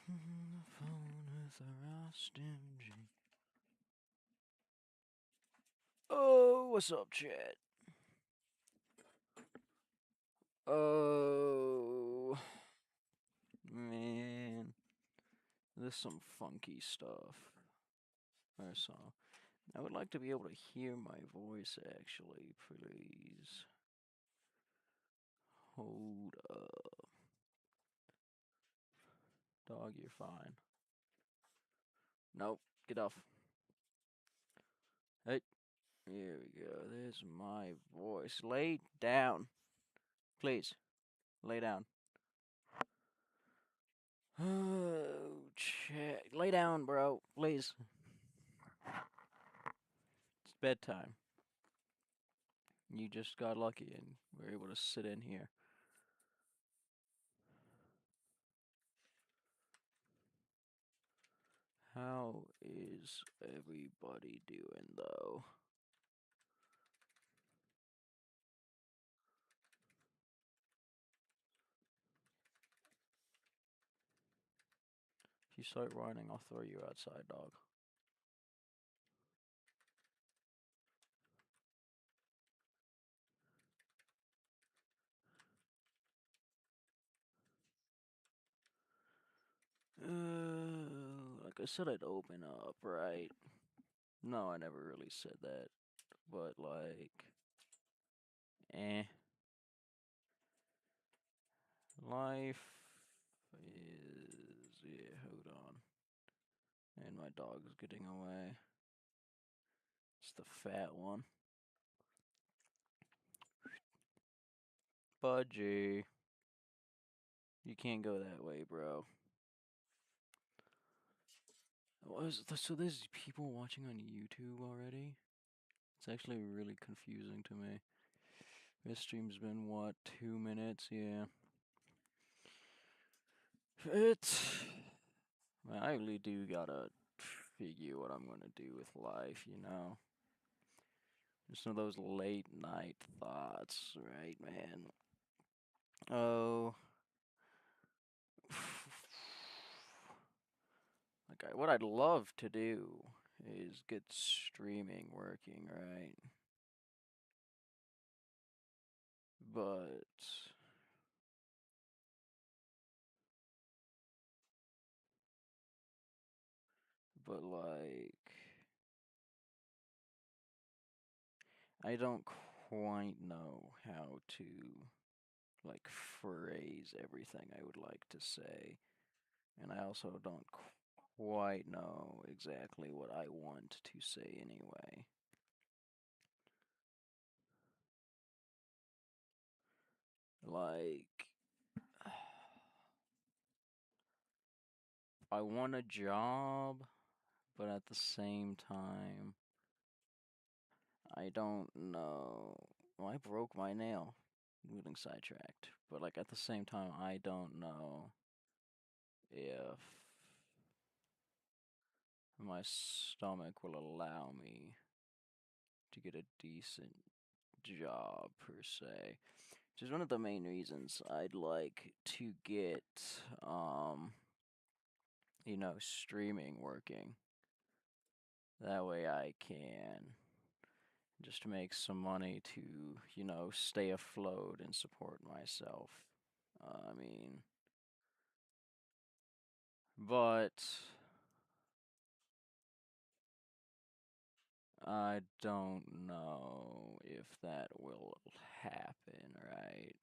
The phone with a Frstbitelich. Oh, what's up, chat? Oh, man. There's some funky stuff. I saw. I would like to be able to hear my voice, actually, please. Hold up. Dog, you're fine. Nope, get off. Hey, here we go. There's my voice. Lay down. Please, lay down. Oh, chat. Lay down, bro. Please. It's bedtime. You just got lucky and were able to sit in here. How is everybody doing, though? If you start whining, I'll throw you outside, dog. Like I said, I'd open up, right? No, I never really said that. But, like, eh. Life is. Yeah, hold on. And my dog's getting away. It's the fat one. Budgie. You can't go that way, bro. So there's people watching on YouTube already? It's actually really confusing to me. This stream's been, what, 2 minutes? Yeah. I really do gotta figure what I'm gonna do with life, you know? Just some of those late night thoughts, right, man? Oh. Like, what I'd love to do is get streaming working, right? But like, I don't quite know how to, like, phrase everything I would like to say. And I also don't quite know exactly what I want to say anyway. Like, I want a job, but at the same time, I don't know. Well, I broke my nail. Getting sidetracked. But, like, at the same time, I don't know if my stomach will allow me to get a decent job, per se. Which is one of the main reasons I'd like to get, streaming working. That way I can just make some money to, stay afloat and support myself. I mean, but I don't know if that will happen, right?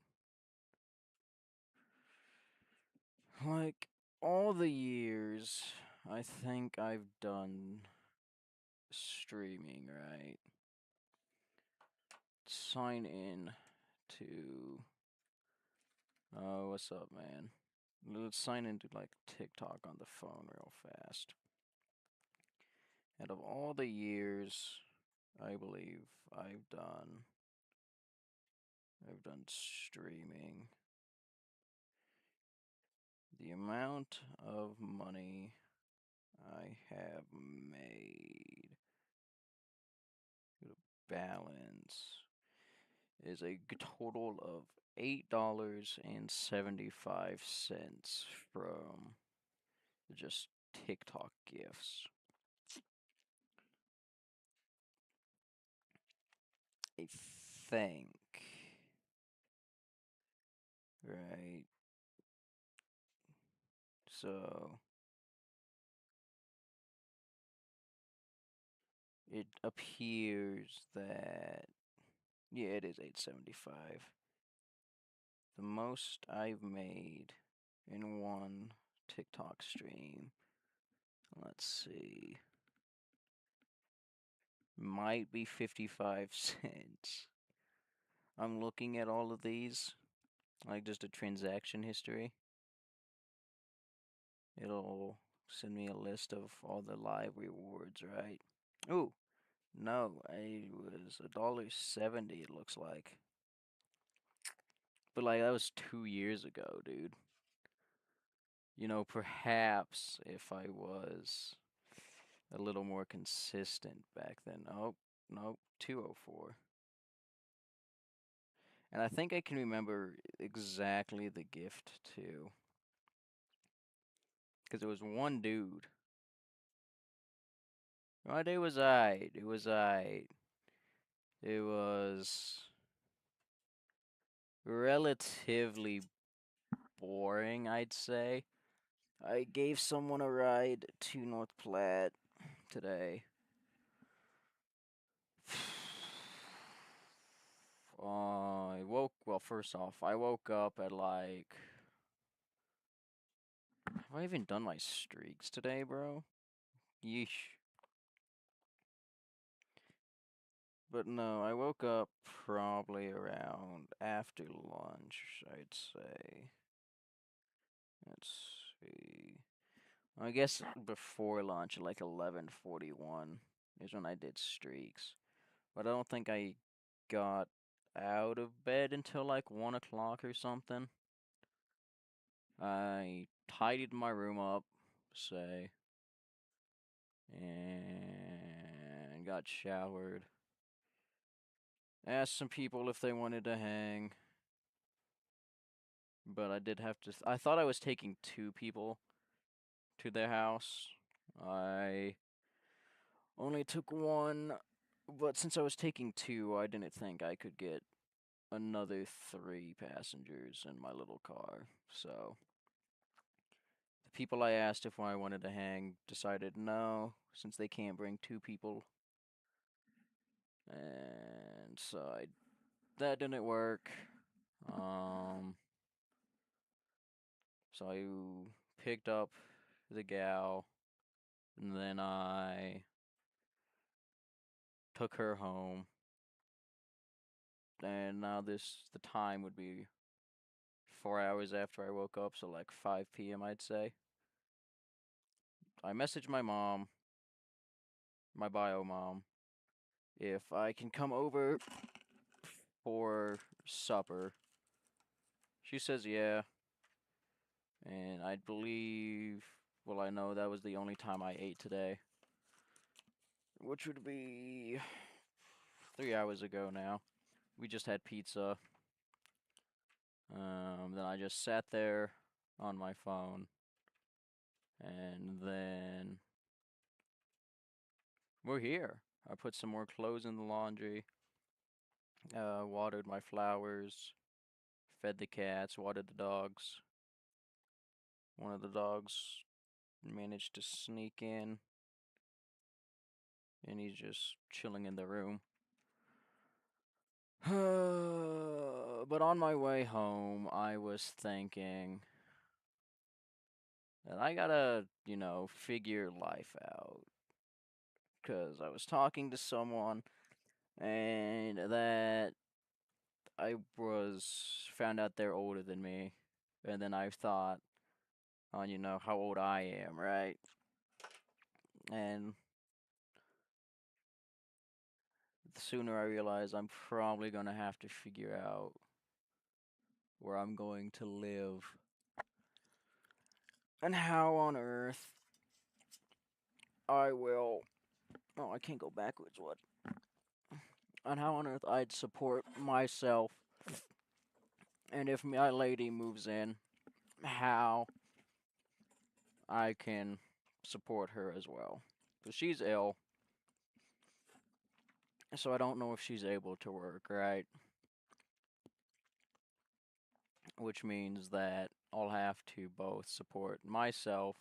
Like, all the years I think I've done streaming, right? Sign in to. Oh, what's up, man? Let's sign into, like, TikTok on the phone real fast. Out of all the years I believe I've done streaming, the amount of money I have made, the balance, is a total of $8.75 from just TikTok gifs. I think. Right. So it appears that yeah, it is 875. The most I've made in one TikTok stream. Let's see. Might be 55 cents. I'm looking at all of these, like just a transaction history. It'll send me a list of all the live rewards, right? Ooh, no, it was $1.70 it looks like. But like that was 2 years ago, dude. Perhaps if I was a little more consistent back then. Oh, nope, 204. And I think I can remember exactly the gift too. Because it was one dude. What day was I? It was I. It was relatively boring, I'd say. I gave someone a ride to North Platte today. Well, first off, I woke up at like. Have I even done my streaks today, bro? Yeesh. But no, I woke up probably around after lunch, I'd say. Let's see. I guess before lunch, like 11:41 is when I did streaks. But I don't think I got out of bed until like 1 o'clock or something. I tidied my room up, say, and got showered. Asked some people if they wanted to hang, but I did have to. I thought I was taking two people to their house. I only took one, but since I was taking two, I didn't think I could get another three passengers in my little car. So the people I asked if I wanted to hang decided no, since they can't bring two people. And so that didn't work. Um, so I picked up the gal, and then I took her home. And now the time would be 4 hours after I woke up, so like 5 p.m. I'd say. I messaged my mom, my bio mom, if I can come over for supper. She says yeah, and I believe, well, I know that was the only time I ate today, which would be 3 hours ago now. We just had pizza. Then I just sat there on my phone, and then we're here. I put some more clothes in the laundry, watered my flowers, fed the cats, watered the dogs. One of the dogs managed to sneak in, and he's just chilling in the room. But on my way home, I was thinking that I gotta, figure life out. Because I was talking to someone, and that I was found out they're older than me. And then I thought on, how old I am, right? And the sooner I realize I'm probably gonna have to figure out where I'm going to live and how on earth I will. Oh, I can't go backwards. What? On how on earth I'd support myself, and if my lady moves in, how I can support her as well. Because she's ill, so I don't know if she's able to work, right? Which means that I'll have to both support myself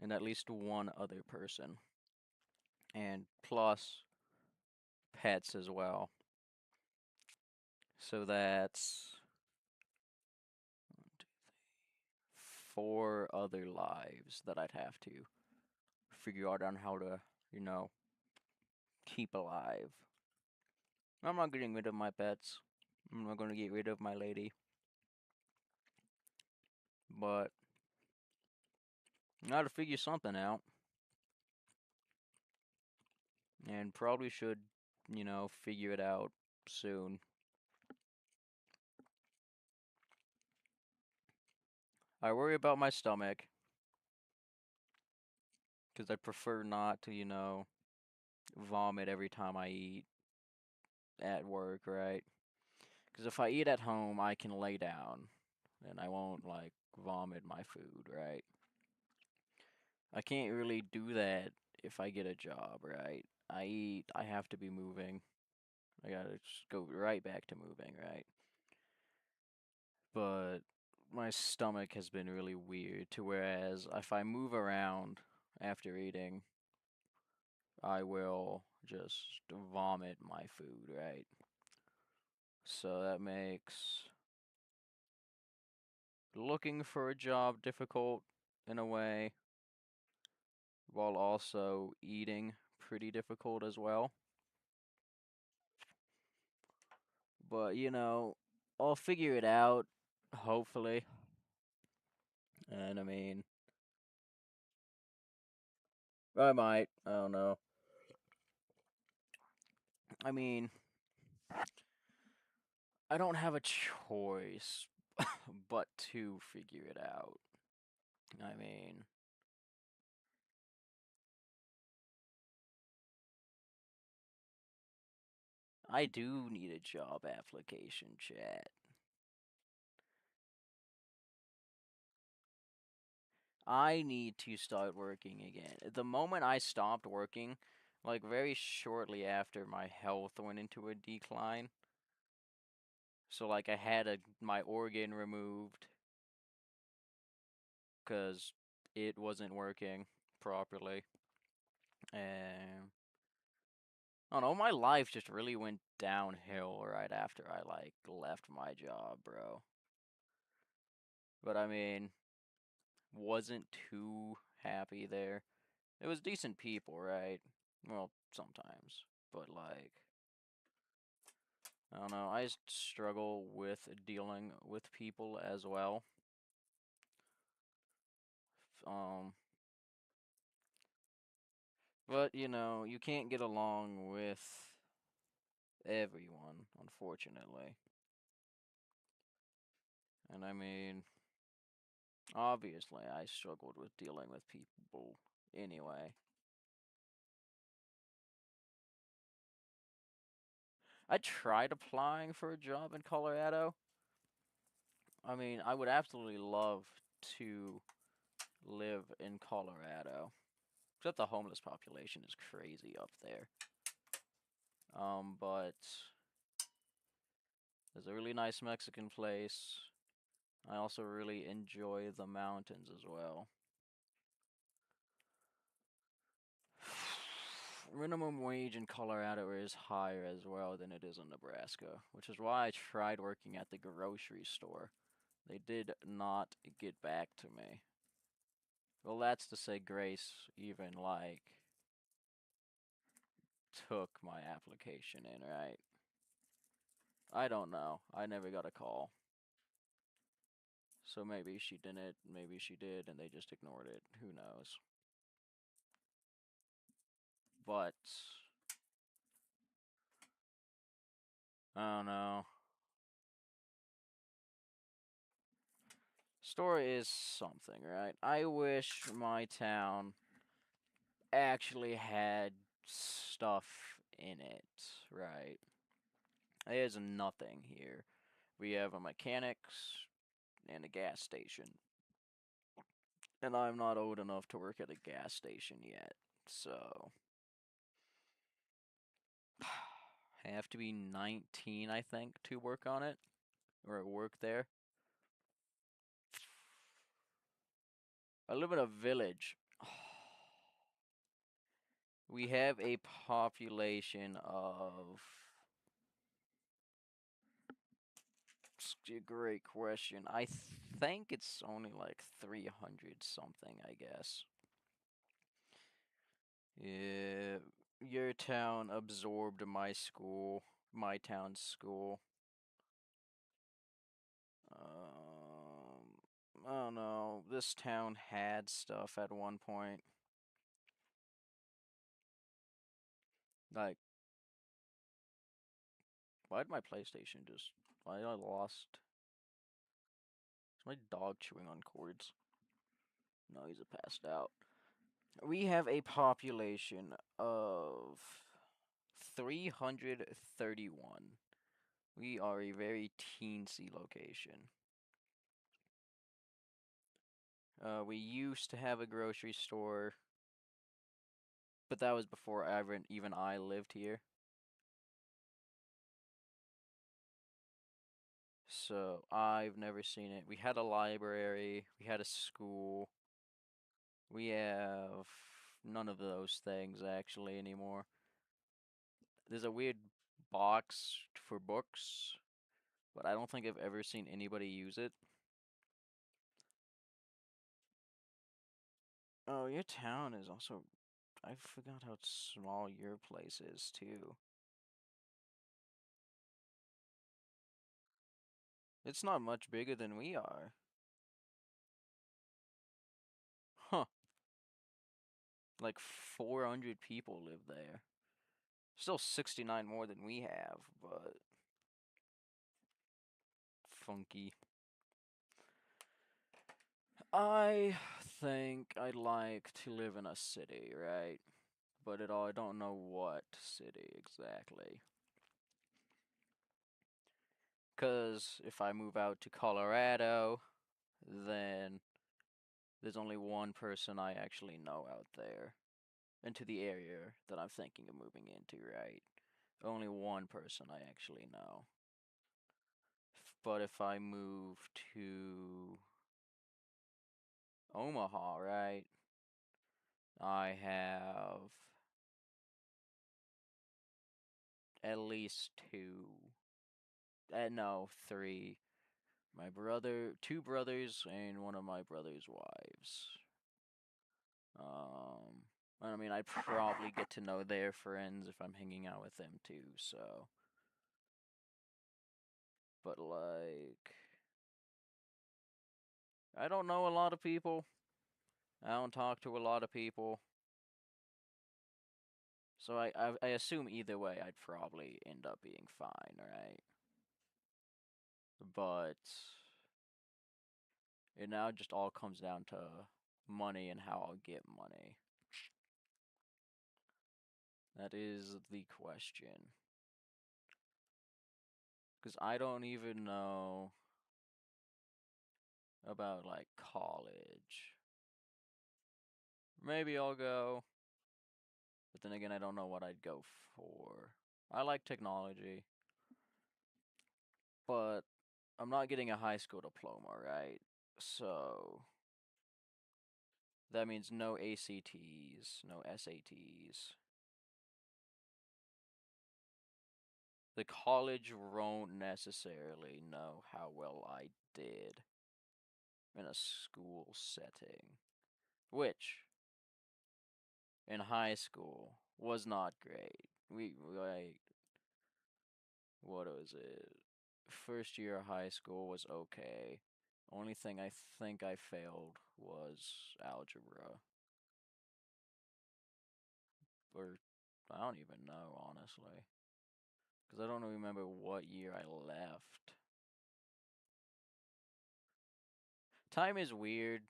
and at least one other person, and plus pets as well. So that's 4 other lives that I'd have to figure out on how to, you know, keep alive. I'm not getting rid of my pets. I'm not going to get rid of my lady. But I gotta figure something out. And probably should, figure it out soon. I worry about my stomach. Because I prefer not to, vomit every time I eat at work, right? Because if I eat at home, I can lay down. And I won't, like, vomit my food, right? I can't really do that if I get a job, right? I have to be moving. I gotta just go right back to moving, right? But my stomach has been really weird to whereas if I move around after eating, I will just vomit my food, right? So that makes looking for a job difficult in a way, while also eating pretty difficult as well. But, I'll figure it out, hopefully. And I mean, I might. I don't know. I mean, I don't have a choice but to figure it out. I mean, I do need a job application, chat. I need to start working again. The moment I stopped working, like very shortly after my health went into a decline, so like I had my organ removed because it wasn't working properly, and I don't know, my life just really went downhill right after I like left my job, bro. But I mean, wasn't too happy there. It was decent people, right? Well, sometimes. But like, I don't know, I struggle with dealing with people as well. Um, but you can't get along with everyone, unfortunately. And I mean, obviously, I struggled with dealing with people anyway. I tried applying for a job in Colorado. I mean, I would absolutely love to live in Colorado. Except the homeless population is crazy up there. But there's a really nice Mexican place. I also really enjoy the mountains as well. Minimum wage in Colorado is higher as well than it is in Nebraska, which is why I tried working at the grocery store. They did not get back to me. Well, that's to say Grace even, like, took my application in, right? I don't know. I never got a call. So maybe she didn't, maybe she did, and they just ignored it. Who knows? But, I don't know. Story is something, right? I wish my town actually had stuff in it, right? There's nothing here. We have a mechanics and a gas station. And I'm not old enough to work at a gas station yet, so I have to be 19, I think, to work on it or work there. I live in a village. We have a population of. It's a great question. I think it's only like 300 something, I guess. Yeah, your town absorbed my town's school. I don't know. This town had stuff at one point. Like, why did my PlayStation just? Why I lost? Is my dog chewing on cords? No, he's passed out. We have a population of 331. We are a very teensy location. We used to have a grocery store, but that was before even I lived here. So I've never seen it. We had a library, we had a school. We have none of those things actually anymore. There's a weird box for books, but I don't think I've ever seen anybody use it. Oh, your town is also. I forgot how small your place is, too. It's not much bigger than we are. Huh. Like 400 people live there. Still 69 more than we have, but funky. I think I'd like to live in a city, right? But I don't know what city exactly. Because if I move out to Colorado, then there's only one person I actually know out there. Into the area that I'm thinking of moving into, right? Only one person I actually know. But if I move to Omaha, right? I have at least two. No, three. My brother, two brothers, and one of my brother's wives. I mean, I'd probably get to know their friends if I'm hanging out with them too, so. But, like, I don't know a lot of people. I don't talk to a lot of people. So I assume either way I'd probably end up being fine, right? But it now just all comes down to money and how I'll get money. That is the question. Because I don't even know about like college. Maybe I'll go, but then again, I don't know what I'd go for. I like technology, but I'm not getting a high school diploma, right? So that means no ACTs, no SATs. The college won't necessarily know how well I did in a school setting, which in high school was not great. We like what was it? First year of high school was okay. Only thing I think I failed was algebra. Or I don't even know, honestly. Because I don't remember what year I left. Time is weird.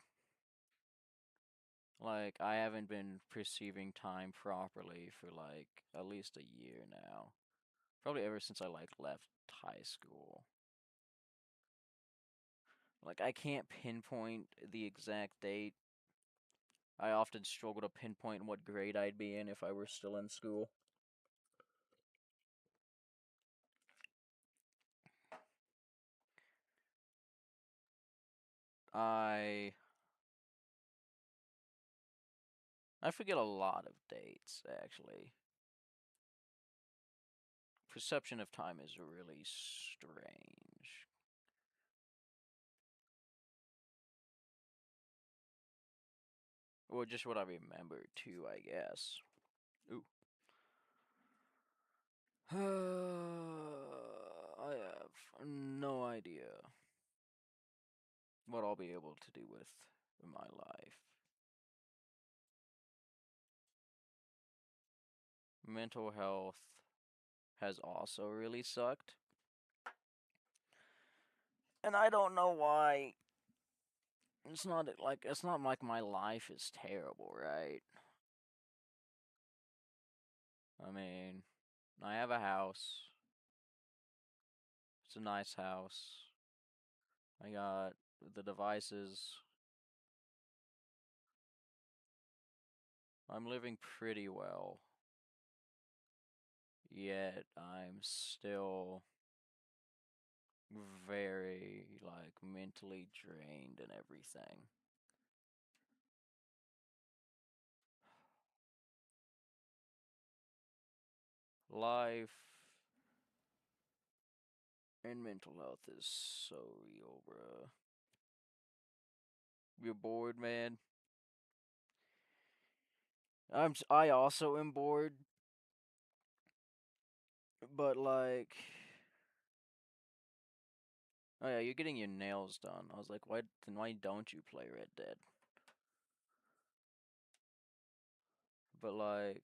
Like, I haven't been perceiving time properly for like at least a year now. Probably ever since I like left high school. Like, I can't pinpoint the exact date, I often struggle to pinpoint what grade I'd be in if I were still in school. I forget a lot of dates, actually. Perception of time is really strange. Well, just what I remember, too, I guess. Ooh. I have no idea what I'll be able to do with my life. Mental health has also really sucked. And I don't know why. It's not like my life is terrible, right? I mean, I have a house. It's a nice house. I got the devices. I'm living pretty well. Yet I'm still very like mentally drained and everything. Life and mental health is so real, bruh. You're bored, man. I also am bored, but like, oh yeah, you're getting your nails done. I was like, why don't you play Red Dead? But like,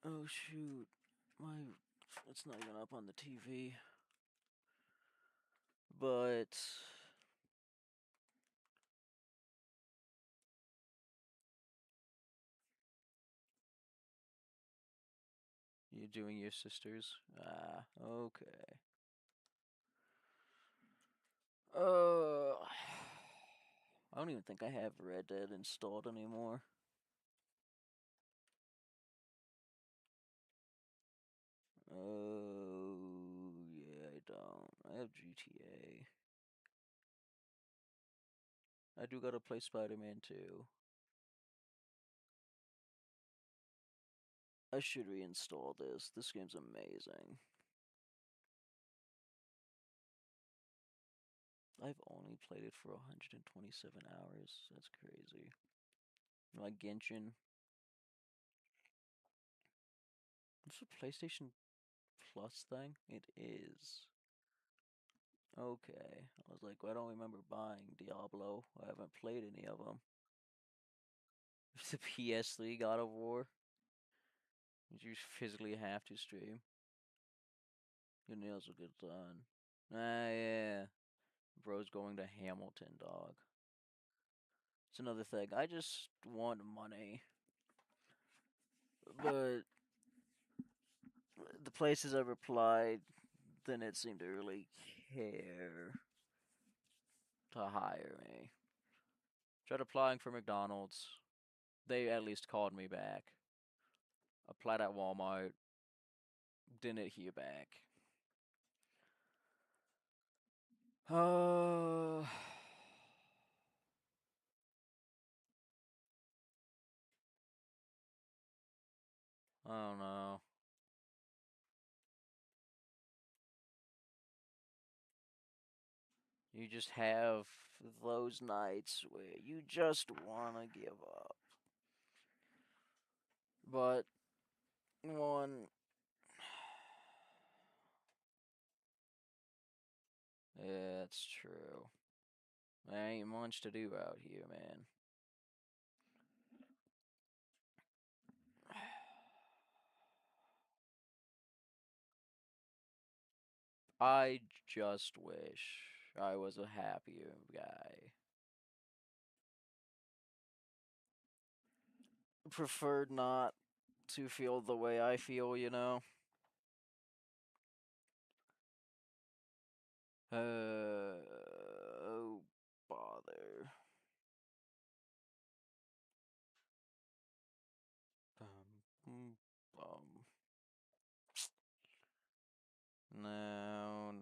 oh shoot, my it's not even up on the TV. But you're doing your sisters? Ah, okay. Uh, I don't even think I have Red Dead installed anymore. Oh, yeah, I don't. I have GTA. I do gotta play Spider-Man 2. I should reinstall this. This game's amazing. I've only played it for 127 hours. That's crazy. Like Genshin. It's a PlayStation Plus thing? It is. Okay. I was like, well, I don't remember buying Diablo. I haven't played any of them. The PS3 God of War. You physically have to stream. Your nails will get done. Ah, yeah. Bro's going to Hamilton, dog. It's another thing. I just want money. But the places I replied didn't seem to really care to hire me. Tried applying for McDonald's. They at least called me back. Applied at Walmart. Didn't hear back. Uh, I don't know. You just have those nights where you just want to give up. But, one, yeah, it's true. There ain't much to do out here, man. I just wish I was a happier guy. Preferred not to feel the way I feel, you know? Uh, Now,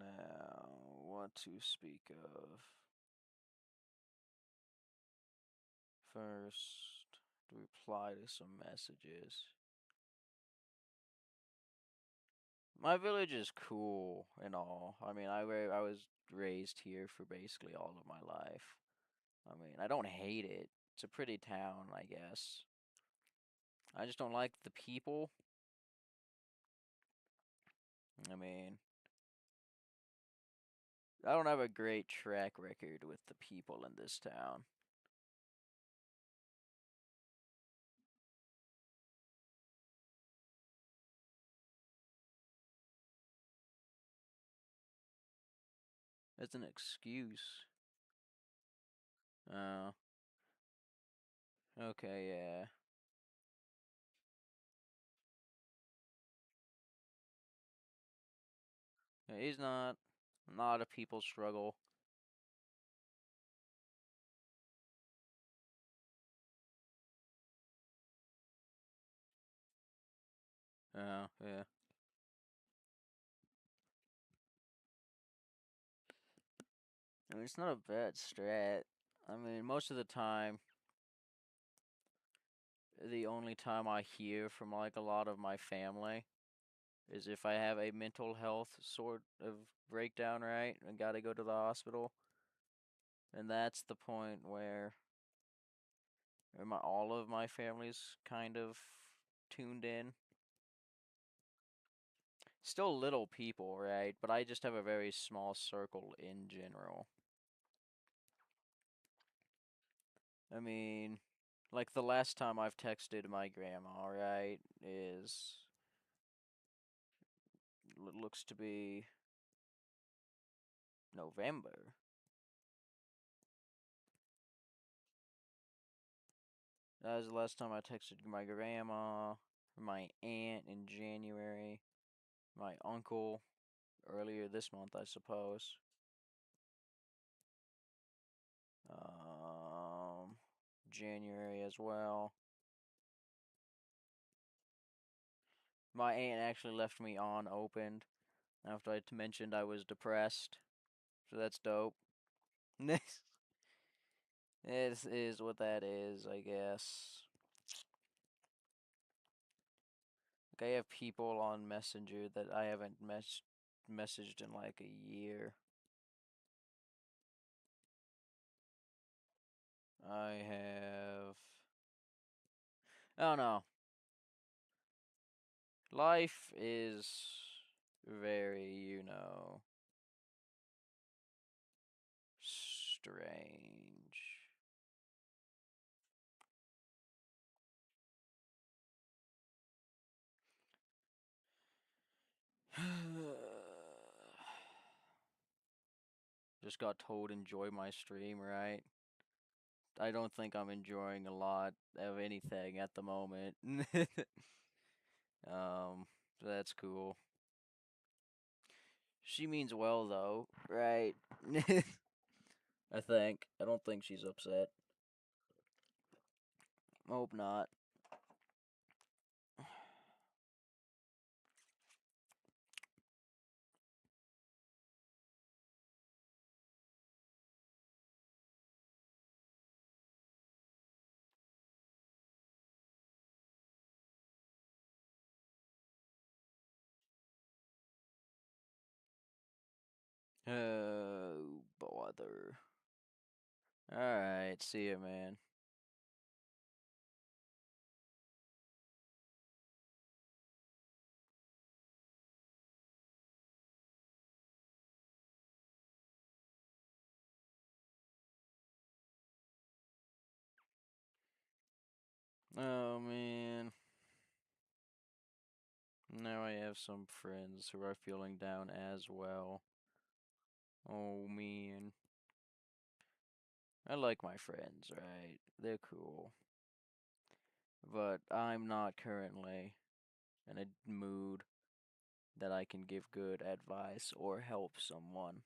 what to speak of? First, to reply to some messages. My village is cool and all. I mean, I was raised here for basically all of my life. I mean, I don't hate it. It's a pretty town, I guess. I just don't like the people. I mean, I don't have a great track record with the people in this town. It's an excuse. Oh, okay, yeah. He's not a people struggle. Oh, yeah. I mean, it's not a bad strat. I mean, most of the time, the only time I hear from like a lot of my family is if I have a mental health sort of breakdown, right, and gotta go to the hospital. And that's the point where all of my family's kind of tuned in. Still little people, right? But I just have a very small circle in general. I mean, like the last time I've texted my grandma, right, is looks to be November. That was the last time I texted my grandma, my aunt in January, my uncle earlier this month, I suppose. Um, January as well. My aunt actually left me on opened after I mentioned I was depressed, so that's dope. This is what that is, I guess. Like I have people on Messenger that I haven't messaged in like a year. I have. I don't know. Life is very, strange. Just got told enjoy my stream, right? I don't think I'm enjoying a lot of anything at the moment. um, that's cool. She means well though, right? I think. I don't think she's upset. Hope not. Oh, bother. Alright, see ya, man. Oh, man. Now I have some friends who are feeling down as well. Oh, man. I like my friends, right? They're cool. But I'm not currently in a mood that I can give good advice or help someone.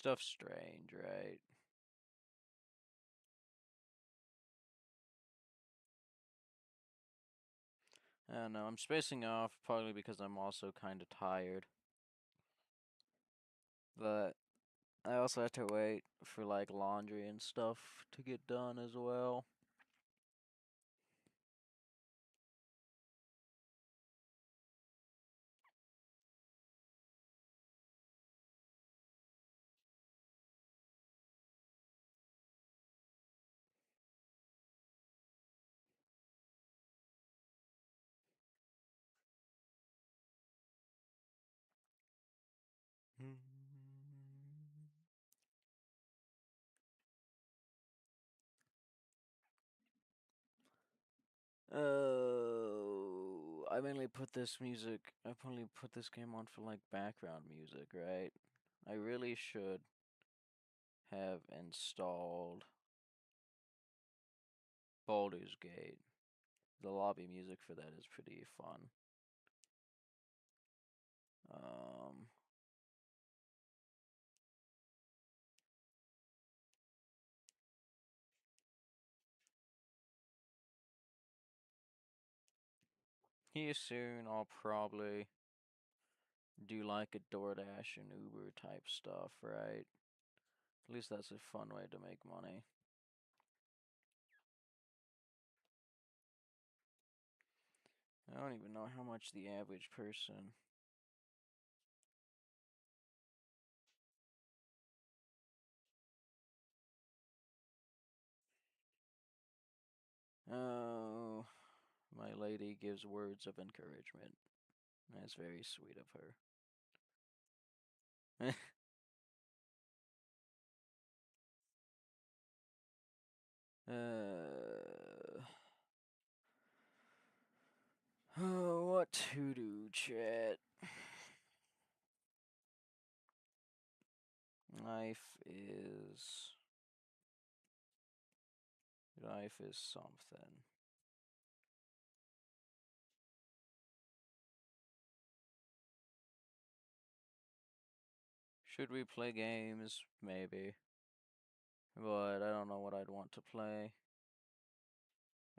Stuff strange, right? I don't know. I'm spacing off partly because I'm also kind of tired. But I also have to wait for like laundry and stuff to get done as well. Oh, I mainly put this music. I've only put this game on for like background music, right? I really should have installed Baldur's Gate. The lobby music for that is pretty fun. Um, Here soon I'll probably do like a DoorDash and Uber type stuff, right? At least that's a fun way to make money. I don't even know how much the average person. Oh, my lady gives words of encouragement. That's very sweet of her. uh, oh, what to do, chat? Life is. Life is something. Should we play games? Maybe. But I don't know what I'd want to play.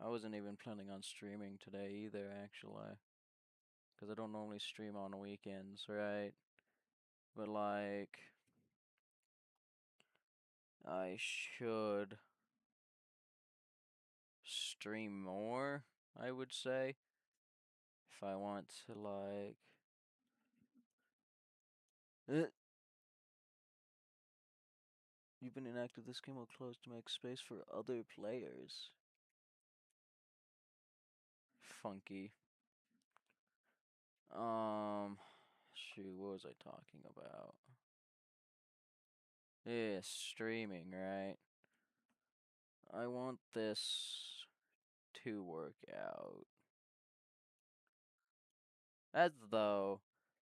I wasn't even planning on streaming today either, actually. Because I don't normally stream on weekends, right? But, like, I should stream more, I would say. If I want to, like. You've been inactive. This game will close to make space for other players. Funky. Shoot, what was I talking about? Yeah, streaming, right? I want this to work out. As though,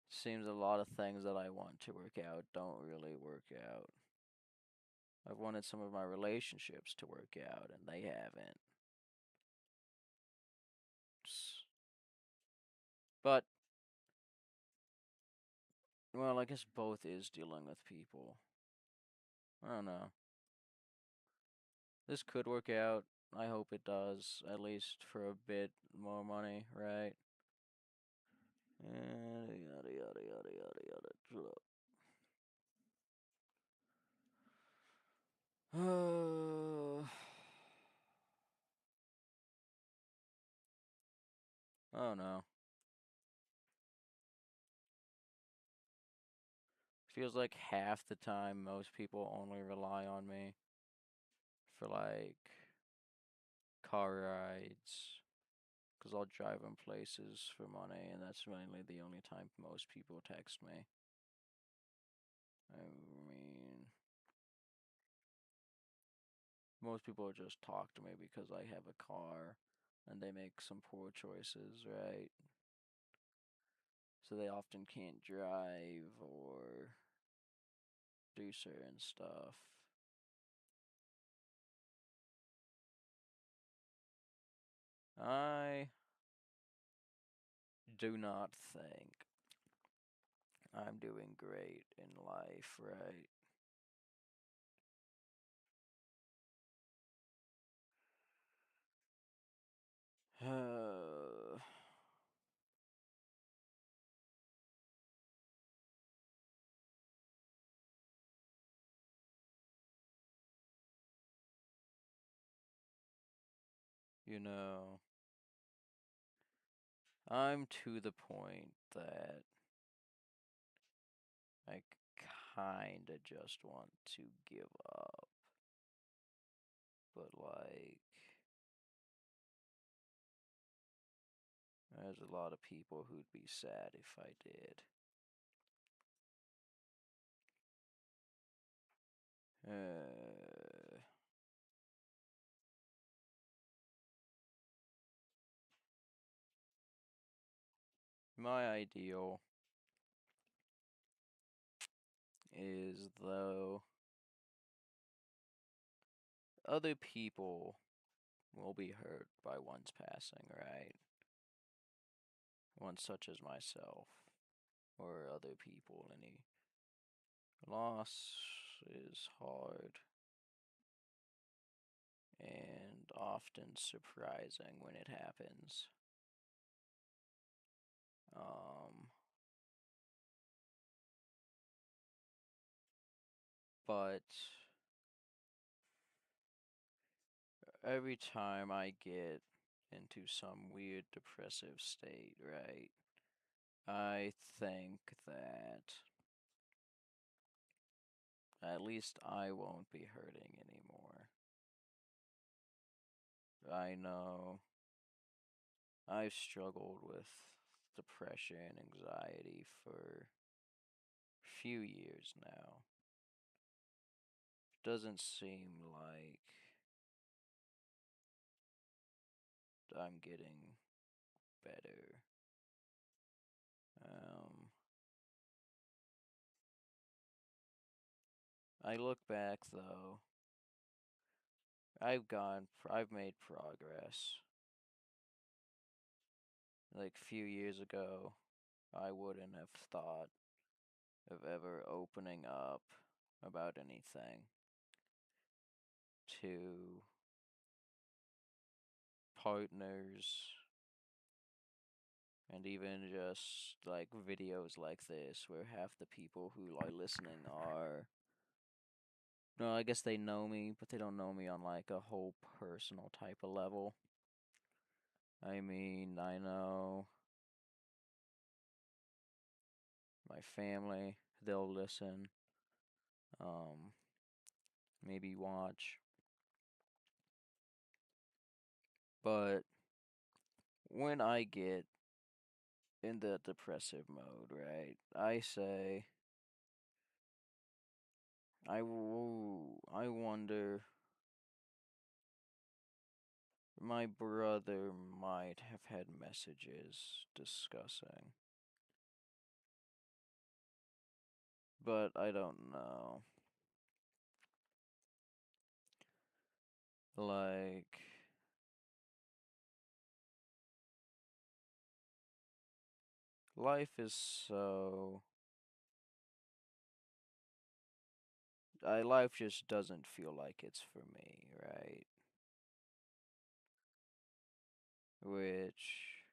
seems a lot of things that I want to work out don't really work out. I've wanted some of my relationships to work out, and they haven't. But, well, I guess both is dealing with people. I don't know. This could work out. I hope it does, at least for a bit more money, right? Yada yada yada yada yada yada. Oh no. Feels like half the time most people only rely on me for like car rides. Because I'll drive them places for money, and that's mainly the only time most people text me. I mean, most people just talk to me because I have a car and they make some poor choices, right? So they often can't drive or do certain stuff. I do not think I'm doing great in life, right? You know, I'm to the point that I kinda just want to give up. But, like, there's a lot of people who'd be sad if I did. Uh, my ideal is though other people will be hurt by one's passing, right? One such as myself or other people. Any loss is hard and often surprising when it happens. Um, but every time I get into some weird depressive state, right, I think that at least I won't be hurting anymore. I know I've struggled with depression and anxiety for a few years now. Doesn't seem like I'm getting better. Um, I look back though. I've made progress. Like a few years ago, I wouldn't have thought of ever opening up about anything to partners and even just like videos like this where half the people who are listening are no, I guess they know me, but they don't know me on like a whole personal type of level. I mean, I know my family, they'll listen, um, maybe watch, but when I get in the depressive mode, right, I say, I wonder, my brother might have had messages discussing, but I don't know. Like, life is so. Life just doesn't feel like it's for me, right? Which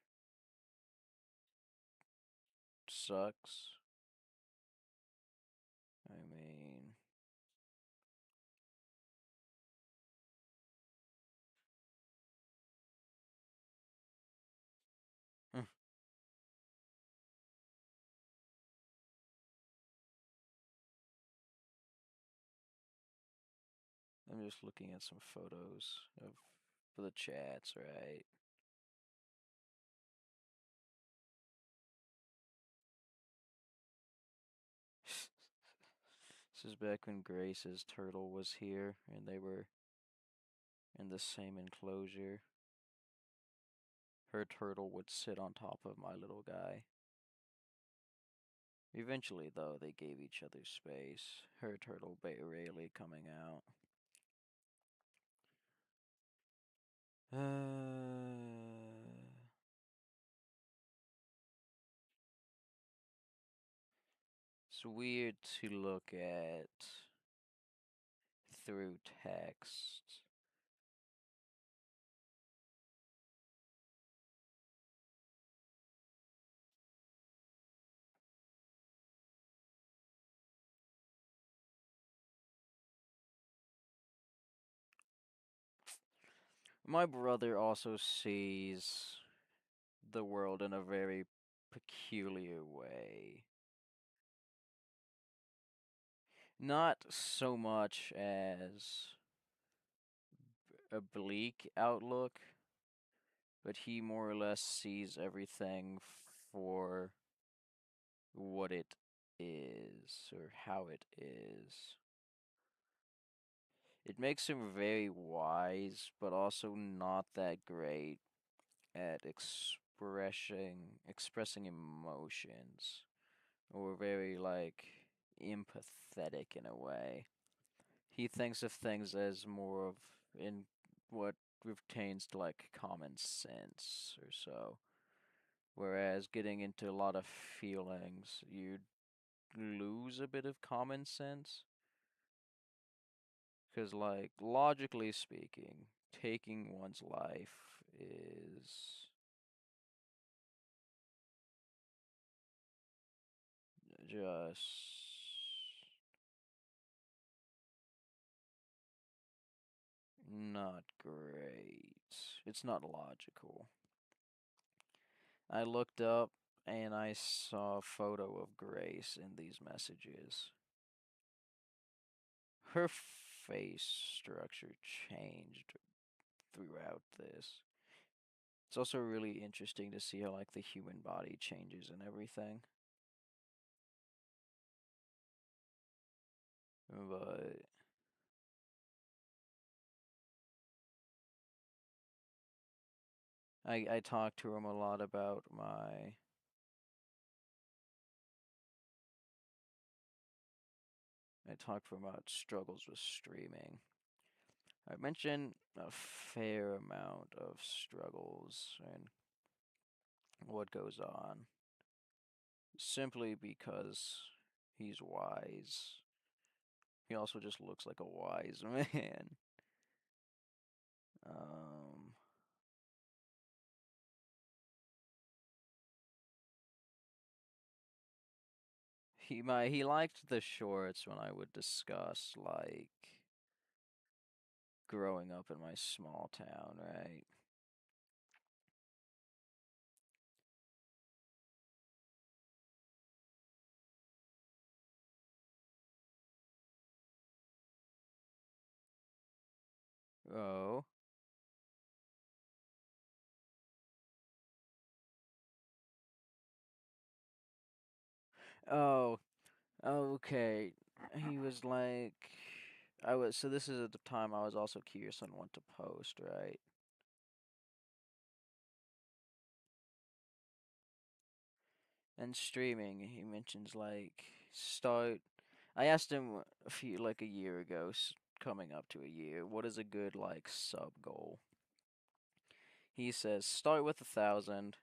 sucks. I mean, I'm just looking at some photos of the chats, right? This is back when Grace's turtle was here and they were in the same enclosure. Her turtle would sit on top of my little guy. Eventually, though, they gave each other space, her turtle rarely coming out. It's weird to look at through text. My brother also sees the world in a very peculiar way. Not so much as a bleak outlook, but he more or less sees everything for what it is or how it is. It makes him very wise, but also not that great at expressing emotions, or very like empathetic in a way. He thinks of things as more of in what pertains to like common sense or so. Whereas getting into a lot of feelings, you lose a bit of common sense. Because, like, logically speaking, taking one's life is just not great. It's not logical. I looked up and I saw a photo of Grace in these messages. Her face structure changed throughout this. It's also really interesting to see how like the human body changes and everything. But I talked to him a lot about my I talked to him about struggles with streaming. I mentioned a fair amount of struggles and what goes on simply because he's wise. He also just looks like a wise man. Um, he liked the shorts when I would discuss like growing up in my small town, right? Oh, oh, okay. He was like, I was so this is at the time I was also curious on what to post, right? And streaming, he mentions like start. I asked him a few like a year ago, coming up to a year, what is a good like sub goal? He says start with 1,000.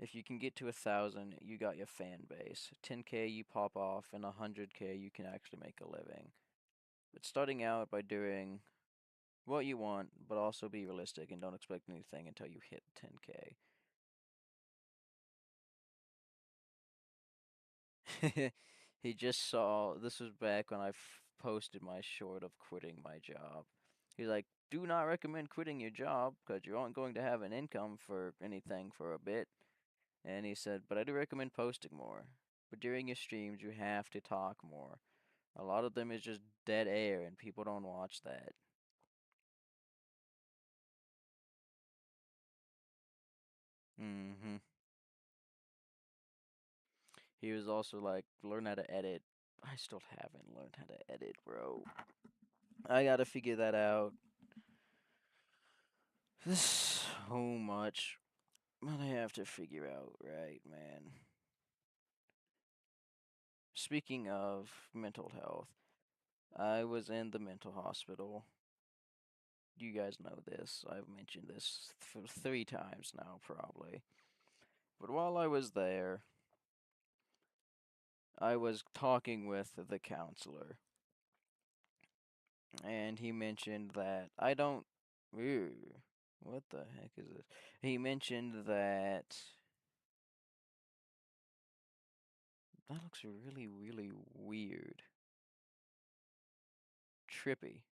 If you can get to 1,000, you got your fan base. 10K you pop off, and 100K you can actually make a living. But starting out by doing what you want, but also be realistic and don't expect anything until you hit 10K. He just saw this was back when I posted my short of quitting my job. He's like, "Do not recommend quitting your job because you aren't going to have an income for anything for a bit." And he said, "But I do recommend posting more. But during your streams, you have to talk more. A lot of them is just dead air, and people don't watch that." Mm-hmm. He was also like, "Learn how to edit." I still haven't learned how to edit, bro. I gotta figure that out. There's so much that I have to figure out, right, man? Speaking of mental health, I was in the mental hospital. You guys know this. I've mentioned this for 3 times now, probably. But while I was there, I was talking with the counselor, and he mentioned that I don't. Ew, what the heck is this? He mentioned that that looks really, really weird. Trippy.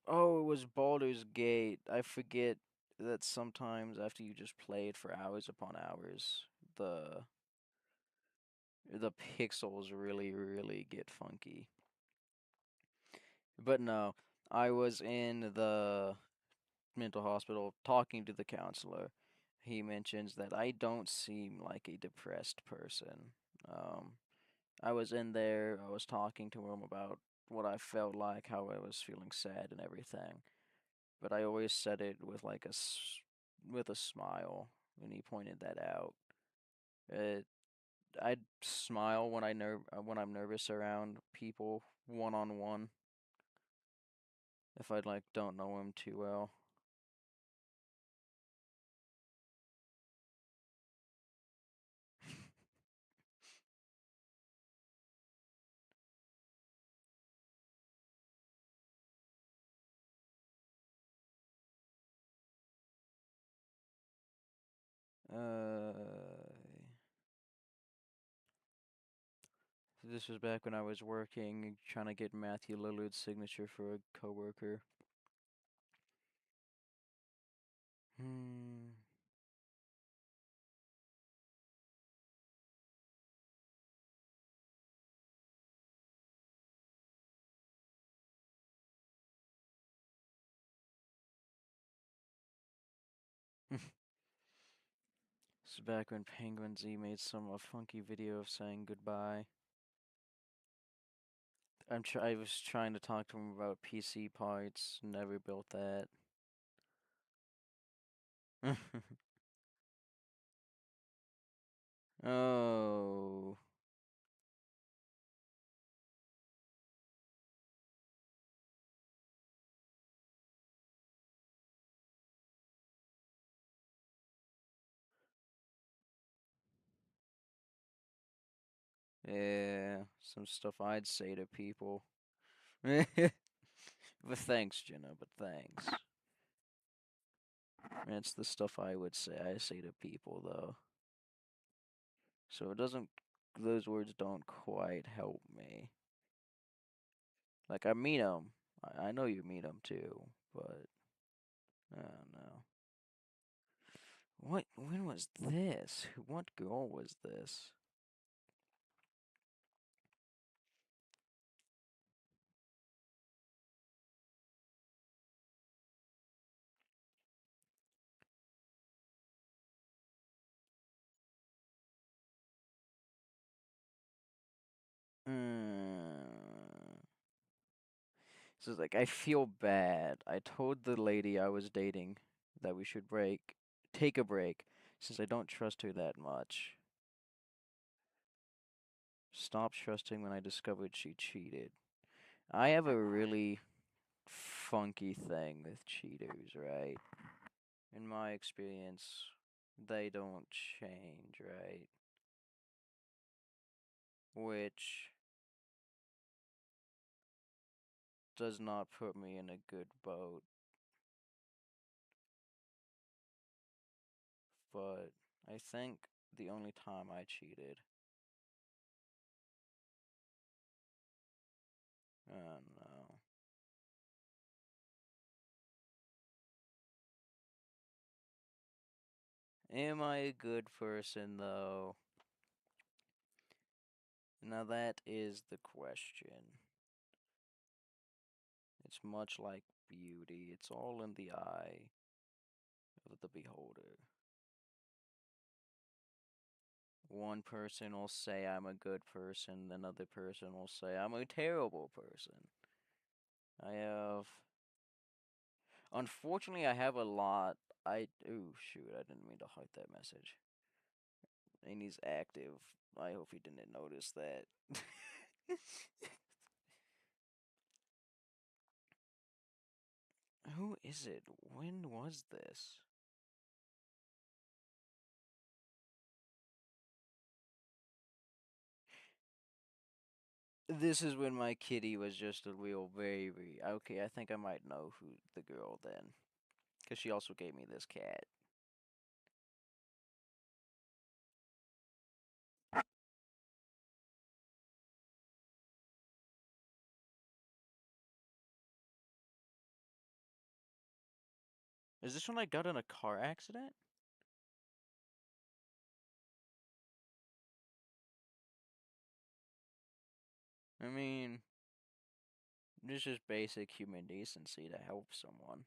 Oh, it was Baldur's Gate. I forget that sometimes after you just play it for hours upon hours, the pixels really get funky. But no, I was in the mental hospital talking to the counselor. He mentions that I don't seem like a depressed person. Um, I was in there, I was talking to him about what I felt like, how I was feeling sad and everything. But I always said it with with a smile, and he pointed that out. It, I smile when when I'm nervous around people one on one if I like don't know him too well. Uh, this was back when I was working, trying to get Matthew Lillard's signature for a coworker. Hmm. This is back when Penguin Z made a funky video of saying goodbye. I was trying to talk to him about PC parts. Never built that. Oh. Yeah, some stuff I'd say to people. But thanks, Jenna, but thanks. That's the stuff I say to people, though. So it doesn't, those words don't quite help me. Like, I meet them. I know you meet them too, but I don't know. When was this? What girl was this? Mm. So it's like, I feel bad. I told the lady I was dating that we should take a break, since I don't trust her that much. Stopped trusting when I discovered she cheated. I have a really funky thing with cheaters, right? In my experience, they don't change, right? Which does not put me in a good boat, but I think the only time I cheated, I don't know. Am I a good person though? Now that is the question. It's much like beauty, it's all in the eye of the beholder. One person will say I'm a good person, another person will say I'm a terrible person. I have, unfortunately, I have a lot. Oh shoot, I didn't mean to hide that message. And he's active. I hope he didn't notice that. Who is it? When was this? This is when my kitty was just a real baby. Okay, I think I might know who the girl then. Because she also gave me this cat. Is this when I got in a car accident? I mean, it's just basic human decency to help someone.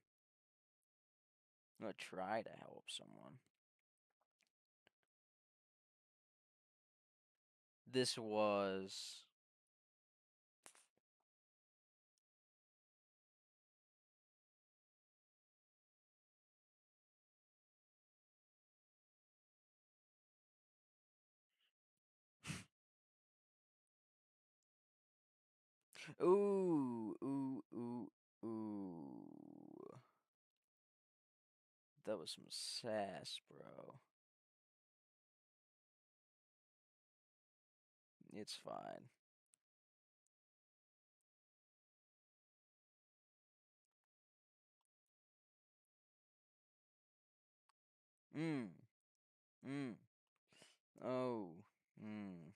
Or try to help someone. This was. Ooh, ooh, ooh, ooh. That was some sass, bro. It's fine. Mm, mm, oh, mm.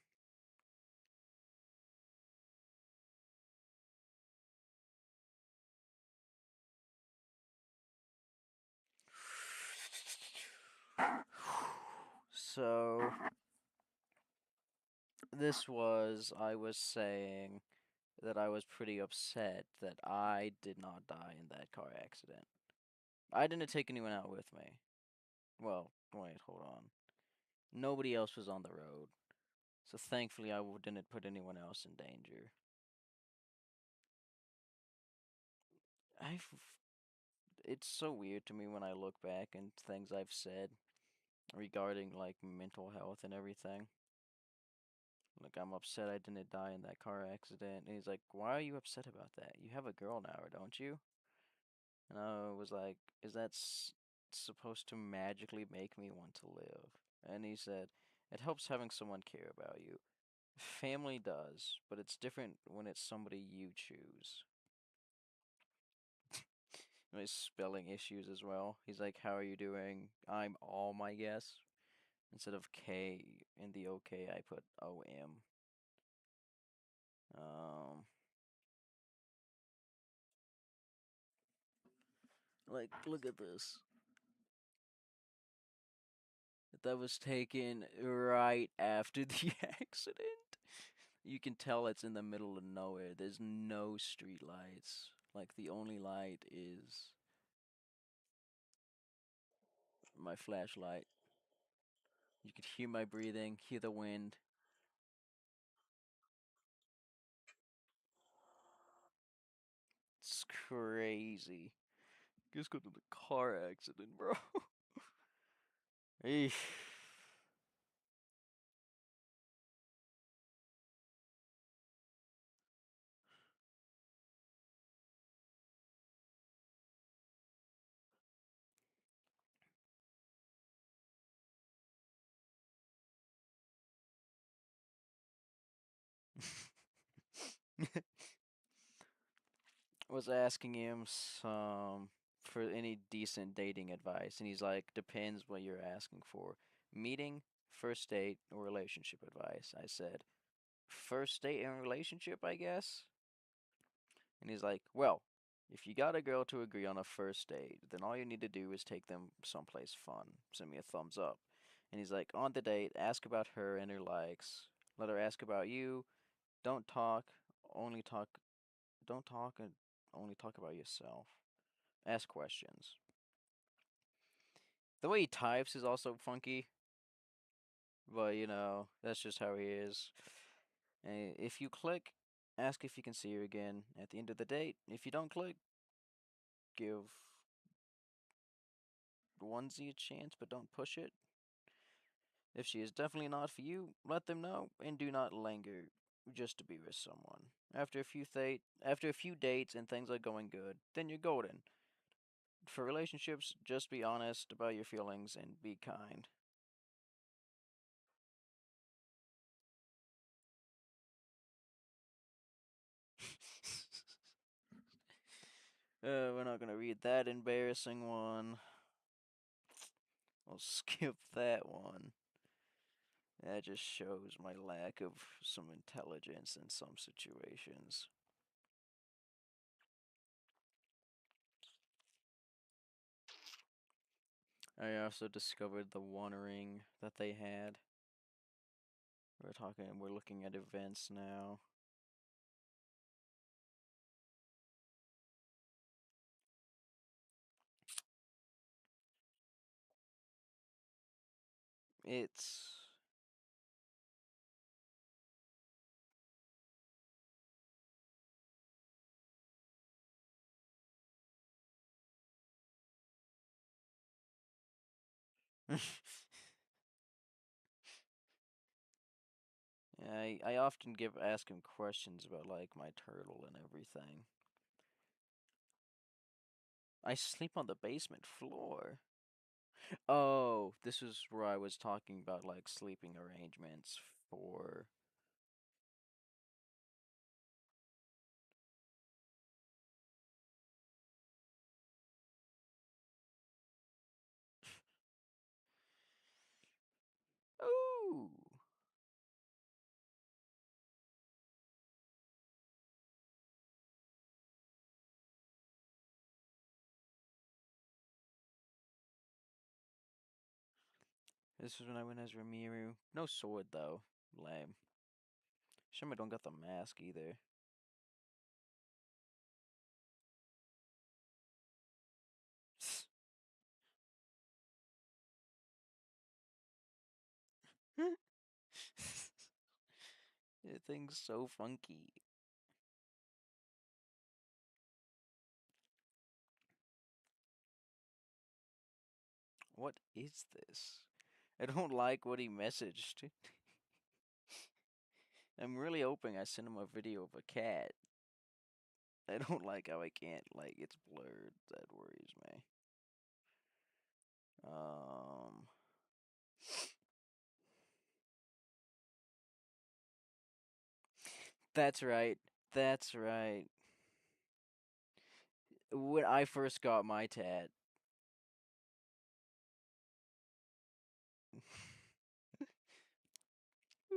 So, I was saying that I was pretty upset that I did not die in that car accident. I didn't take anyone out with me. Well, wait, hold on. Nobody else was on the road. So thankfully, didn't put anyone else in danger. I've. It's so weird to me when I look back and things I've said regarding like mental health and everything. Like, I'm upset I didn't die in that car accident. And he's like, why are you upset about that? You have a girl now, don't you? And I was like, is that supposed to magically make me want to live? And he said, it helps having someone care about you. Family does, but it's different when it's somebody you choose. His spelling issues as well. He's like, how are you doing? I'm all my guess. Instead of K in the OK, I put OM. Um, like, look at this. That was taken right after the accident. You can tell it's in the middle of nowhere. There's no street lights. Like, the only light is my flashlight. You could hear my breathing, hear the wind. It's crazy. Just got in a car accident, bro. Eesh. Was asking him some for any decent dating advice, and he's like, depends what you're asking for. Meeting, first date, or relationship advice. I said, first date and relationship, I guess. And he's like, well, if you got a girl to agree on a first date, then all you need to do is take them someplace fun. Send me a thumbs up. And he's like, on the date, ask about her and her likes. Let her ask about you. Don't talk, only talk. Don't talk and only talk about yourself. Ask questions. The way he types is also funky, but that's just how he is. And if you click, ask if you can see her again at the end of the date. If you don't click, give onesie a chance, but don't push it. If she is definitely not for you, let them know and do not linger just to be with someone. After a few dates and things are going good, then you're golden. For relationships, just be honest about your feelings and be kind. We're not gonna read that embarrassing one. I'll skip that one. That just shows my lack of some intelligence in some situations. I also discovered the One Ring that they had. We're looking at events now. It's I often ask him questions about like my turtle and everything. I sleep on the basement floor. Oh, this is where I was talking about like sleeping arrangements for. Ooh, this is when I went as Ramiru. No sword though. Lame. Shame I don't got the mask either. That thing's so funky. What is this? I don't like what he messaged. I'm really hoping I sent him a video of a cat. I don't like how I can't, like, it's blurred. That worries me. Um, that's right. That's right. When I first got my tat, Ooh.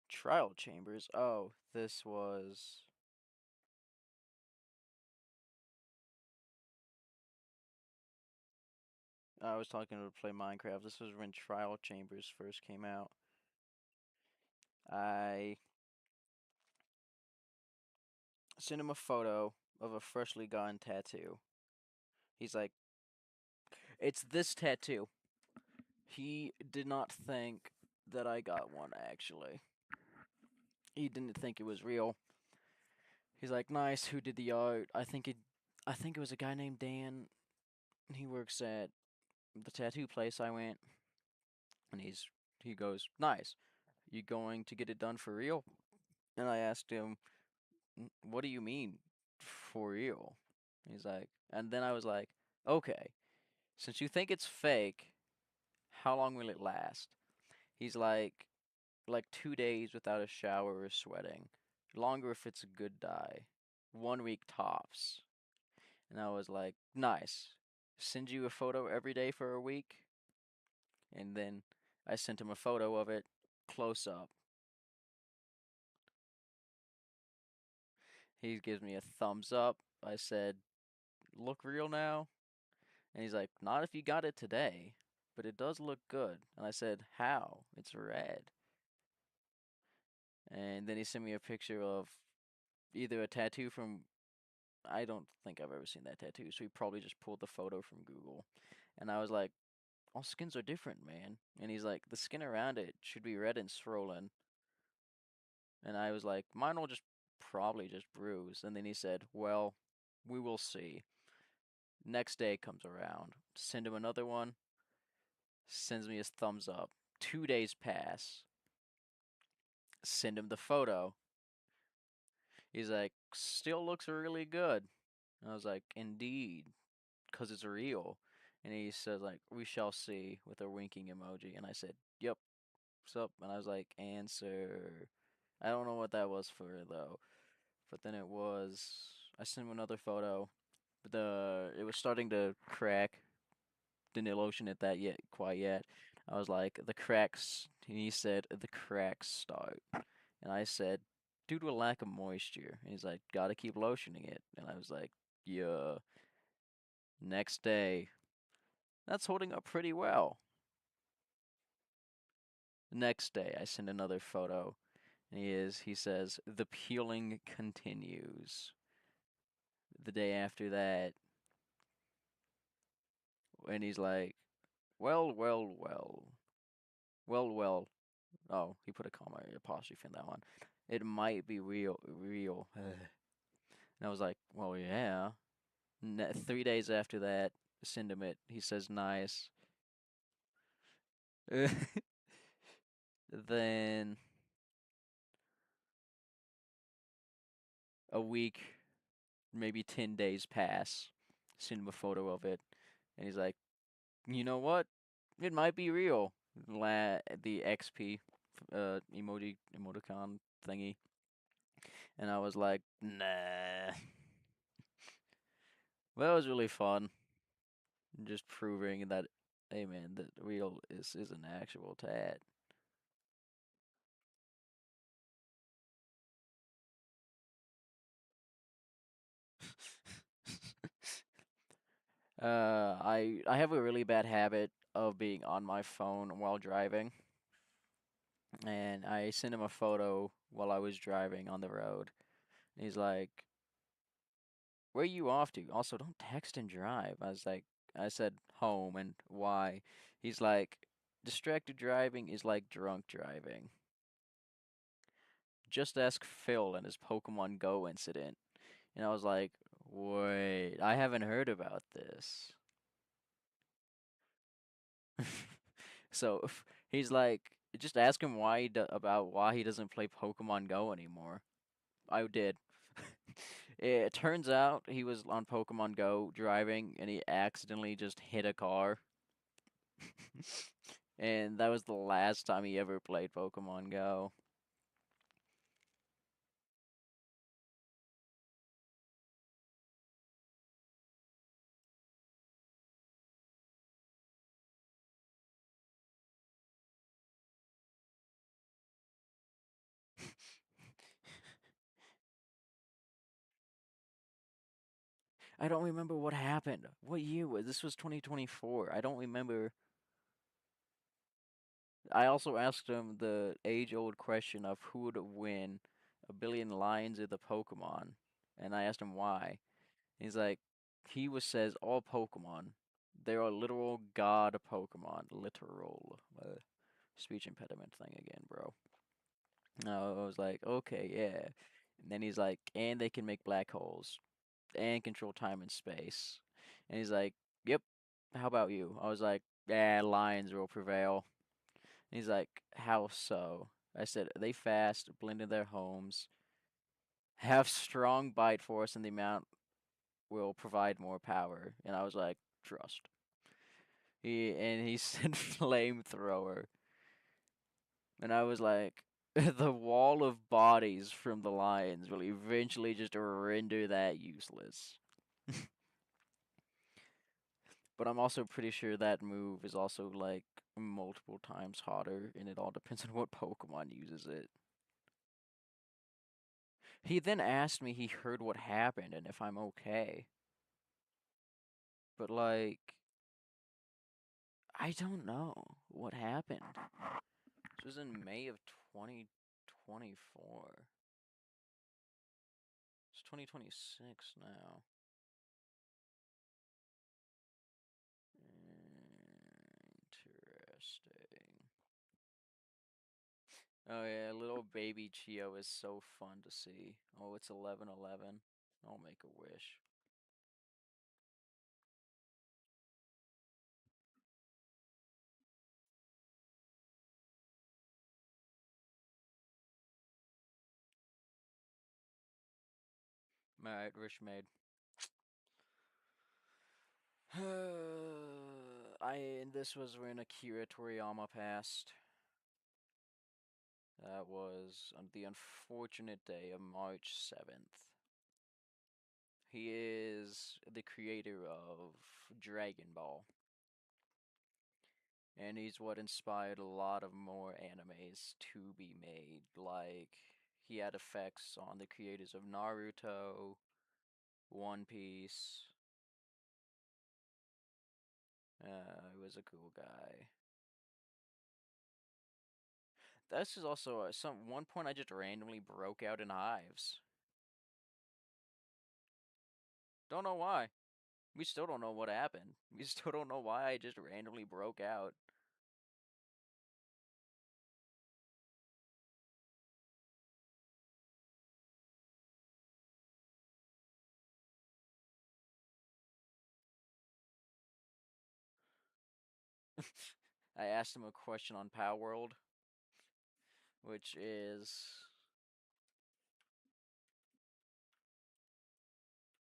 Trial chambers. Oh, this was. I was talking to play Minecraft. This was when trial chambers first came out. I sent him a photo of a freshly gotten tattoo. He's like, it's this tattoo. He did not think that I got one, actually. He didn't think it was real. He's like, nice, who did the art? I think it was a guy named Dan. He works at the tattoo place I went, and he goes, nice. You going to get it done for real? And I asked him, what do you mean, for real? He's like, and then I was like, okay, since you think it's fake, how long will it last? He's like 2 days without a shower or sweating. Longer if it's a good dye. 1 week tops. And I was like, nice. Send you a photo every day for a week. And then I sent him a photo of it close up. He gives me a thumbs up. I said, look real now? And he's like, not if you got it today, but it does look good. And I said, how? It's red. And then he sent me a picture of either a tattoo from. I don't think I've ever seen that tattoo, so he probably just pulled the photo from Google. And I was like, all skins are different, man. And he's like, the skin around it should be red and swollen. And I was like, mine will just probably just bruise. And then he said, well, we will see. Next day comes around. Send him another one. Sends me his thumbs up. 2 days pass. Send him the photo. He's like, still looks really good. And I was like, indeed, because it's real. And he says like, we shall see with a winking emoji. And I said, yep, what's up? And I was like, answer. I don't know what that was for though. But then I sent him another photo. But it was starting to crack. Didn't lotion it that yet, quite yet. I was like, the cracks. He said the cracks start, and I said, due to a lack of moisture. And he's like, gotta keep lotioning it. And I was like, yeah. Next day, that's holding up pretty well. Next day, I send another photo, and he says, the peeling continues. The day after that, and he's like, well, well, well, well, well. Oh, he put a comma, apostrophe in that one. It might be real. And I was like, well, yeah. 3 days after that, send him it. He says nice. Then a week, maybe 10 days pass. Send him a photo of it. And he's like, you know what? It might be real. The XP emoticon thingy. And I was like, nah. Well, it was really fun. Just proving that, hey man, that real is an actual tat. I have a really bad habit of being on my phone while driving, and I sent him a photo while I was driving on the road. And he's like, "Where are you off to?" Also, don't text and drive. I said home and why. He's like, distracted driving is like drunk driving. Just ask Phil and his Pokemon Go incident. And I was like, wait, I haven't heard about this. So he's like, just ask him about why he doesn't play Pokemon Go anymore. I did. It turns out he was on Pokemon Go driving and he accidentally just hit a car. And that was the last time he ever played Pokemon Go. I don't remember what happened. What year was this? Was 2024. I don't remember. I also asked him the age-old question of who would win, a billion lions or the Pokemon, and I asked him why. He's like, says all Pokemon. They're a literal god Pokemon. Literal. Speech impediment thing again, bro. No, I was like, okay, yeah. And then he's like, and they can make black holes and control time and space. And he's like, yep. How about you? I was like, yeah, lions will prevail. And he's like, how so? I said, they fast, blend in their homes, have strong bite force, and the amount will provide more power. And I was like, trust. He said flamethrower. And I was like, the wall of bodies from the lions will eventually just render that useless. But I'm also pretty sure that move is also like multiple times hotter, and it all depends on what Pokemon uses it. He then asked me he heard what happened and if I'm okay. But like, I don't know what happened. This was in May of 2024. It's 2026 now. Interesting. Oh yeah, little baby Chio is so fun to see. Oh, it's 11:11. I'll make a wish. Alright, wish made. I and this was when Akira Toriyama passed. That was on the unfortunate day of March 7th. He is the creator of Dragon Ball, and he's what inspired a lot of more animes to be made. Like, he had effects on the creators of Naruto, One Piece. He was a cool guy. This is also some one point I just randomly broke out in hives. Don't know why. We still don't know what happened. We still don't know why I just randomly broke out. I asked him a question on Power World, which is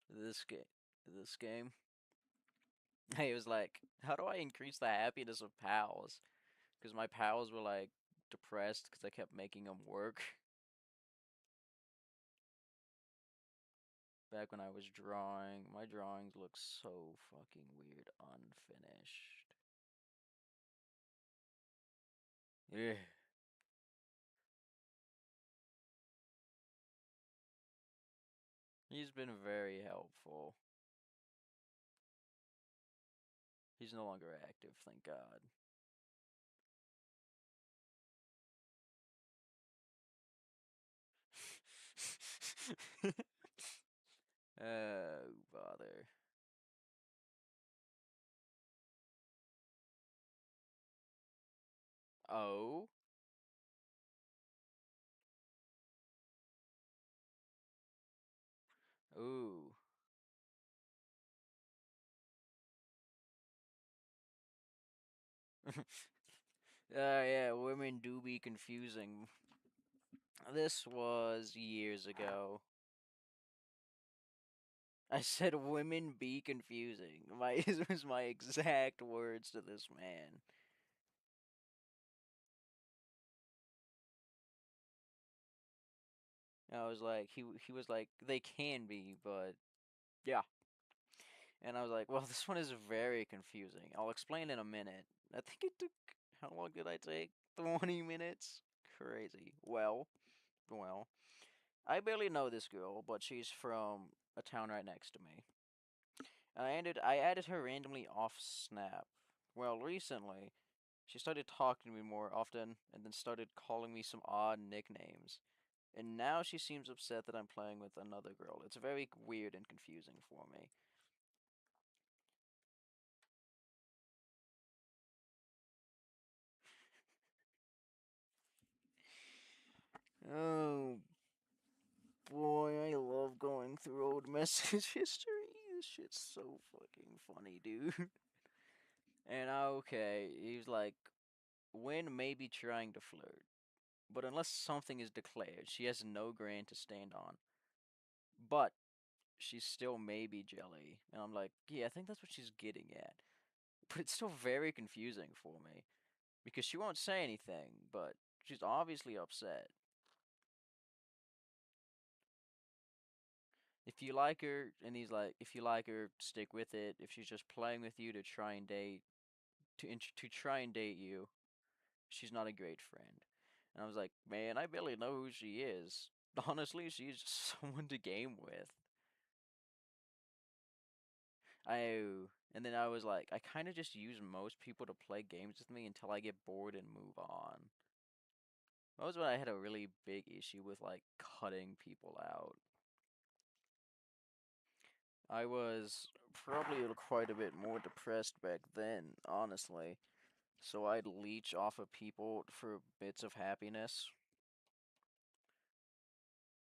this game. This game. He was like, "How do I increase the happiness of pals?" Because my pals were like depressed because I kept making them work. Back when I was drawing, my drawings look so fucking weird, unfinished. Yeah. He's been very helpful. He's no longer active, thank God. Oh, bother. Oh? Ooh. Yeah, women do be confusing. This was years ago. I said women be confusing. My This was my exact words to this man. I was like, he was like, they can be, but yeah. And I was like, well, this one is very confusing. I'll explain in a minute. I think it took, how long did I take? 20 minutes? Crazy. Well, I barely know this girl, but she's from a town right next to me. And I added her randomly off Snap. Well, recently, she started talking to me more often and then started calling me some odd nicknames. And now she seems upset that I'm playing with another girl. It's very weird and confusing for me. Oh boy, I love going through old message history. This shit's so fucking funny, dude. And okay, he's like, Win may be trying to flirt, but unless something is declared, she has no ground to stand on. But she still may be jelly. And I'm like, yeah, I think that's what she's getting at. But it's still very confusing for me. Because she won't say anything, but she's obviously upset. If you like her, and he's like, if you like her, stick with it. If she's just playing with you to try and date, to try and date you, she's not a great friend. And I was like, man, I barely know who she is. Honestly, she's just someone to game with. I and then I was like, I kind of just use most people to play games with me until I get bored and move on. That was when I had a really big issue with like cutting people out. I was probably quite a bit more depressed back then, honestly. So I'd leech off of people for bits of happiness,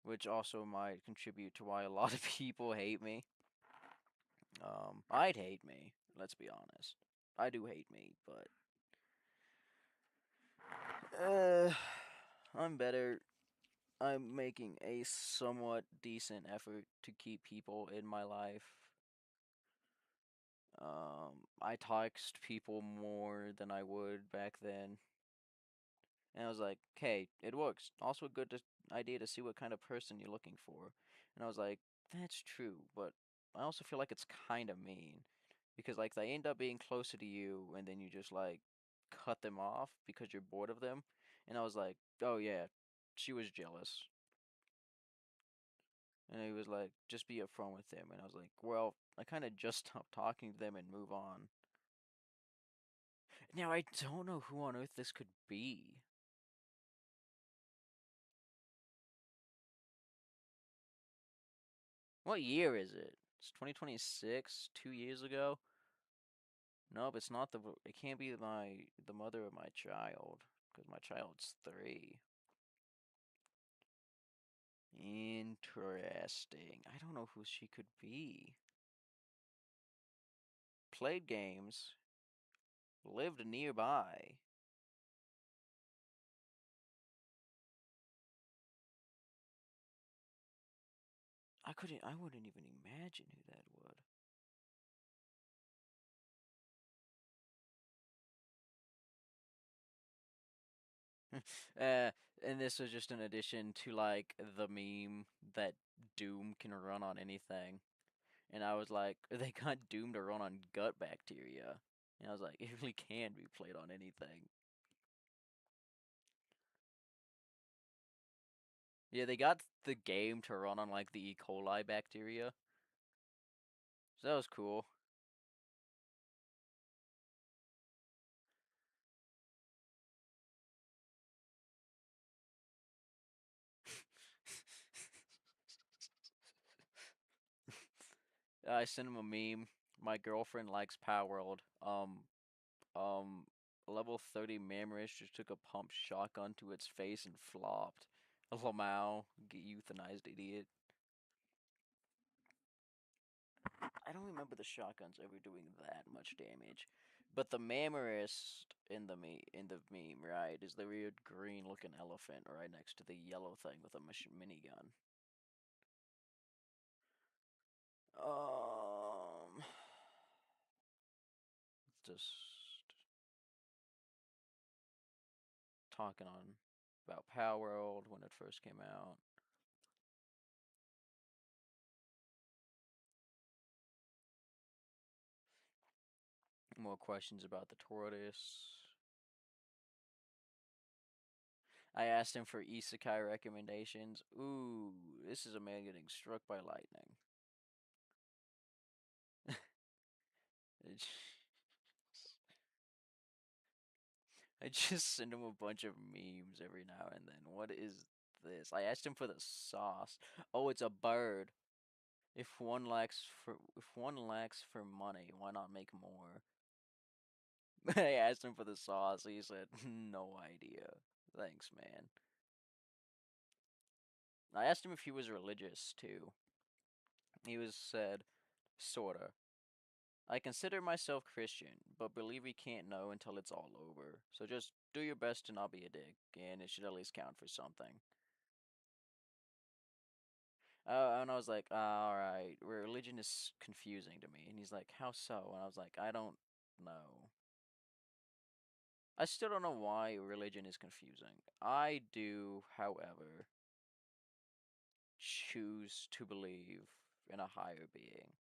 which also might contribute to why a lot of people hate me. I'd hate me, let's be honest. I do hate me, but uh, I'm better. I'm making a somewhat decent effort to keep people in my life. I text people more than I would back then. And I was like, "Okay, it works. Also a good idea to see what kind of person you're looking for." And I was like, "That's true, but I also feel like it's kind of mean because like they end up being closer to you, and then you just like cut them off because you're bored of them." And I was like, "Oh yeah, she was jealous." And he was like, "Just be upfront with them." And I was like, "Well, I kind of just stopped talking to them and move on." Now I don't know who on earth this could be. What year is it? It's 2026, 2 years ago. Nope, it's not the. It can't be the mother of my child because my child's 3. Interesting. I don't know who she could be. Played games, lived nearby. I couldn't. I wouldn't even imagine who that would. And this was just an addition to like the meme that Doom can run on anything. And I was like, they got Doom to run on gut bacteria. And I was like, it really can be played on anything. Yeah, they got the game to run on like the E. coli bacteria. So that was cool. I sent him a meme. My girlfriend likes Power World. Um, level 30 Mammoth just took a pump shotgun to its face and flopped. Lamau, get euthanized, idiot. I don't remember the shotguns ever doing that much damage. But the Mammarist in the meme, right, is the weird green looking elephant right next to the yellow thing with a minigun. Um, just talking on about Power World when it first came out. More questions about the tortoise. I asked him for isekai recommendations. Ooh, this is a man getting struck by lightning. I just send him a bunch of memes every now and then. What is this? I asked him for the sauce. Oh, it's a bird. If one lacks for money, why not make more? I asked him for the sauce. He said, "No idea." Thanks, man. I asked him if he was religious too. He was said, "Sorta. I consider myself Christian, but believe we can't know until it's all over. So just do your best to not be a dick, and it should at least count for something." And I was like, "Alright, religion is confusing to me." And he's like, "How so?" And I was like, "I don't know." I still don't know why religion is confusing. I do, however, choose to believe in a higher being.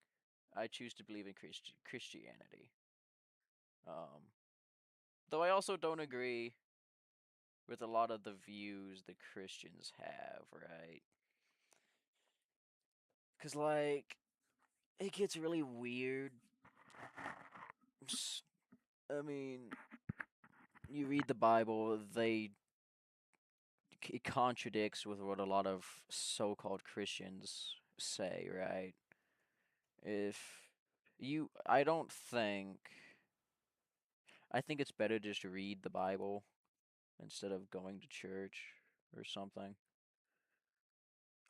I choose to believe in Christianity. Um, though I also don't agree with a lot of the views that Christians have, right? Because, like, it gets really weird. I mean, you read the Bible, it contradicts with what a lot of so-called Christians say, right? If I don't think, I think it's better just to read the Bible instead of going to church or something.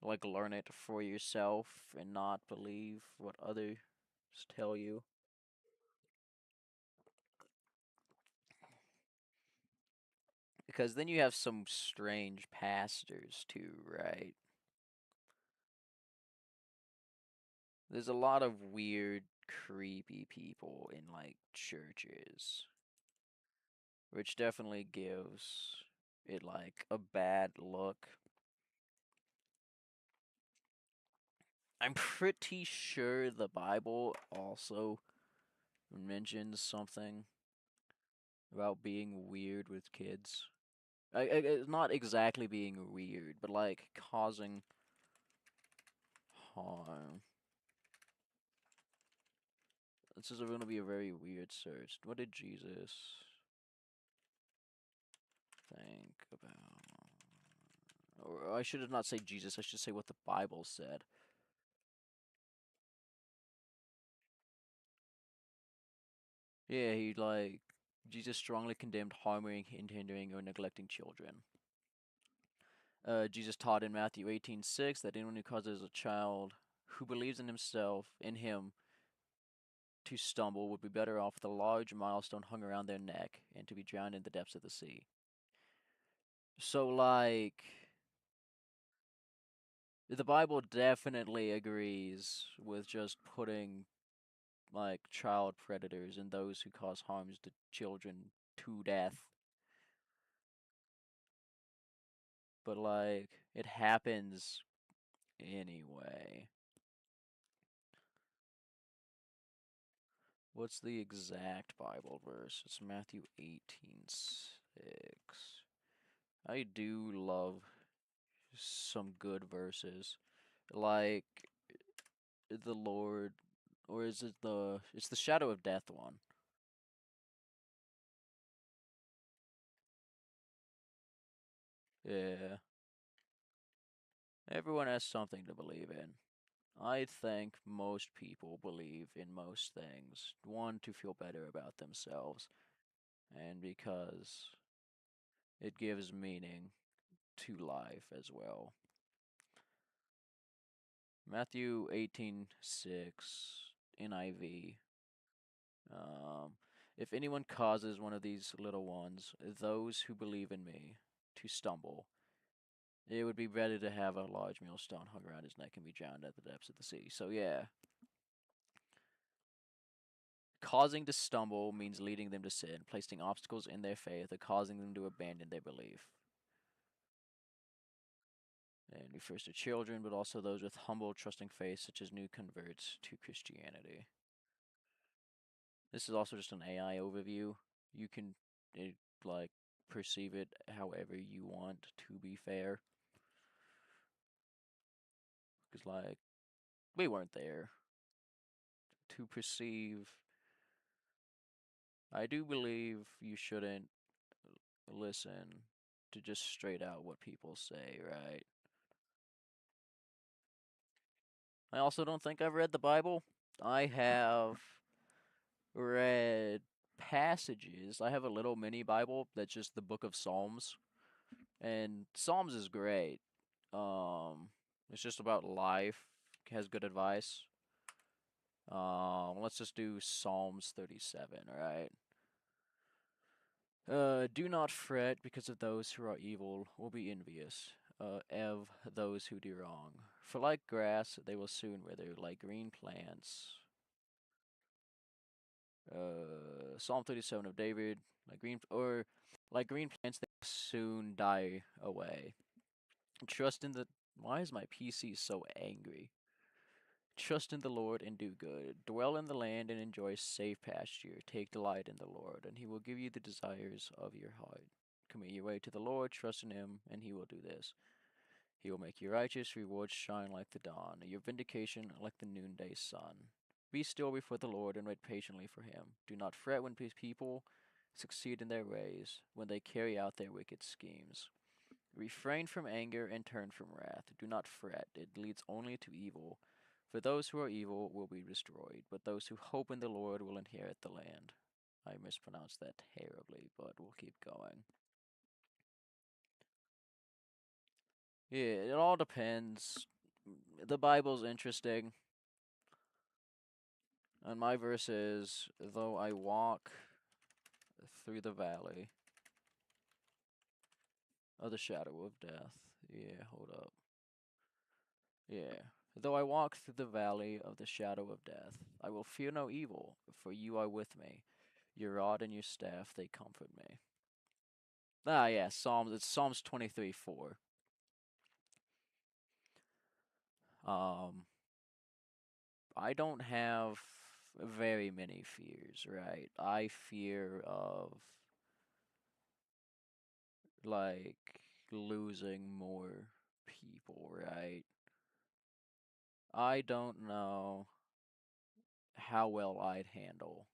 Like, learn it for yourself and not believe what others tell you. Because then you have some strange pastors too, right? There's a lot of weird, creepy people in like churches, which definitely gives it like a bad look. I'm pretty sure the Bible also mentions something about being weird with kids. Not exactly being weird, but like causing harm. This is going to be a very weird search. What did Jesus think about? Or I should have not say Jesus, I should say what the Bible said. Yeah, he like Jesus strongly condemned harming, hindering, or neglecting children. Jesus taught in Matthew 18:6 that anyone who causes a child who believes in himself, in him, to stumble would be better off with a large milestone hung around their neck and to be drowned in the depths of the sea. So, like, the Bible definitely agrees with just putting, like, child predators and those who cause harms to children to death. But, like, it happens anyway. What's the exact Bible verse? It's Matthew 18:6. I do love some good verses. Like the Lord, or is it it's the shadow of death one. Yeah. Everyone has something to believe in. I think most people believe in most things. One, to feel better about themselves, and because it gives meaning to life as well. Matthew 18:6 NIV. Um, if anyone causes one of these little ones, those who believe in me, to stumble, it would be better to have a large millstone hung around his neck and be drowned at the depths of the sea. So yeah, causing to stumble means leading them to sin, placing obstacles in their faith, or causing them to abandon their belief. And refers to children, but also those with humble, trusting faith, such as new converts to Christianity. This is also just an AI overview. You can like perceive it however you want to be fair. Because like we weren't there to perceive. I do believe you shouldn't listen to just straight out what people say, right? I also don't think I've read the Bible. I have read passages. I have a little mini Bible that's just the book of Psalms. And Psalms is great. It's just about life, has good advice. Let's just do Psalms 37, right? Do not fret because of those who are evil will be envious of those who do wrong. For like grass, they will soon wither, like green plants. Psalm 37 of David, like green plants, they will soon die away. Trust in the. Why is my PC so angry? Trust in the Lord and do good. Dwell in the land and enjoy safe pasture. Take delight in the Lord, and he will give you the desires of your heart. Commit your way to the Lord, trust in him, and he will do this. He will make your righteous rewards shine like the dawn, your vindication like the noonday sun. Be still before the Lord and wait patiently for him. Do not fret when people succeed in their ways, when they carry out their wicked schemes. Refrain from anger and turn from wrath. Do not fret, it leads only to evil. For those who are evil will be destroyed, but those who hope in the Lord will inherit the land. I mispronounced that terribly, but we'll keep going. Yeah, it all depends. The Bible's interesting. And my verse is, though I walk through the valley of the shadow of death. Yeah, hold up. Yeah. Though I walk through the valley of the shadow of death, I will fear no evil, for you are with me. Your rod and your staff, they comfort me. Ah, yeah, Psalms. It's Psalms 23:4. Um, I don't have very many fears, right? I fear of like losing more people, right? I don't know how well I'd handle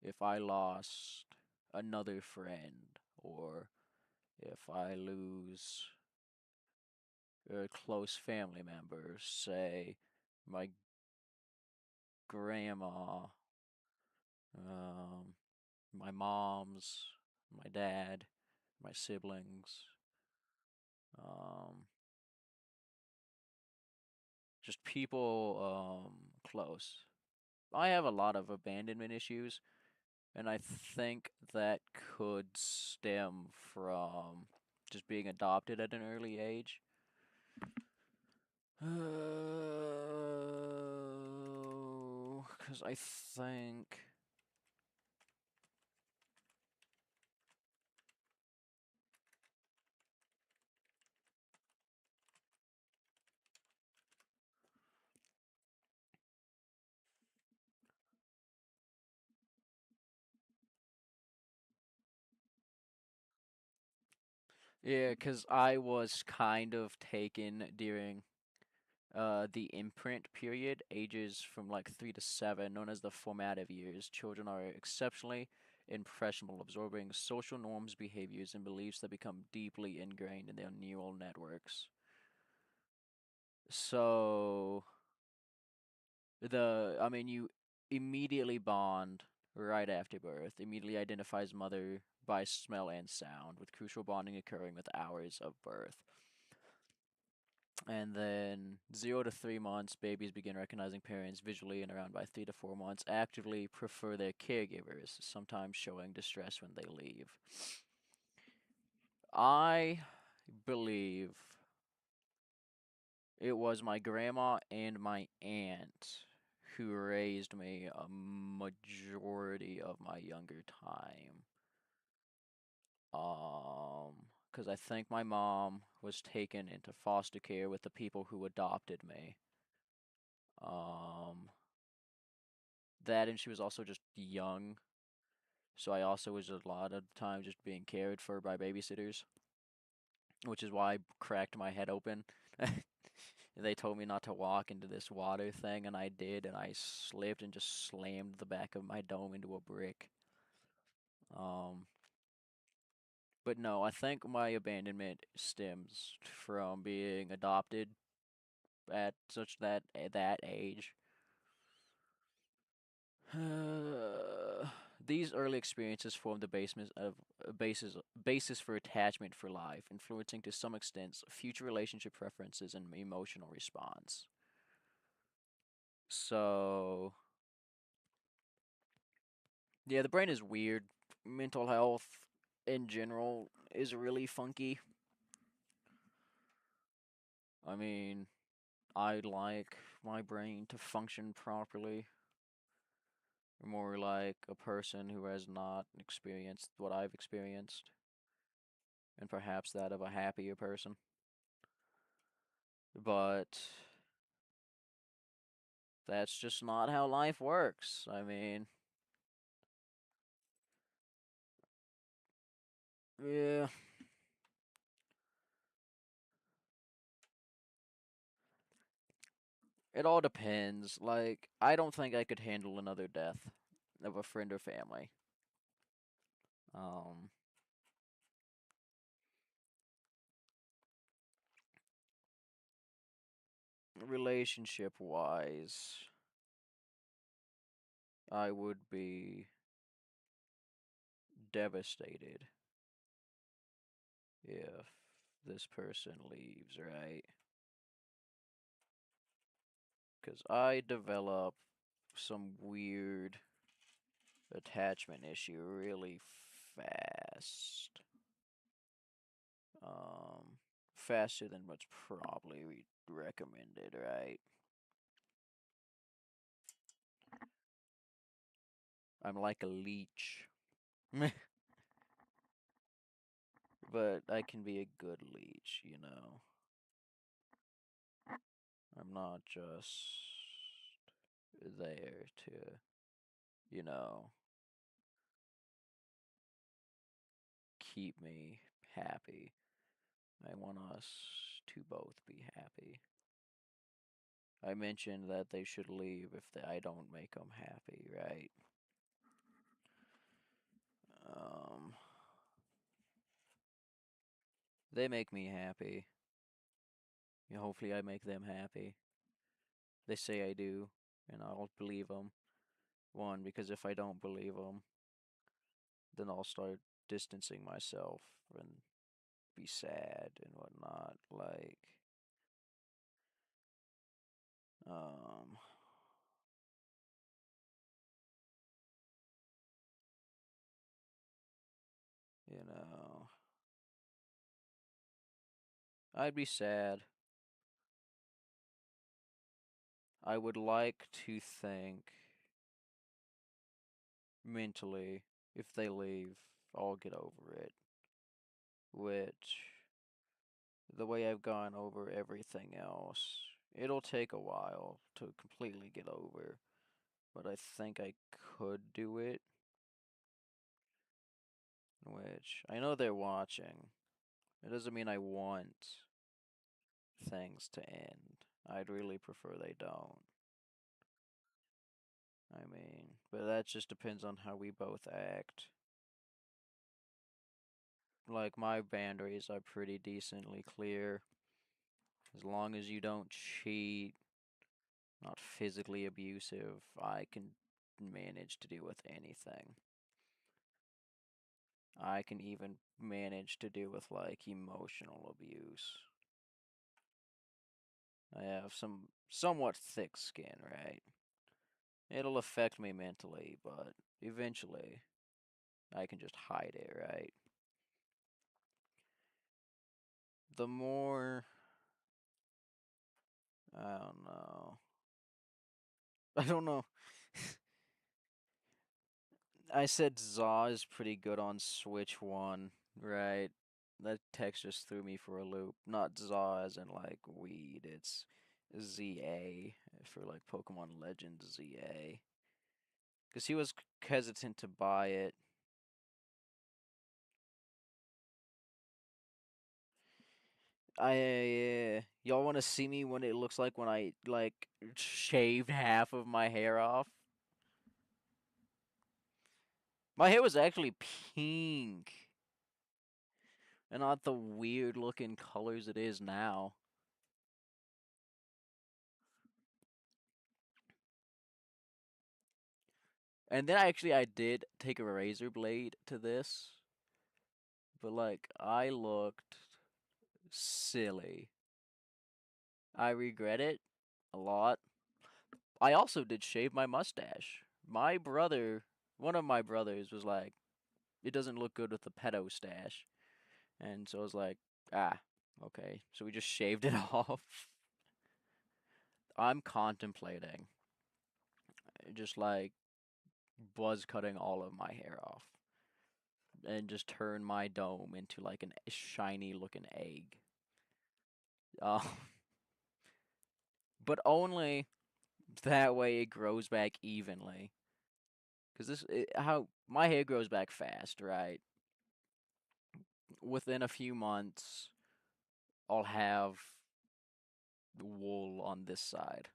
if I lost another friend or if I lose a close family member, say my grandma, um, my mom's, my dad, my siblings, um, just people close. I have a lot of abandonment issues, and I think that could stem from just being adopted at an early age. Because I think. Yeah, because I was kind of taken during the imprint period, ages from like 3 to 7, known as the formative years. Children are exceptionally impressionable, absorbing social norms, behaviors, and beliefs that become deeply ingrained in their neural networks. So, I mean, you immediately bond right after birth, immediately identifies mother by smell and sound, with crucial bonding occurring with hours of birth. And then 0 to 3 months, babies begin recognizing parents visually, and around by 3 to 4 months, actively prefer their caregivers, sometimes showing distress when they leave. I believe it was my grandma and my aunt who raised me a majority of my younger time. Because I think my mom was taken into foster care with the people who adopted me. Um, that and she was also just young, so I also was a lot of the time just being cared for by babysitters, which is why I cracked my head open. They told me not to walk into this water thing, and I did, and I slipped and just slammed the back of my dome into a brick. Um, but no, I think my abandonment stems from being adopted at such that age. These early experiences form the basis for attachment for life, influencing to some extent future relationship preferences and emotional response. So, yeah, the brain is weird. Mental health in general is really funky. I mean, I'd like my brain to function properly, more like a person who has not experienced what I've experienced, and perhaps that of a happier person. But that's just not how life works. I mean, yeah, it all depends. Like, I don't think I could handle another death of a friend or family. Um, Relationship wise, I would be devastated if this person leaves, right? Because I develop some weird attachment issue really fast. Um, Faster than what's probably recommended, right? I'm like a leech. But I can be a good leech, you know. I'm not just there to, you know, keep me happy. I want us to both be happy. I mentioned that they should leave if I don't make them happy, right? Um, they make me happy. You know, hopefully, I make them happy. They say I do, and I'll believe them. One, because if I don't believe them, then I'll start distancing myself and be sad and whatnot. Um, you know, I'd be sad. I would like to think mentally, if they leave, I'll get over it. Which, the way I've gone over everything else, it'll take a while to completely get over. But I think I could do it. Which, I know they're watching. It doesn't mean I want things to end. I'd really prefer they don't. I mean, but that just depends on how we both act. Like, my boundaries are pretty decently clear. As long as you don't cheat, not physically abusive, I can manage to deal with anything. I can even manage to deal with, like, emotional abuse. I have some somewhat thick skin, right? It'll affect me mentally, but eventually I can just hide it, right? The more, I don't know. I don't know. I said Zaw is pretty good on Switch 1, right? That text just threw me for a loop. Not Zaw as in like weed, it's ZA for like Pokemon Legends ZA. Because he was hesitant to buy it. Y'all want to see me when it looks like when I like shaved half of my hair off? My hair was actually pink and not the weird looking colors it is now. And then I did take a razor blade to this, but like I looked silly. I regret it a lot. I also did shave my mustache. My brother, one of my brothers was like, it doesn't look good with the pedo stash. And so I was like, ah, okay. So we just shaved it off. I'm contemplating just like buzz cutting all of my hair off and just turn my dome into like an shiny looking egg. Uh, but only that way it grows back evenly. Because how my hair grows back fast, right? Within a few months, I'll have wool on this side.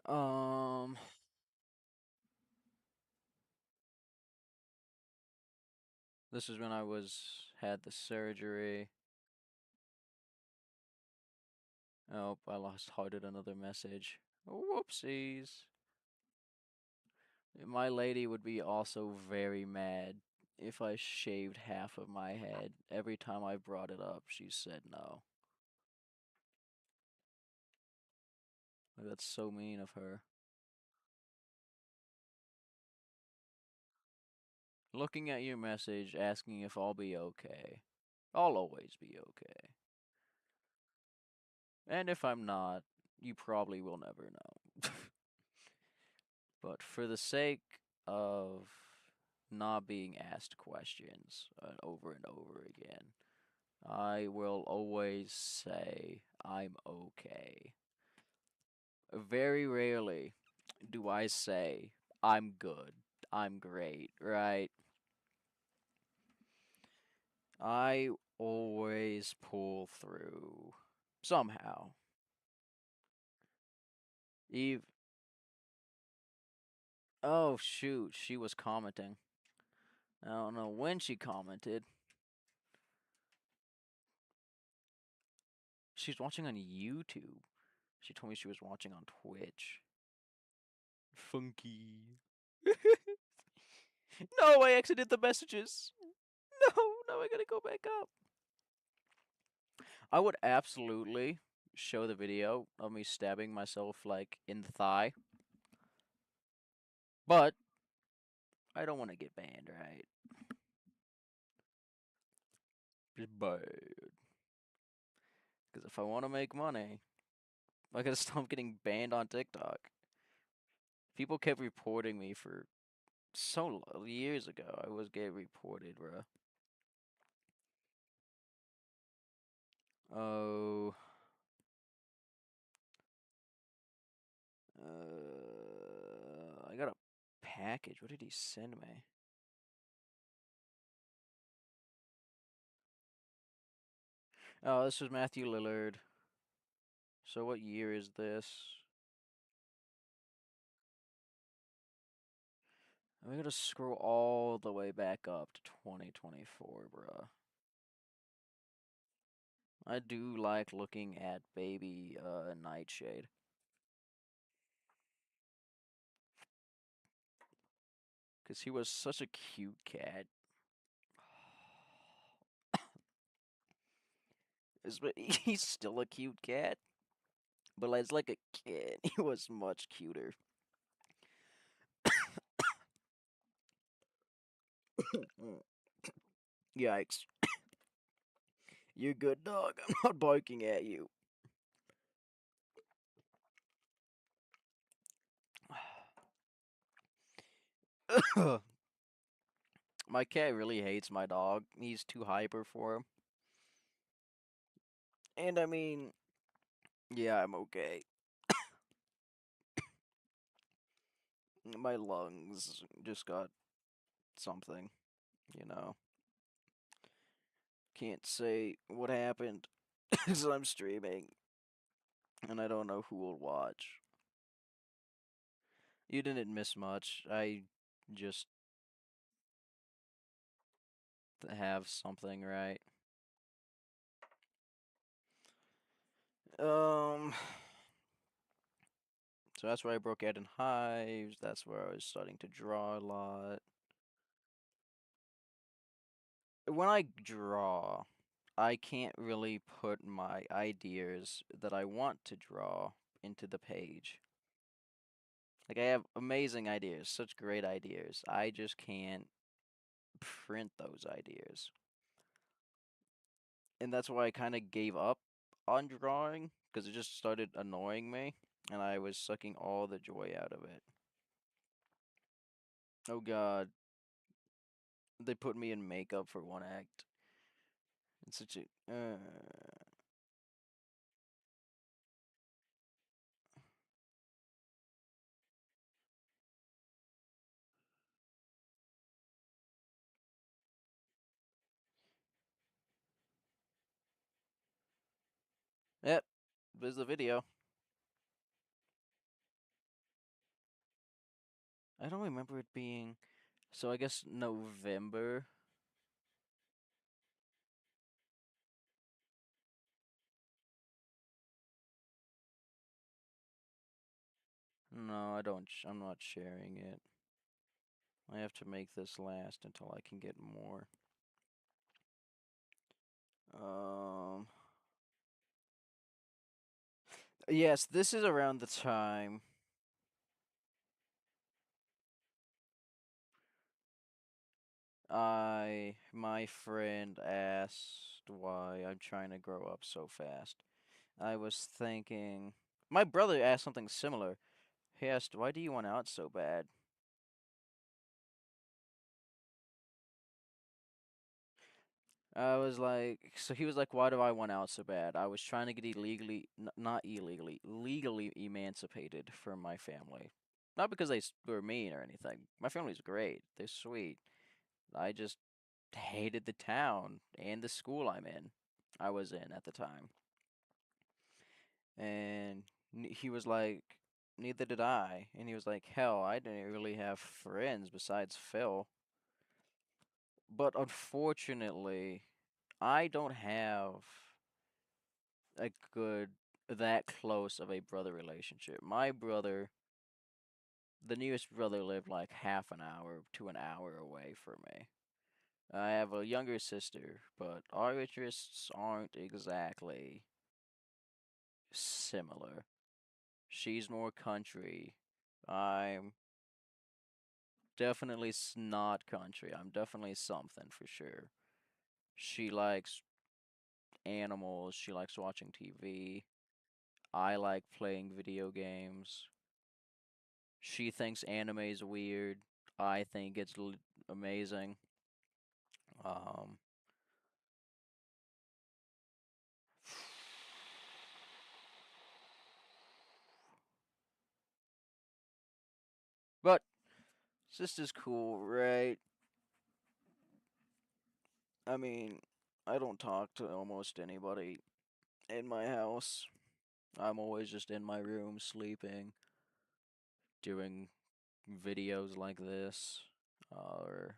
Um, this is when I had the surgery. Oh, I lost hearted another message. Whoopsies. My lady would be also very mad if I shaved half of my head. Every time I brought it up, she said no. Like, that's so mean of her. Looking at your message, asking if I'll be okay. I'll always be okay. And if I'm not, you probably will never know. But for the sake of not being asked questions over and over again. I will always say I'm okay. Very rarely do I say I'm good, I'm great, right? I always pull through somehow. Eve, oh shoot, she was commenting. I don't know when she commented. She's watching on YouTube. She told me she was watching on Twitch. Funky. No, I exited the messages. No, now I gotta go back up. I would absolutely show the video of me stabbing myself like in the thigh, but I don't want to get banned, right? Just bad. Because if I want to make money, I gotta stop getting banned on TikTok. People kept reporting me for years ago. I was getting reported, bruh. Oh, I got a package. What did he send me? Oh, this was Matthew Lillard. So what year is this? I gotta scroll all the way back up to 2024, bruh. I do like looking at baby Nightshade. Because he was such a cute cat. He's still a cute cat, but as like a kid, he was much cuter. Yikes. You're good, dog. I'm not barking at you. My cat really hates my dog. He's too hyper for him. And I mean, yeah, I'm okay. My lungs just got something, you know. Can't say what happened because I'm streaming and I don't know who will watch. You didn't miss much. I just have something, right? Um, so that's where I broke out in hives. That's where I was starting to draw a lot. When I draw, I can't really put my ideas that I want to draw into the page. Like, I have amazing ideas, such great ideas. I just can't print those ideas. And that's why I kind of gave up on drawing, because it just started annoying me, and I was sucking all the joy out of it. Oh god, they put me in makeup for one act. It's such a. Yep, there's the video. I don't remember it being. So I guess November. No, I don't. I'm not sharing it. I have to make this last until I can get more. Um. Yes, this is around the time. My friend asked why I'm trying to grow up so fast. I was thinking, my brother asked something similar. He asked, "Why do you want out so bad?" I was like, so he was like, why do I want out so bad? I was trying to get illegally, not illegally, legally emancipated from my family. Not because were mean or anything. My family's great. They're sweet. I just hated the town and the school I was in at the time. And he was like, neither did I. And he was like, hell, I didn't really have friends besides Phil. But unfortunately, I don't have a good, that close of a brother relationship. My brother, the nearest brother, lived like half an hour to an hour away from me. I have a younger sister, but our interests aren't exactly similar. She's more country. I'm definitely not country. I'm definitely something for sure. She likes animals. She likes watching TV. I like playing video games. She thinks anime is weird. I think it's amazing. Um, but sister's cool, right? I mean, I don't talk to almost anybody in my house. I'm always just in my room sleeping, doing videos like this, or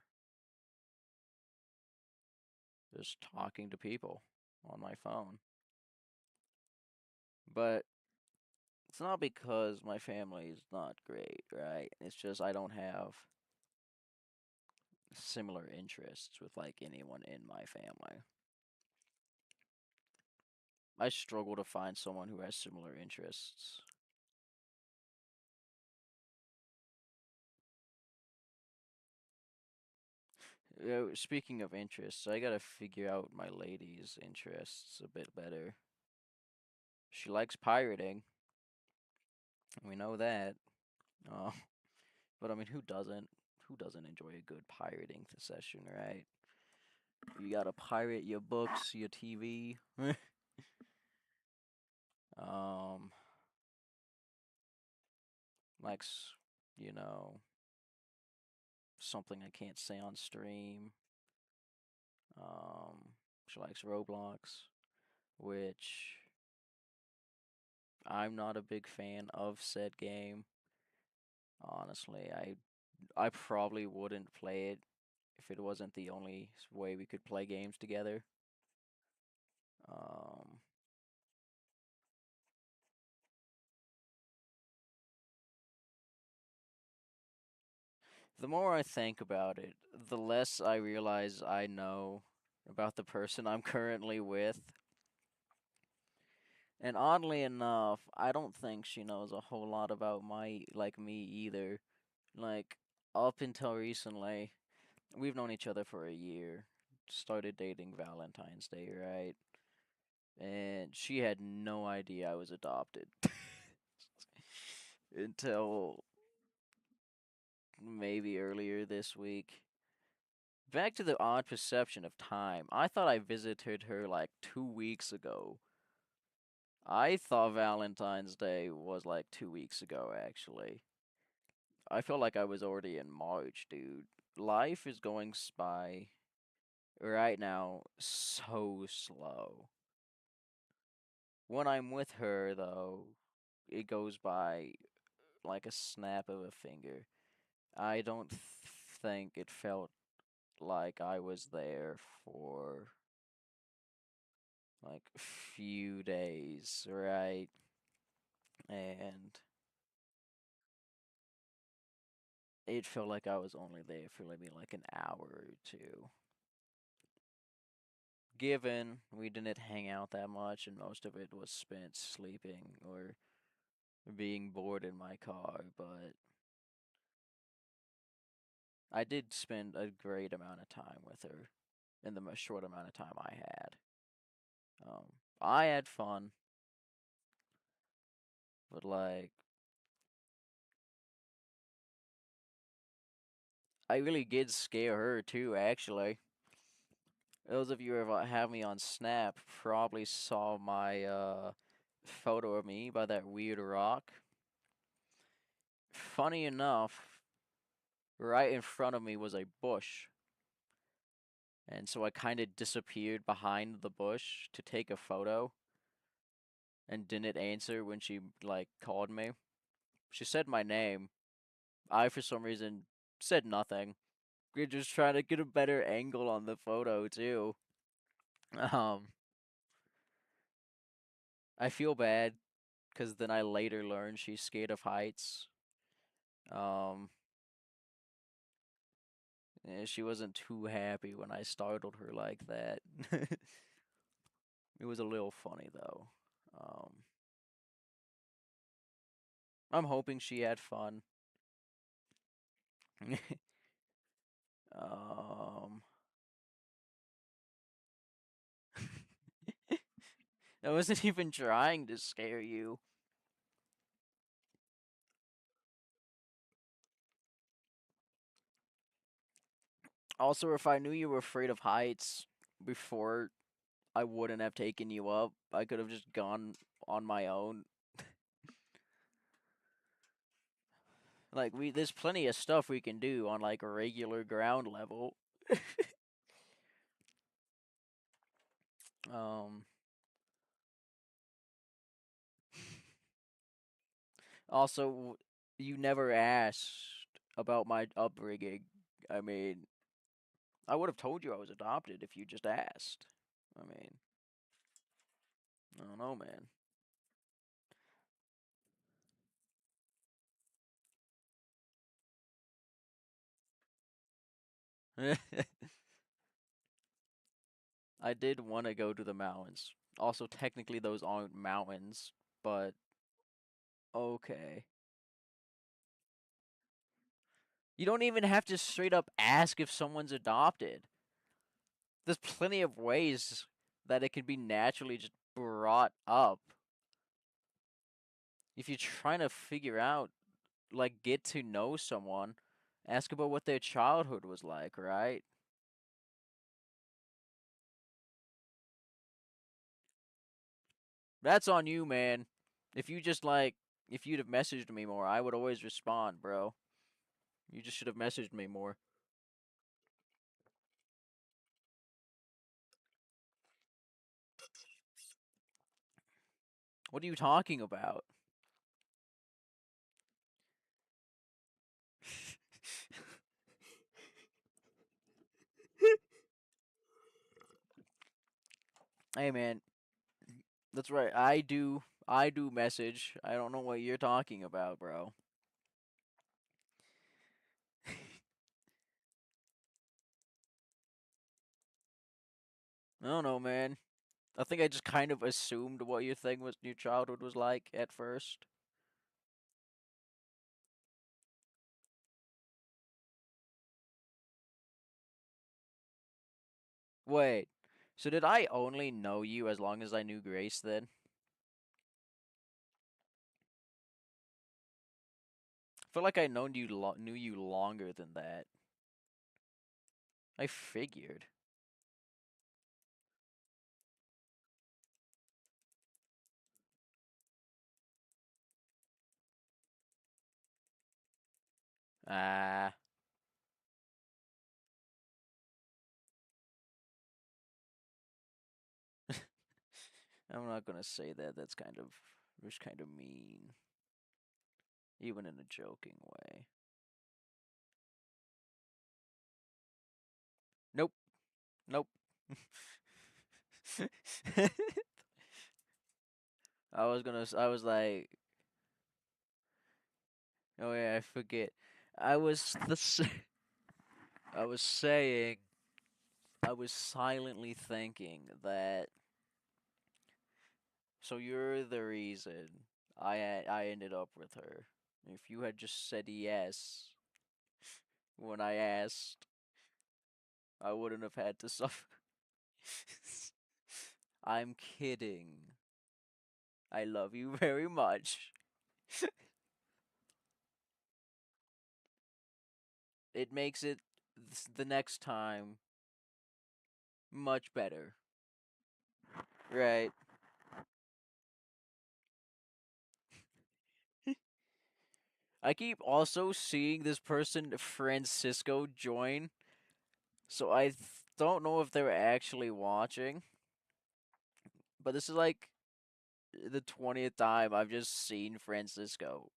just talking to people on my phone. But it's not because my family is not great, right? It's just I don't have similar interests with like anyone in my family. I struggle to find someone who has similar interests. Speaking of interests, I gotta figure out my lady's interests a bit better. She likes pirating. We know that. Uh, but I mean, who doesn't? Who doesn't enjoy a good pirating session, right? You gotta pirate your books, your TV. um, likes, you know, something I can't say on stream. She likes Roblox, which I'm not a big fan of said game. Honestly, I probably wouldn't play it if it wasn't the only way we could play games together. Um, the more I think about it, the less I realize I know about the person I'm currently with. And oddly enough, I don't think she knows a whole lot about me either. Like up until recently, we've known each other for a year. Started dating Valentine's Day, right? And she had no idea I was adopted until maybe earlier this week. Back to the odd perception of time. I thought I visited her like 2 weeks ago. I thought Valentine's Day was like 2 weeks ago, actually. I feel like I was already in March, dude. Life is going by right now so slow. When I'm with her, though, it goes by like a snap of a finger. I don't think it felt like I was there for like few days, right? And it felt like I was only there for maybe like an hour or two. Given we didn't hang out that much and most of it was spent sleeping or being bored in my car, but I did spend a great amount of time with her in the short amount of time I had. Um, I had fun, but like I really did scare her too, actually. Those of you who have me on Snap probably saw my photo of me by that weird rock. Funny enough, right in front of me was a bush. And so I kind of disappeared behind the bush to take a photo and didn't answer when she like called me. She said my name. I for some reason said nothing. We're just trying to get a better angle on the photo too. Um I feel bad cuz then I later learned she's scared of heights. Um she wasn't too happy when I startled her like that. It was a little funny though. Um I'm hoping she had fun. um I wasn't even trying to scare you. Also, if I knew you were afraid of heights before, I wouldn't have taken you up. I could have just gone on my own. Like there's plenty of stuff we can do on like a regular ground level. Um Also, you never asked about my upbringing. I mean, I would have told you I was adopted if you just asked. I mean, I don't know, man. I did want to go to the mountains. Also, technically, those aren't mountains, but okay. You don't even have to straight up ask if someone's adopted. There's plenty of ways that it can be naturally just brought up. If you're trying to figure out, like, get to know someone, ask about what their childhood was like, right? That's on you, man. If you just, like, if you'd have messaged me more, I would always respond, bro. You just should have messaged me more. What are you talking about? Hey, man, that's right. I do message. I don't know what you're talking about, bro. I don't know, man. I think I just kind of assumed what your childhood was like at first. Wait, so did I only know you as long as I knew Grace then? I feel like I knew you longer than that. I figured. Ah, I'm not gonna say that. It's kind of mean, even in a joking way. Nope, nope. I was like, oh yeah, I forget. I was the, s- I was saying, I was silently thinking that. So you're the reason I ended up with her. If you had just said yes when I asked, I wouldn't have had to suffer. I'm kidding. I love you very much. It makes it the next time Much better. Right. I keep also seeing this person, Francisco, join. So I don't know if they're actually watching. But this is like the 20th time I've just seen Francisco.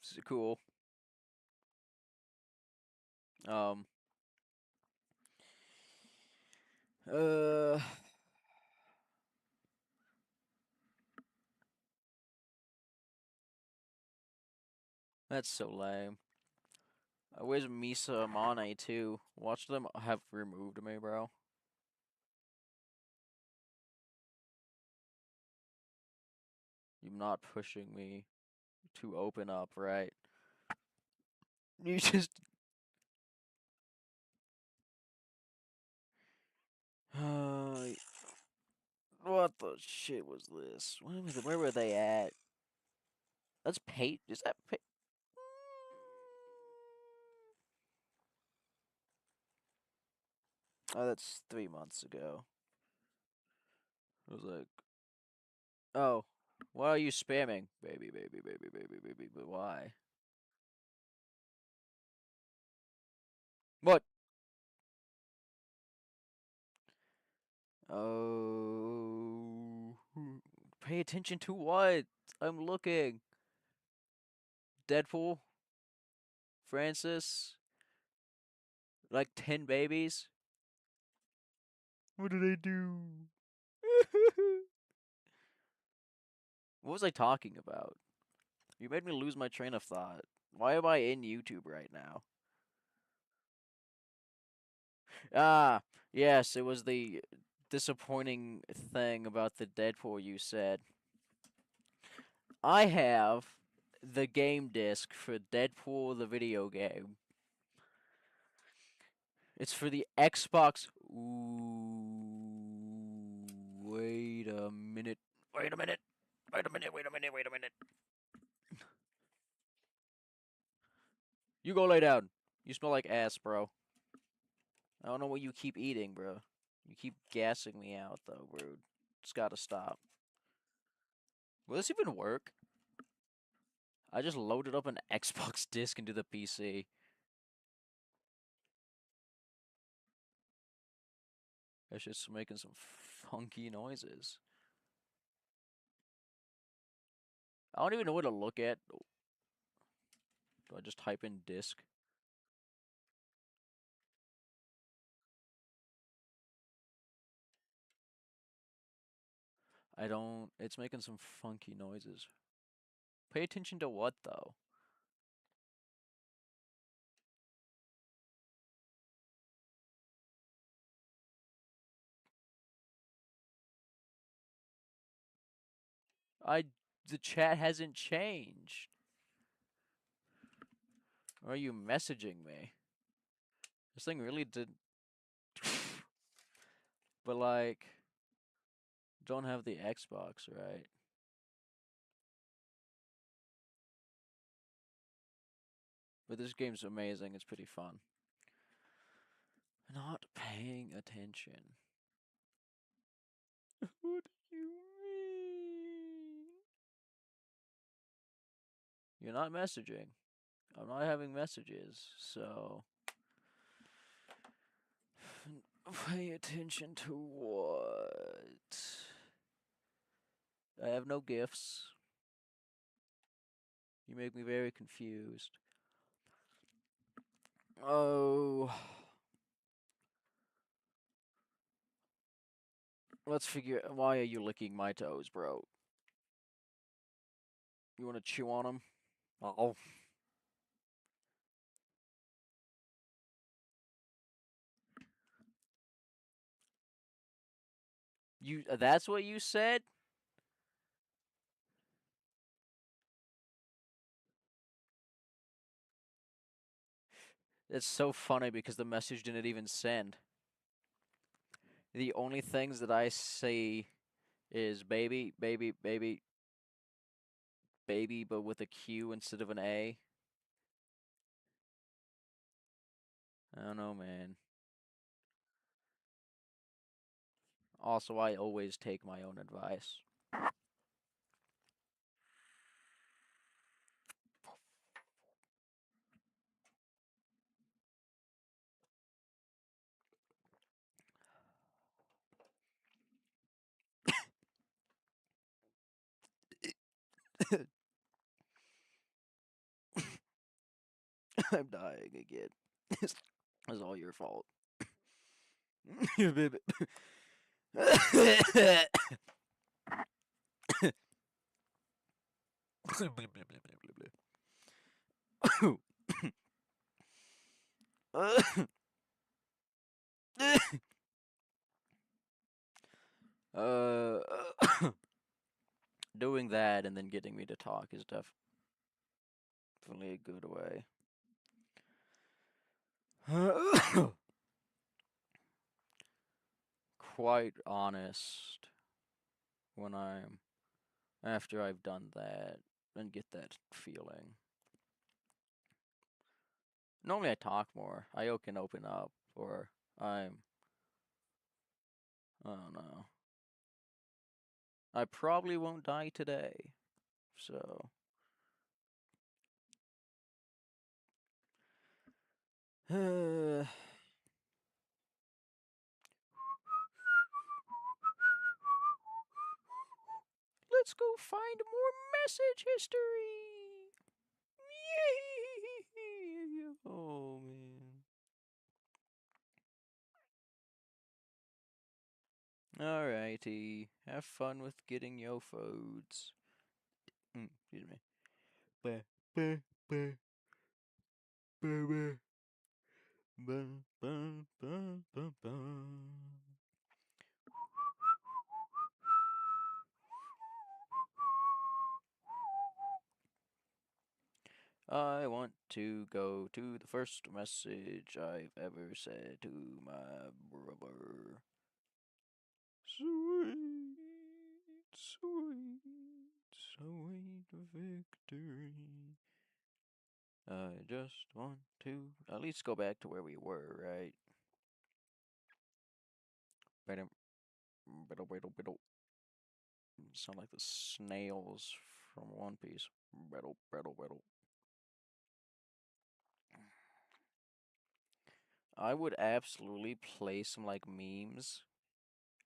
It's cool. Um. Uh. That's so lame. Where's Misa Amane too? Watch them have removed me, bro. You're not pushing me to open up, right? You just. What the shit was this? Where were they at? That's Pate. Is that Pate? Oh, that's 3 months ago. It was like, oh, why are you spamming? Baby, baby, baby, baby, baby, but why? What? Oh, pay attention to what? I'm looking. Deadpool, Francis, like 10 babies. What did I do? What was I talking about? You made me lose my train of thought. Why am I in YouTube right now? Ah, yes, it was the disappointing thing about the Deadpool you said. I have the game disc for Deadpool the video game. It's for the Xbox. Ooh, wait a minute. Wait a minute. Wait a minute. Wait a minute. Wait a minute. You go lay down. You smell like ass, bro. I don't know what you keep eating, bro. You keep gassing me out, though, bro. It's gotta stop. Will this even work? I just loaded up an Xbox disc into the PC. It's just making some funky noises. I don't even know what to look at. Do I just type in disc? I don't. It's making some funky noises. Pay attention to what, though? I. The chat hasn't changed. Or are you messaging me? This thing really did. But, like. Don't have the Xbox, right? But this game's amazing. It's pretty fun. Not paying attention. What do you mean? You're not messaging. I'm not having messages, so. Pay attention to what? I have no gifts. You make me very confused. Oh. Let's figure. Why are you licking my toes, bro? You want to chew on them? Oh. You. That's what you said? It's so funny because the message didn't even send. The only things that I say is baby, baby, baby, baby, but with a Q instead of an A. I don't know, man. Also, I always take my own advice. I'm dying again. This is all your fault. uh, doing that and then getting me to talk is definitely a good way. Quite honest when I'm after I've done that and get that feeling. Normally I talk more. I can open up, or I don't know. I probably won't die today, so. Let's go find more message history. Yay! Oh man. Alrighty. Have fun with getting your foods. Excuse me. Ba, ba, ba, ba, ba, ba, ba, ba, ba, ba. I want to go to the first message I've ever said to my brother. Sweet, sweet, sweet victory. I just want to at least go back to where we were, right? Biddle, biddle, biddle, biddle. Sound like the snails from One Piece. Biddle, biddle, biddle. I would absolutely play some like memes,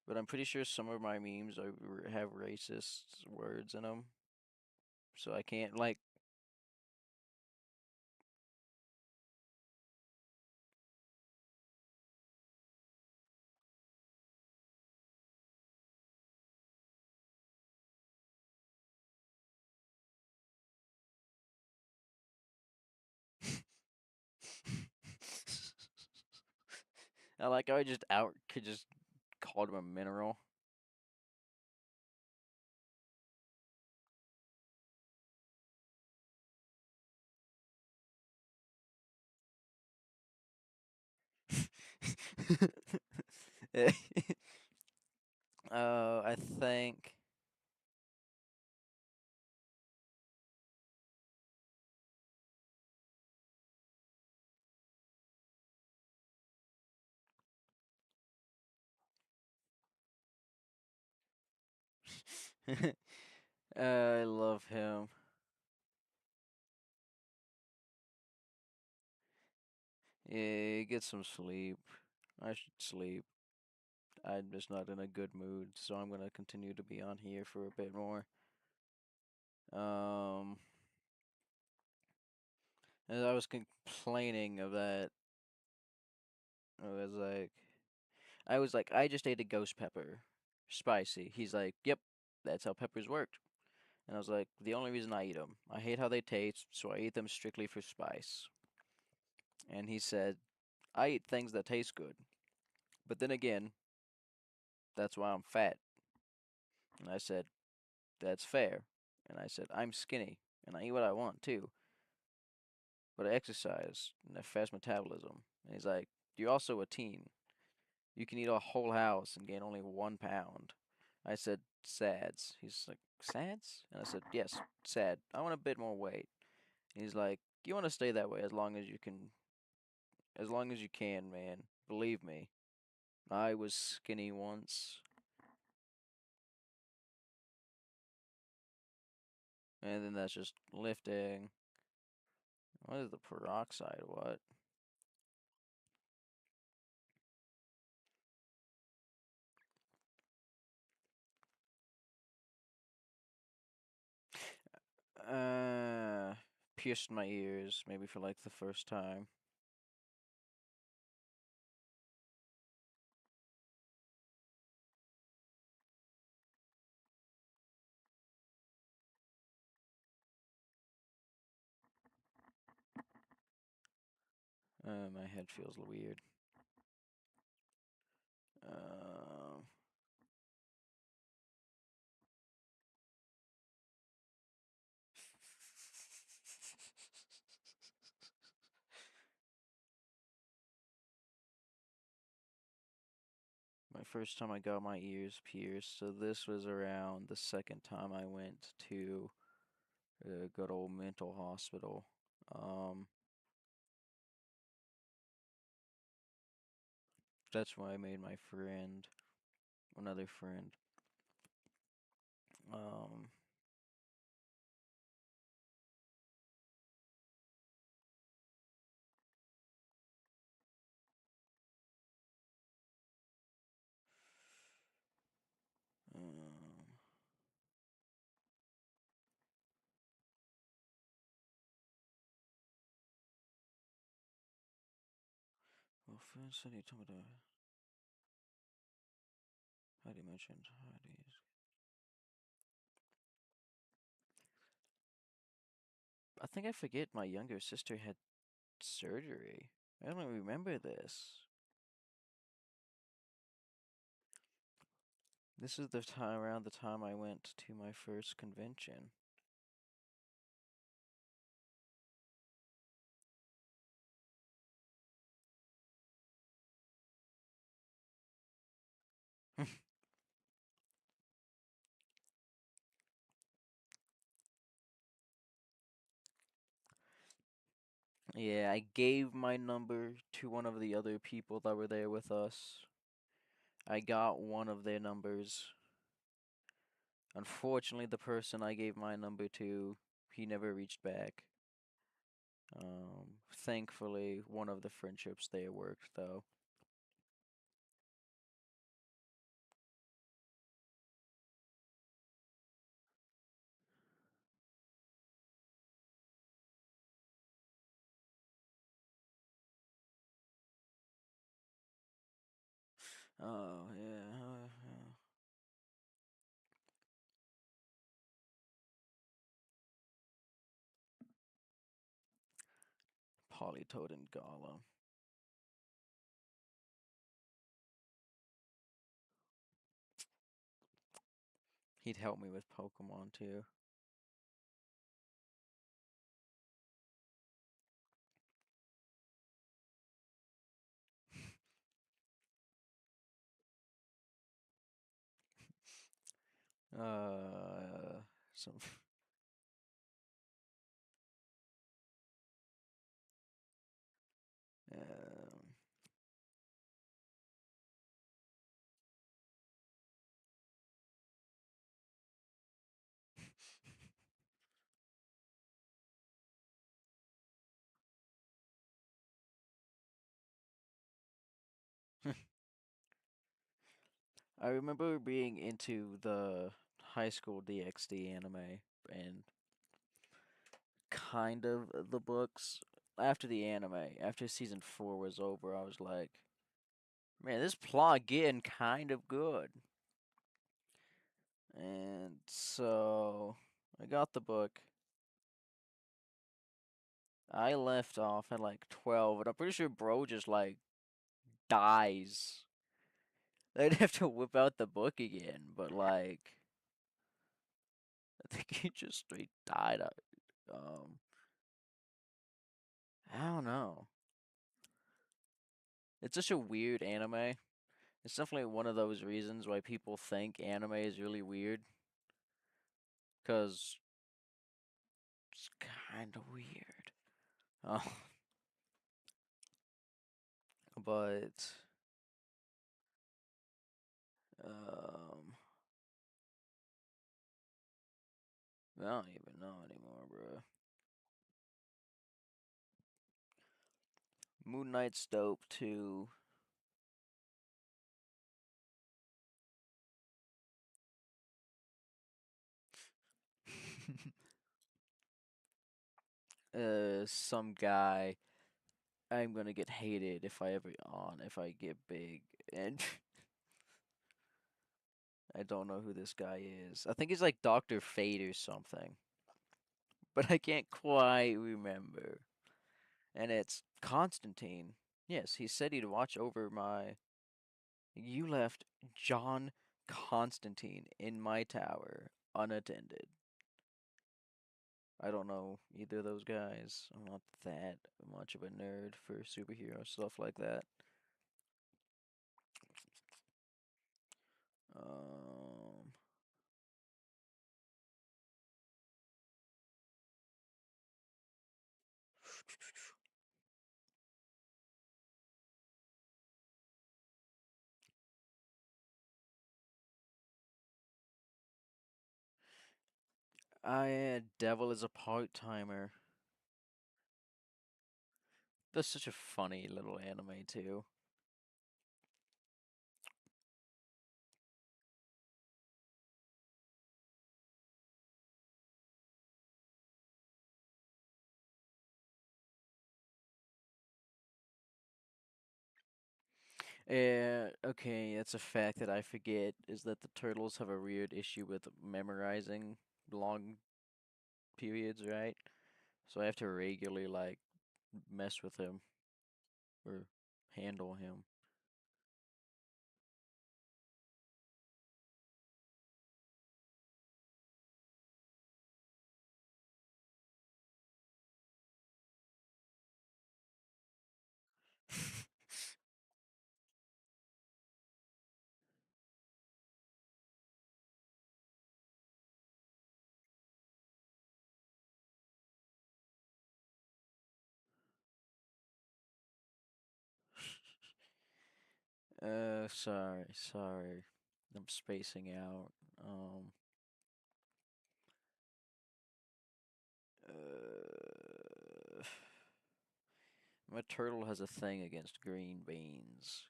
but I'm pretty sure some of my memes have racist words in them, so I can't like. I like how I just out could just called him a mineral. I think. I love him. Yeah, get some sleep. I should sleep. I'm just not in a good mood, so I'm gonna continue to be on here for a bit more. Um, as I was complaining of that, I was like, I just ate a ghost pepper, spicy. He's like, yep, that's how peppers work. And I was like, the only reason I eat them, I hate how they taste, so I eat them strictly for spice. And he said, I eat things that taste good, but then again, that's why I'm fat. And I said, that's fair. And I said, I'm skinny, and I eat what I want too, but I exercise and have fast metabolism. And he's like, you're also a teen. You can eat a whole house and gain only 1 pound. I said, sads. He's like, sads? And I said, yes, sad. I want a bit more weight. And he's like, you want to stay that way as long as you can As long as you can, man. Believe me. I was skinny once. And then that's just lifting. What is the peroxide? What? Uh, Pierced my ears, maybe for like the first time. My head feels weird. Um, my first time I got my ears pierced, so this was around the second time I went to a good old mental hospital. Um, that's when I made my friend, another friend. Um, um, well, first I need to tell me to. Heidi mentioned Heidi's. I think I forget my younger sister had surgery. I don't remember this. This is the time around the time I went to my first convention. Yeah, I gave my number to one of the other people that were there with us. I got one of their numbers. Unfortunately, the person I gave my number to, he never reached back. Thankfully, one of the friendships there worked though. Oh yeah, Polytoad and Golem. He'd help me with Pokemon too. Some. Um, I remember being into the high school DxD anime and kind of the books. After the anime, after season 4 was over, I was like, man, this plot getting kind of good. And so I got the book. I left off at like 12, and I'm pretty sure bro just like dies. I'd have to whip out the book again, but like, I think he just straight died. Um, I don't know. It's such a weird anime. It's definitely one of those reasons why people think anime is really weird, cause it's kind of weird. Oh, But um, I don't even know anymore, bro. Moon Knight's dope too. Some guy. I'm gonna get hated if I get big, and I don't know who this guy is. I think he's like Dr. Fate or something, but I can't quite remember. And it's Constantine. Yes, he said he'd watch over my. You left John Constantine in my tower unattended. I don't know either of those guys. I'm not that much of a nerd for superhero stuff like that. Um, Devil is a part timer. That's such a funny little anime too. Okay, that's a fact that I forget is that the turtles have a weird issue with memorizing long periods, right? So I have to regularly like mess with him or handle him. Sorry. I'm spacing out. Um, uh, my turtle has a thing against green beans.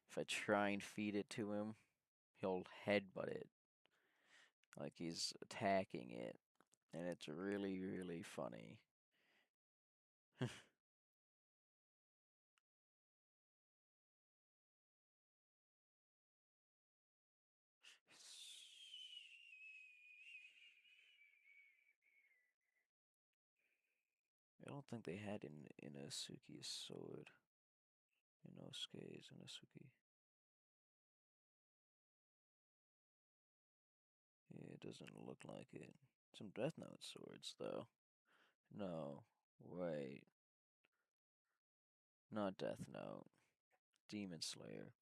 If I try and feed it to him, he'll headbutt it like he's attacking it, and it's really, really funny. I don't think they had in Inosuke's sword. Inosuke's Inosuke. Yeah, it doesn't look like it. Some Death Note swords, though. No, wait. Not Death Note. Demon Slayer.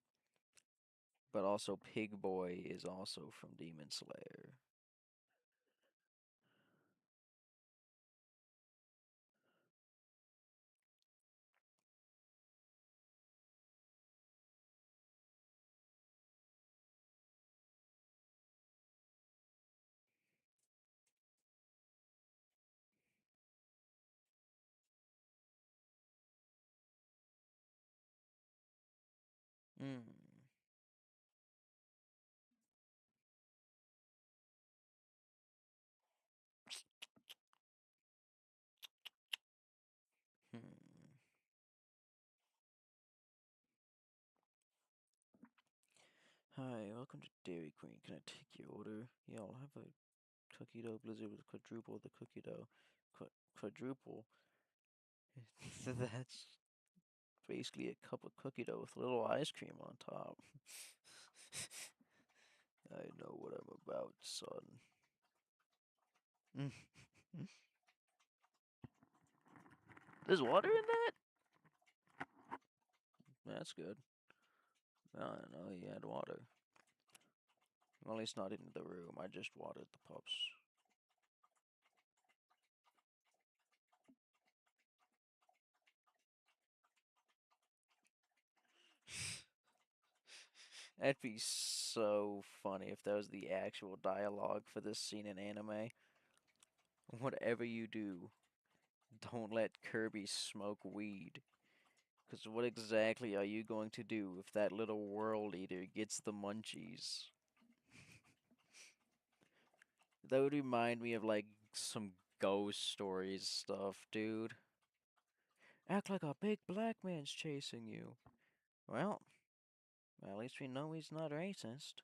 But also Pig Boy is also from Demon Slayer. Hmm. Hmm. Hi, welcome to Dairy Queen. Can I take your order? Yeah, I'll have a cookie dough blizzard with quadruple the cookie dough. Quadruple? That's basically a cup of cookie dough with a little ice cream on top. I know what I'm about, son. There's water in that? That's good. I don't know, he had water. Well, at least not in the room. I just watered the pups. That'd be so funny if that was the actual dialogue for this scene in anime. Whatever you do, don't let Kirby smoke weed. Because what exactly are you going to do if that little world eater gets the munchies? That would remind me of like some ghost stories stuff, dude. Act like a big black man's chasing you. Well, at least we know he's not racist.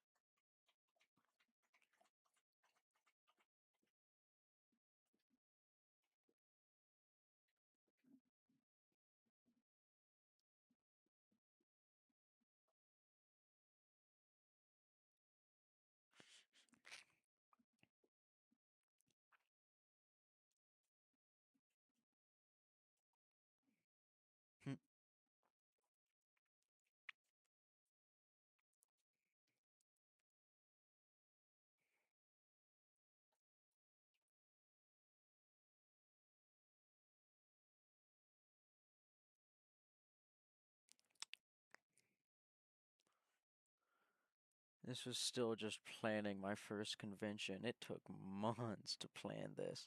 This was still just planning my first convention. It took months to plan this.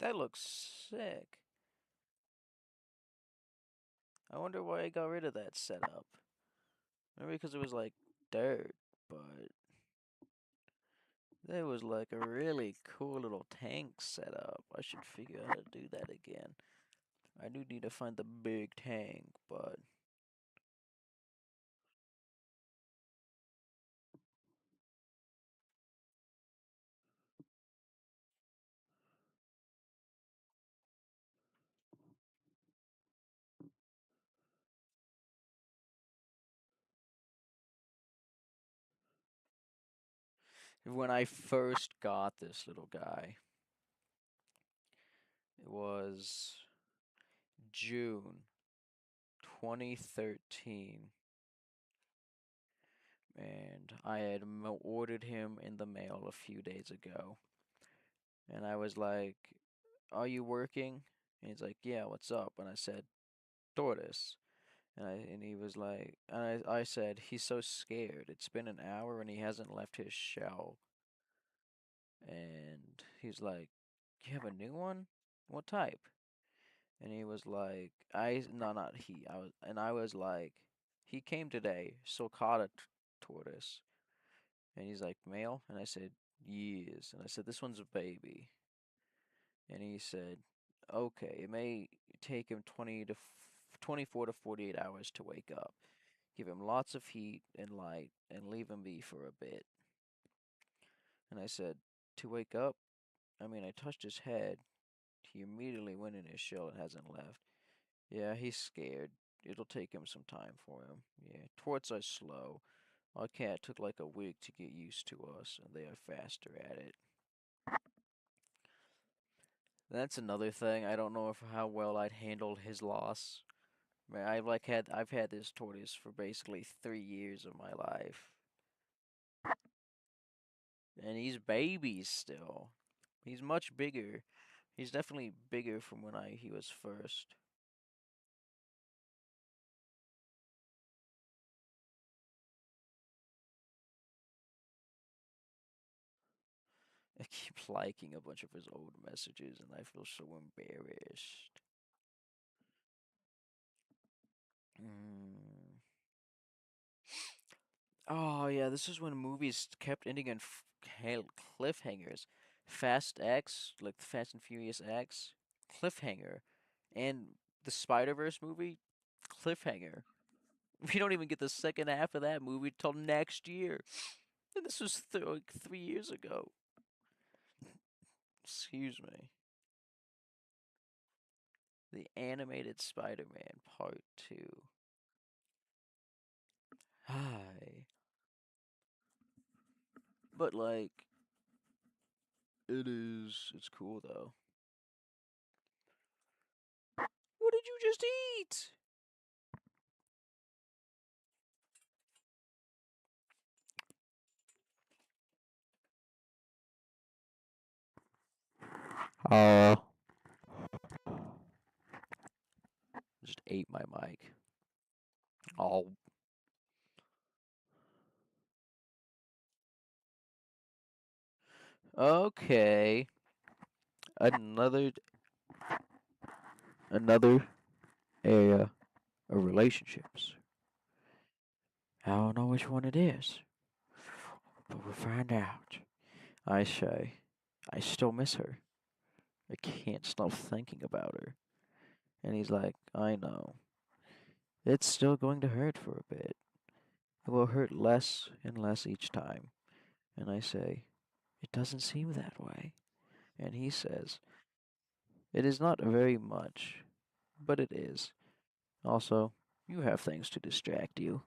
That looks sick. I wonder why I got rid of that setup. Maybe because it was like dirt, but there was like a really cool little tank setup. I should figure out how to do that again. I do need to find the big tank, but when I first got this little guy, it was June 2013, and I had ordered him in the mail a few days ago. And I was like, "Are you working?" And he's like, "Yeah, what's up?" And I said, "Tortoise." And he was like, and I said, "He's so scared. It's been an hour and he hasn't left his shell." And he's like, "You have a new one? What type?" And he was like, no, not he. I was like, "He came today, sulcata tortoise." And he's like, "Male?" And I said, "Yes." And I said, "This one's a baby." And he said, "Okay, it may take him 24 to 48 hours to wake up. Give him lots of heat and light and leave him be for a bit." And I said, "To wake up?" I mean, I touched his head. He immediately went in his shell and hasn't left. "Yeah, he's scared. It'll take him some time for him. Yeah, torts are slow. Our cat took like a week to get used to us, and they are faster at it." That's another thing. I don't know if how well I'd handled his loss. Man, I've had this tortoise for basically 3 years of my life, and he's babies still. He's much bigger. He's definitely bigger from when I he was first. I keep liking a bunch of his old messages, and I feel so embarrassed. Mm. Oh yeah, this is when movies kept ending in cliffhangers. Fast X, like the Fast and Furious X, cliffhanger, and the Spider Verse movie, cliffhanger. We don't even get the second half of that movie till next year, and this was like 3 years ago. Excuse me. The animated Spider-Man Part 2. Hi. But like It is. It's cool though. What did you just eat? Uh, just ate my mic. Oh, okay. Another another area of relationships. I don't know which one it is, but we'll find out. I say, I still miss her. I can't stop thinking about her. And he's like, I know. It's still going to hurt for a bit. It will hurt less and less each time. And I say, it doesn't seem that way. And he says, it is not very much, but it is. Also, you have things to distract you.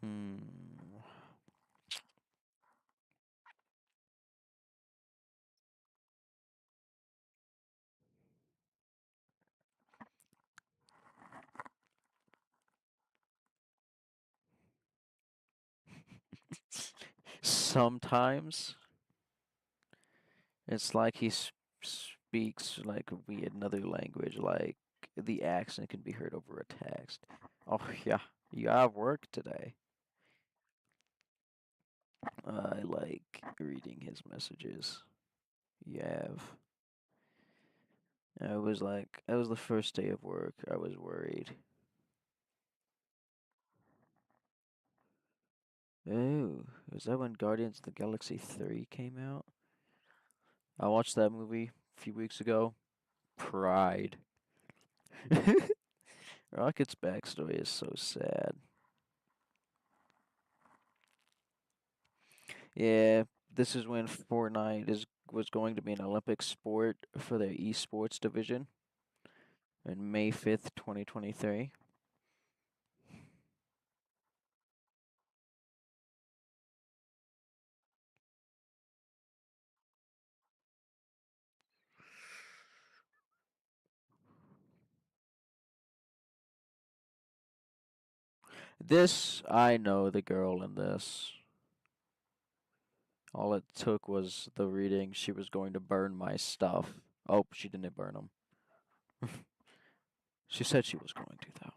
Hmm. Sometimes it's like he speaks like we another language, like the accent can be heard over a text. Oh yeah, you have work today. I like reading his messages. You have. I was like, it was the first day of work. I was worried. Oh, was that when Guardians of the Galaxy 3 came out? I watched that movie a few weeks ago. Pride. Rocket's backstory is so sad. Yeah, this is when Fortnite is was going to be an Olympic sport for their esports division on May 5th, 2023. This, I know the girl in this. All it took was the reading. She was going to burn my stuff. Oh, she didn't burn them. She said she was going to, though.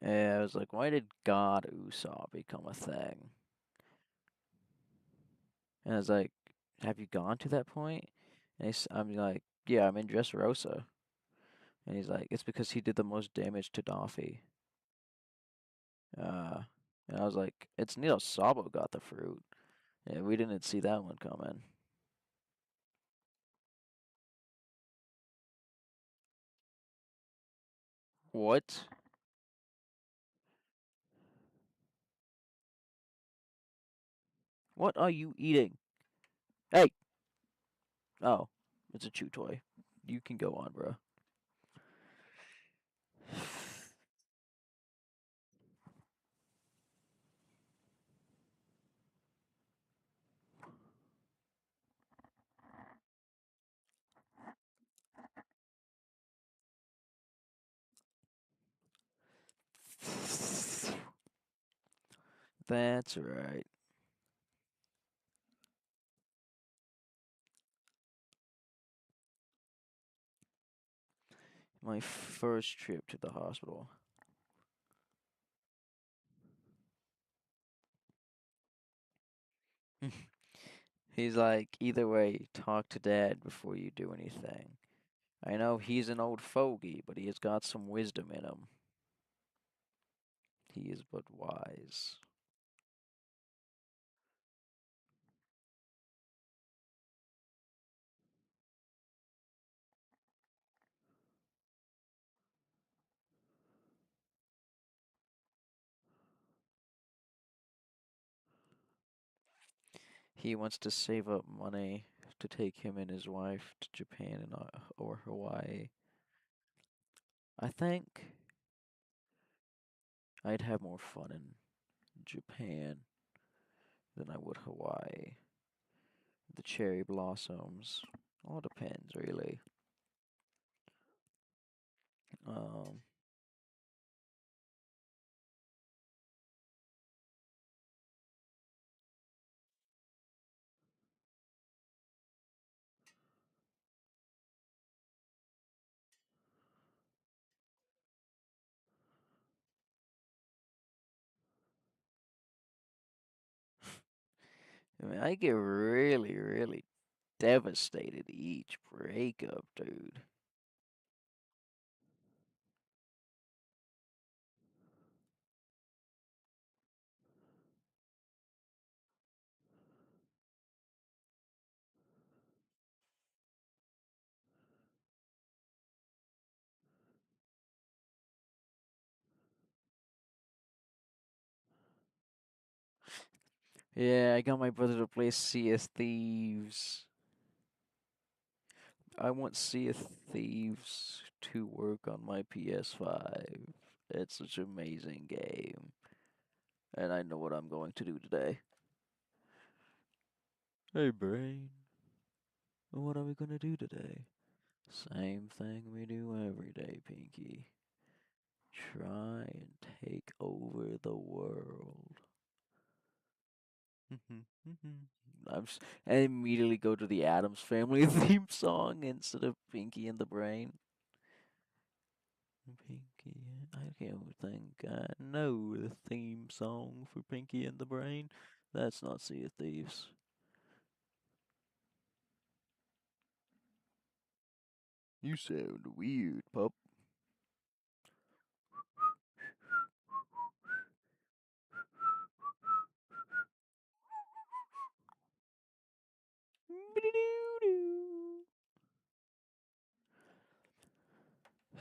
Yeah, I was like, why did God Usopp become a thing? And I was like, have you gone to that point? And I'm like, yeah, I'm in Dressrosa. And he's like, it's because he did the most damage to Doffy. Uh, and I was like, it's Neil Sabo got the fruit. Yeah, we didn't see that one coming. What? What are you eating? Hey! Oh, it's a chew toy. You can go on, bro. That's right. My first trip to the hospital. He's like, either way, talk to dad before you do anything. I know he's an old fogey, but he has got some wisdom in him. He is but wise. He wants to save up money to take him and his wife to Japan or Hawaii. I think I'd have more fun in Japan than I would Hawaii. The cherry blossoms. All depends, really. Um, I mean, I get really, really devastated each breakup, dude. Yeah, I got my brother to play Sea of Thieves. I want Sea of Thieves to work on my PS5. It's such an amazing game. And I know what I'm going to do today. Hey, brain. What are we gonna do today? Same thing we do every day, Pinky. Try and take over the world. I immediately go to the Adams Family theme song instead of Pinky and the Brain. Pinky, I can't think I know the theme song for Pinky and the Brain. That's not Sea of Thieves. You sound weird, pup.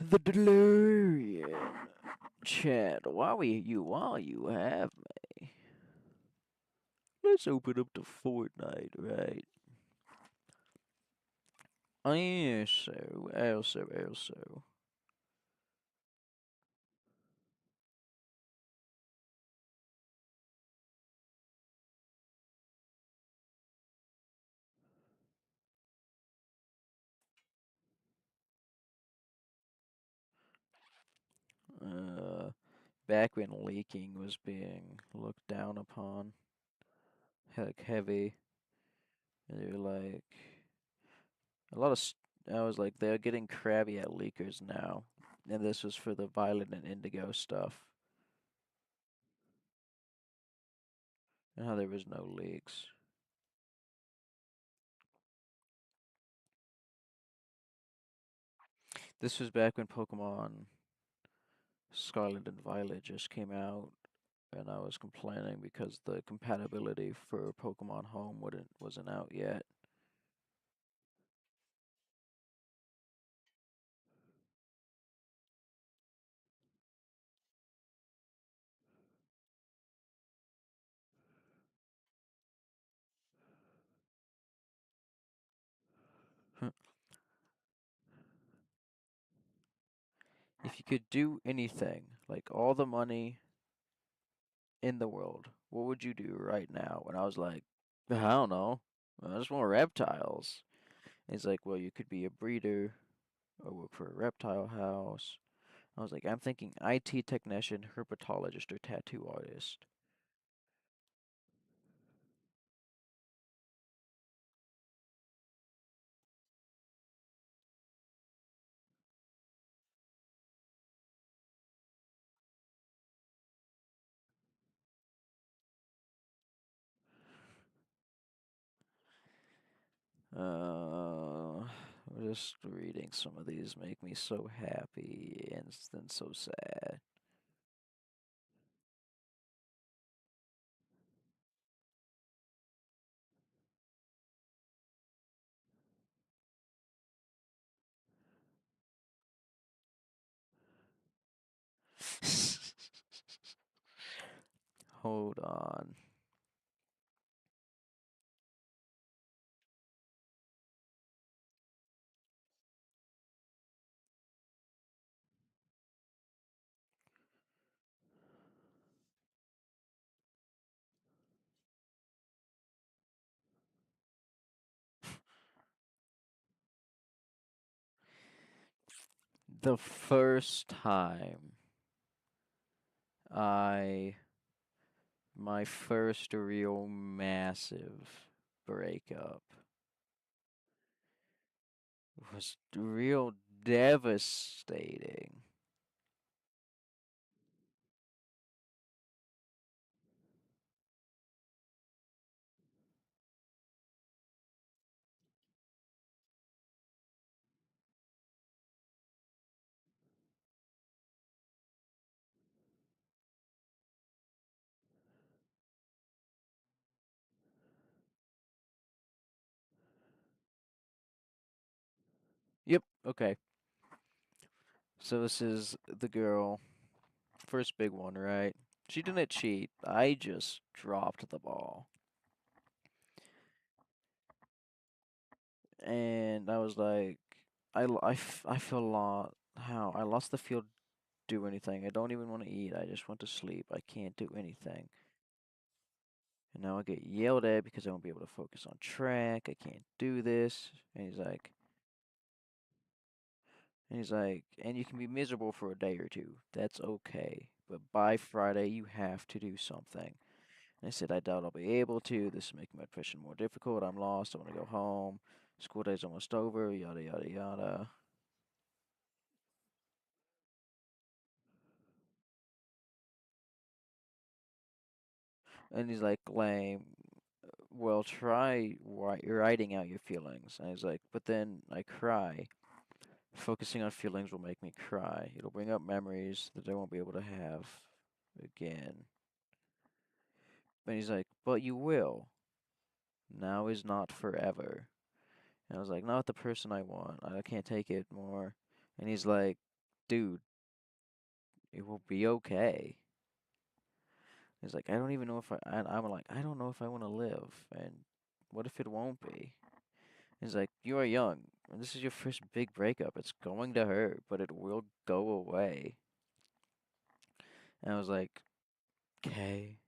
The DeLorean. Chad, while you have me, let's open up to Fortnite, right? Also. Uh, Back when leaking was being looked down upon, heck heavy, and they're like a lot of. I was like, they're getting crabby at leakers now, and this was for the Violet and Indigo stuff, and how there was no leaks. This was back when Pokemon Scarlet and Violet just came out, and I was complaining because the compatibility for Pokemon Home wasn't out yet. If you could do anything, like all the money in the world, what would you do right now? And I was like, I don't know. I just want reptiles. And he's like, well, you could be a breeder or work for a reptile house. I was like, I'm thinking IT technician, herpetologist, or tattoo artist. Uh, just reading some of these make me so happy and then so sad. Hold on. The first time I my first real massive breakup was real devastating. Yep, okay. So this is the girl, first big one, right? She didn't cheat. I just dropped the ball. And I was like, I feel a lot. How? I lost the feel to do anything. I don't even want to eat. I just want to sleep. I can't do anything. And now I get yelled at because I won't be able to focus on track. I can't do this. And you can be miserable for a day or two. That's okay. But by Friday, you have to do something. And I said, I doubt I'll be able to. This is making my depression more difficult. I'm lost. I want to go home. School day's almost over. Yada, yada, yada. And he's like, lame. Well, try writing out your feelings. And he's like, but then I cry. Focusing on feelings will make me cry. It'll bring up memories that I won't be able to have again. And he's like, but you will. Now is not forever. And I was like, not the person I want. I can't take it more. And he's like, dude, it will be okay. He's like, I don't even know if I'm like, I don't know if I want to live. And what if it won't be? He's like, you are young. And this is your first big breakup. It's going to hurt, but it will go away. And I was like, okay.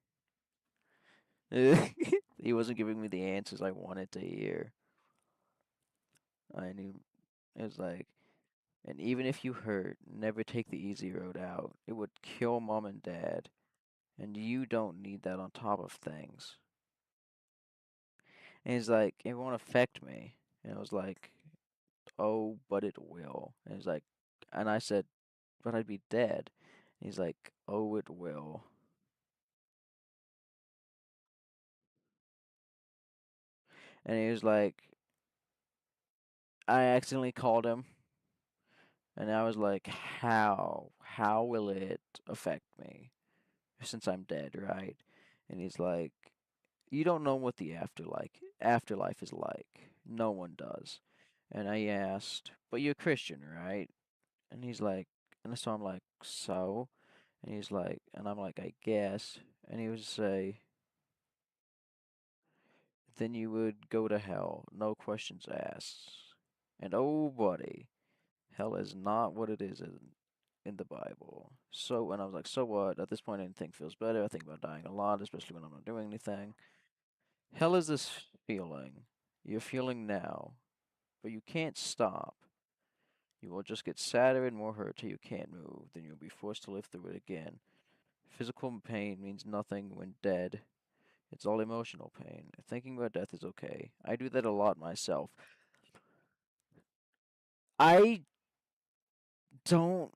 He wasn't giving me the answers I wanted to hear. I knew it was like, and even if you hurt, never take the easy road out. It would kill mom and dad, and you don't need that on top of things. And he's like, it won't affect me. And I was like, oh, but it will. And he's like, and I said, but I'd be dead. And he's like, oh, it will. And he was like, I accidentally called him, and I was like, how? How will it affect me since I'm dead, right? And he's like, you don't know what the afterlife is like. No one does. And I asked, but you're Christian, right? And he's like, and so I'm like, so? And he's like, and I'm like, I guess. And he would say, then you would go to hell, no questions asked. And oh, buddy, hell is not what it is in the Bible. So, and I was like, so what? At this point, anything feels better. I think about dying a lot, especially when I'm not doing anything. Hell is this feeling you're feeling now, but you can't stop. You will just get sadder and more hurt till you can't move. Then you'll be forced to live through it again. Physical pain means nothing when dead. It's all emotional pain. Thinking about death is okay. I do that a lot myself. I don't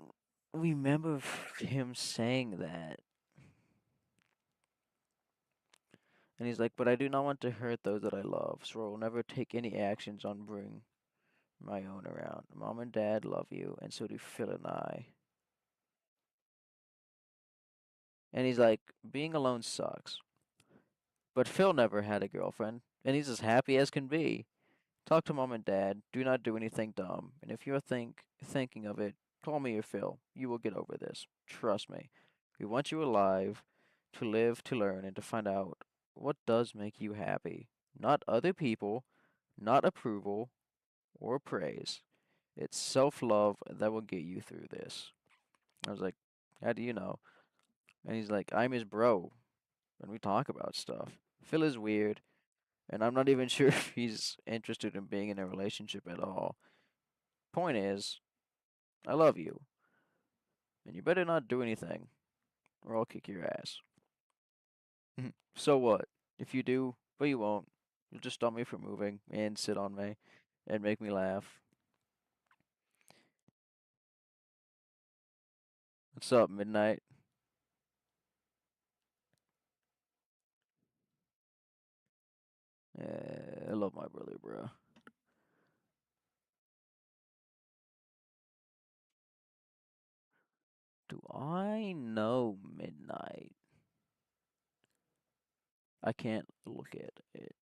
remember him saying that. And he's like, but I do not want to hurt those that I love, so I will never take any actions on bring my own around. Mom and dad love you, and so do Phil and I. And he's like, being alone sucks. But Phil never had a girlfriend, and he's as happy as can be. Talk to mom and dad. Do not do anything dumb. And if you're thinking of it, call me or Phil. You will get over this. Trust me. We want you alive, to live, to learn, and to find out what does make you happy. Not other people, not approval or praise. It's self-love that will get you through this. I was like, how do you know? And he's like, I'm his bro, and we talk about stuff. Phil is weird, and I'm not even sure if he's interested in being in a relationship at all. Point is, I love you. And you better not do anything, or I'll kick your ass. So what? If you do, but you won't, you'll just stop me from moving and sit on me and make me laugh. What's up, Midnight? I love my brother, bro. Do I know Midnight? I can't look at it.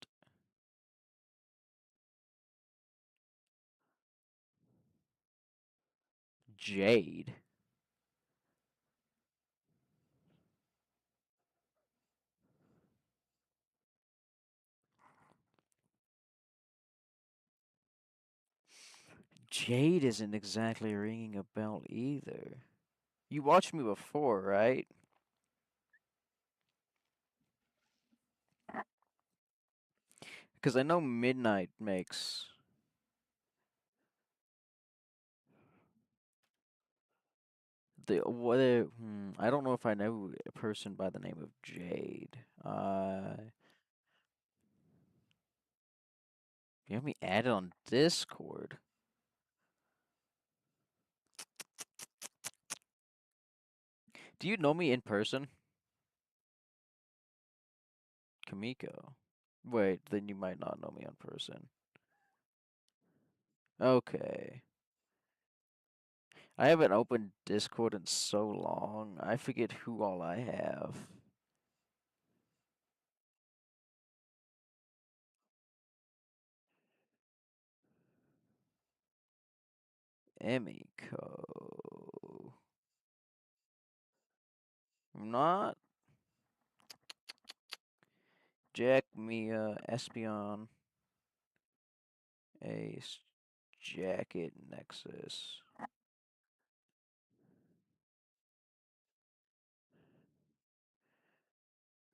Jade. Jade isn't exactly ringing a bell either. You watched me before, right? Because I know Midnight makes the what? I don't know if I know a person by the name of Jade. You have me added on Discord. Do you know me in person, Kamiko? Wait, then you might not know me in person. Okay. I haven't opened Discord in so long. I forget who all I have. Emiko. Not Jack Mia Espion Ace Jacket Nexus.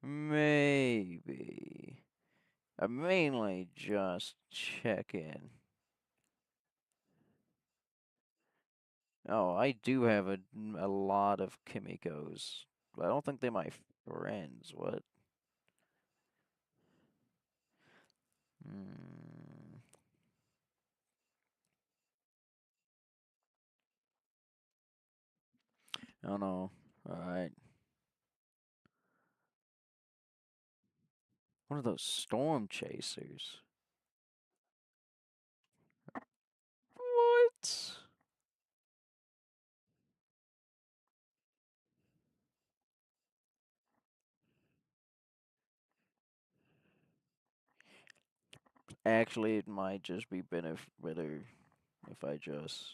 Maybe. I'm mainly just checking. Oh, I do have a lot of Kimikos. But I don't think they're my friends. What? Hmm. I don't know. Alright. One of those storm chasers. What? Actually, it might just be better if I just.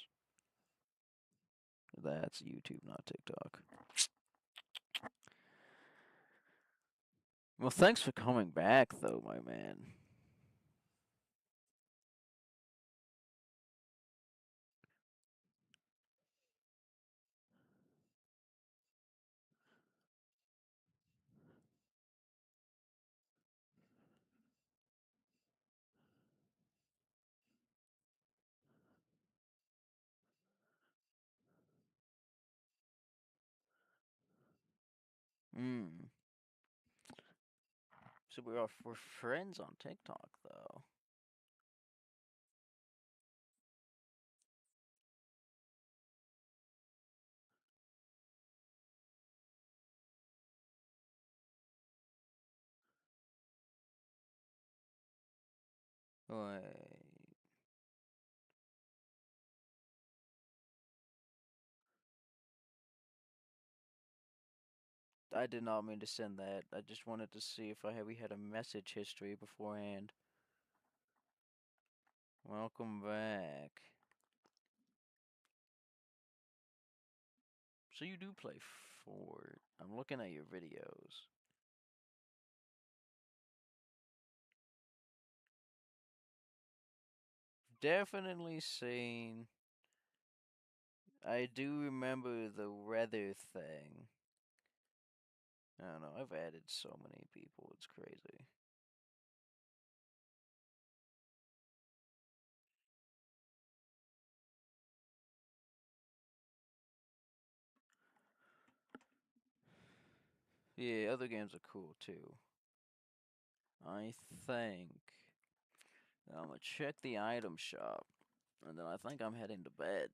That's YouTube, not TikTok. Well, thanks for coming back, though, my man. Hmm. So we're friends on TikTok, though. Wait. I did not mean to send that. I just wanted to see if we had a message history beforehand. Welcome back. So you do play Fort. I'm looking at your videos. Definitely seen. I do remember the weather thing. I don't know. I've added so many people. It's crazy. Yeah, other games are cool too. I think I'm gonna check the item shop, and then I think I'm heading to bed.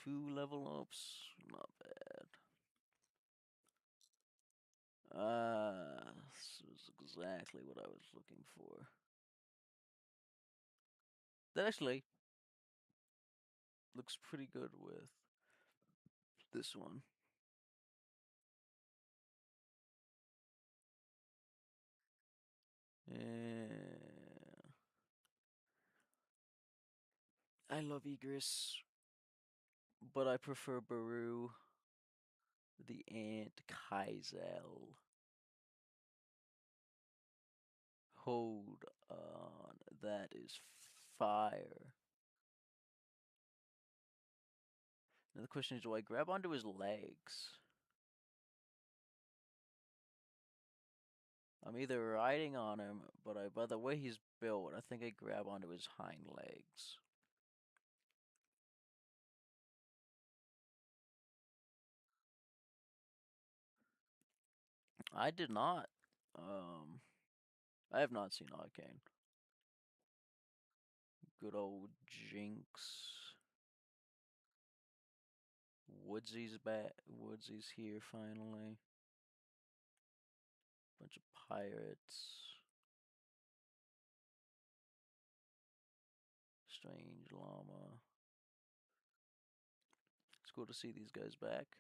Two level ups, not bad. This is exactly what I was looking for. That actually looks pretty good with this one. Yeah. I love Egress, but I prefer Baru, the Ant Kaizel. Hold on, that is fire. Now the question is, do I grab onto his legs? I'm either riding on him, but by the way he's built, I think I grab onto his hind legs. I did not. I have not seen Arcane. Good old Jinx. Woodsy's back. Woodsy's here finally. Bunch of pirates. Strange llama. It's cool to see these guys back.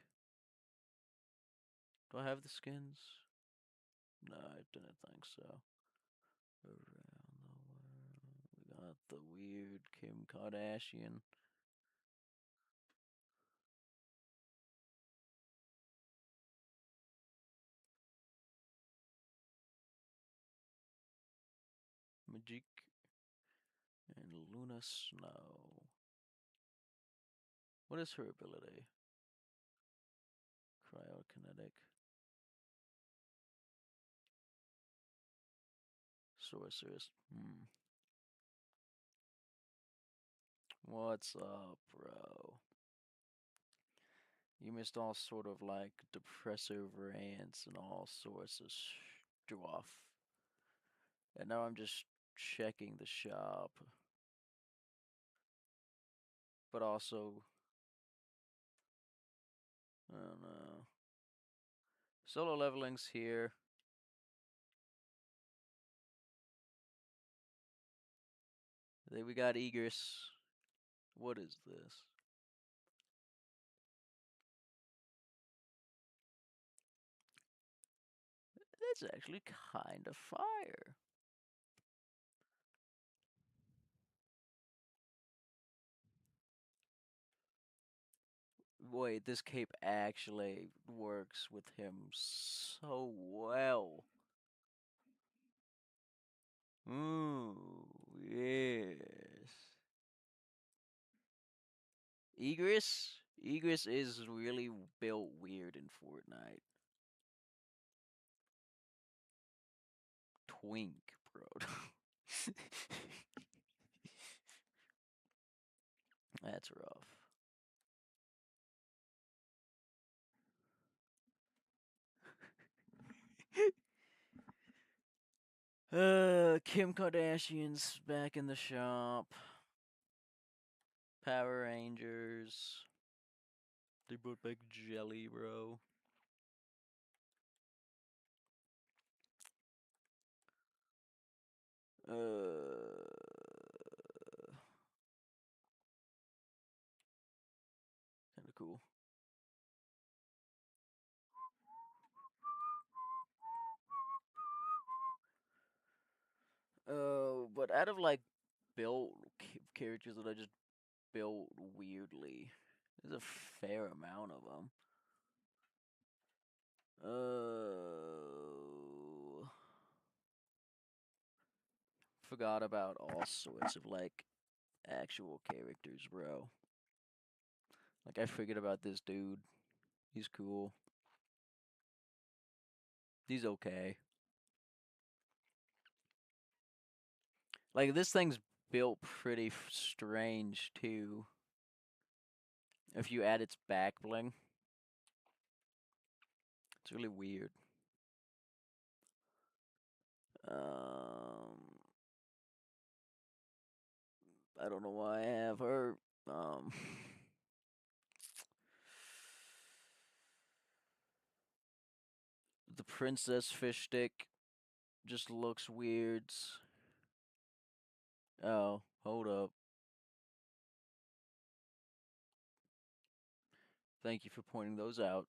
Do I have the skins? No, I didn't think so. Around the world. We got the weird Kim Kardashian. Magic. And Luna Snow. What is her ability? Cryokinetic. Sorceress. What's up, bro? You missed all sort of like depressive rants and all sorts of stuff. And now I'm just checking the shop. But also, I don't know. Solo leveling's here. Then we got Egress. What is this? That's actually kind of fire. Wait, this cape actually works with him so well. Ooh, yes. Egress? Egress is really built weird in Fortnite. Twink, bro. That's rough. Kim Kardashian's back in the shop. Power Rangers. They brought back Jelly, bro. Kind of cool. But out of like built characters that I just built weirdly, there's a fair amount of them. Forgot about all sorts of like actual characters, bro. Like I forget about this dude. He's cool. He's okay. Like this thing's built pretty strange too. If you add its back bling, it's really weird. Um, I don't know why I have her. Um, the princess fish stick just looks weird. Oh, hold up. Thank you for pointing those out.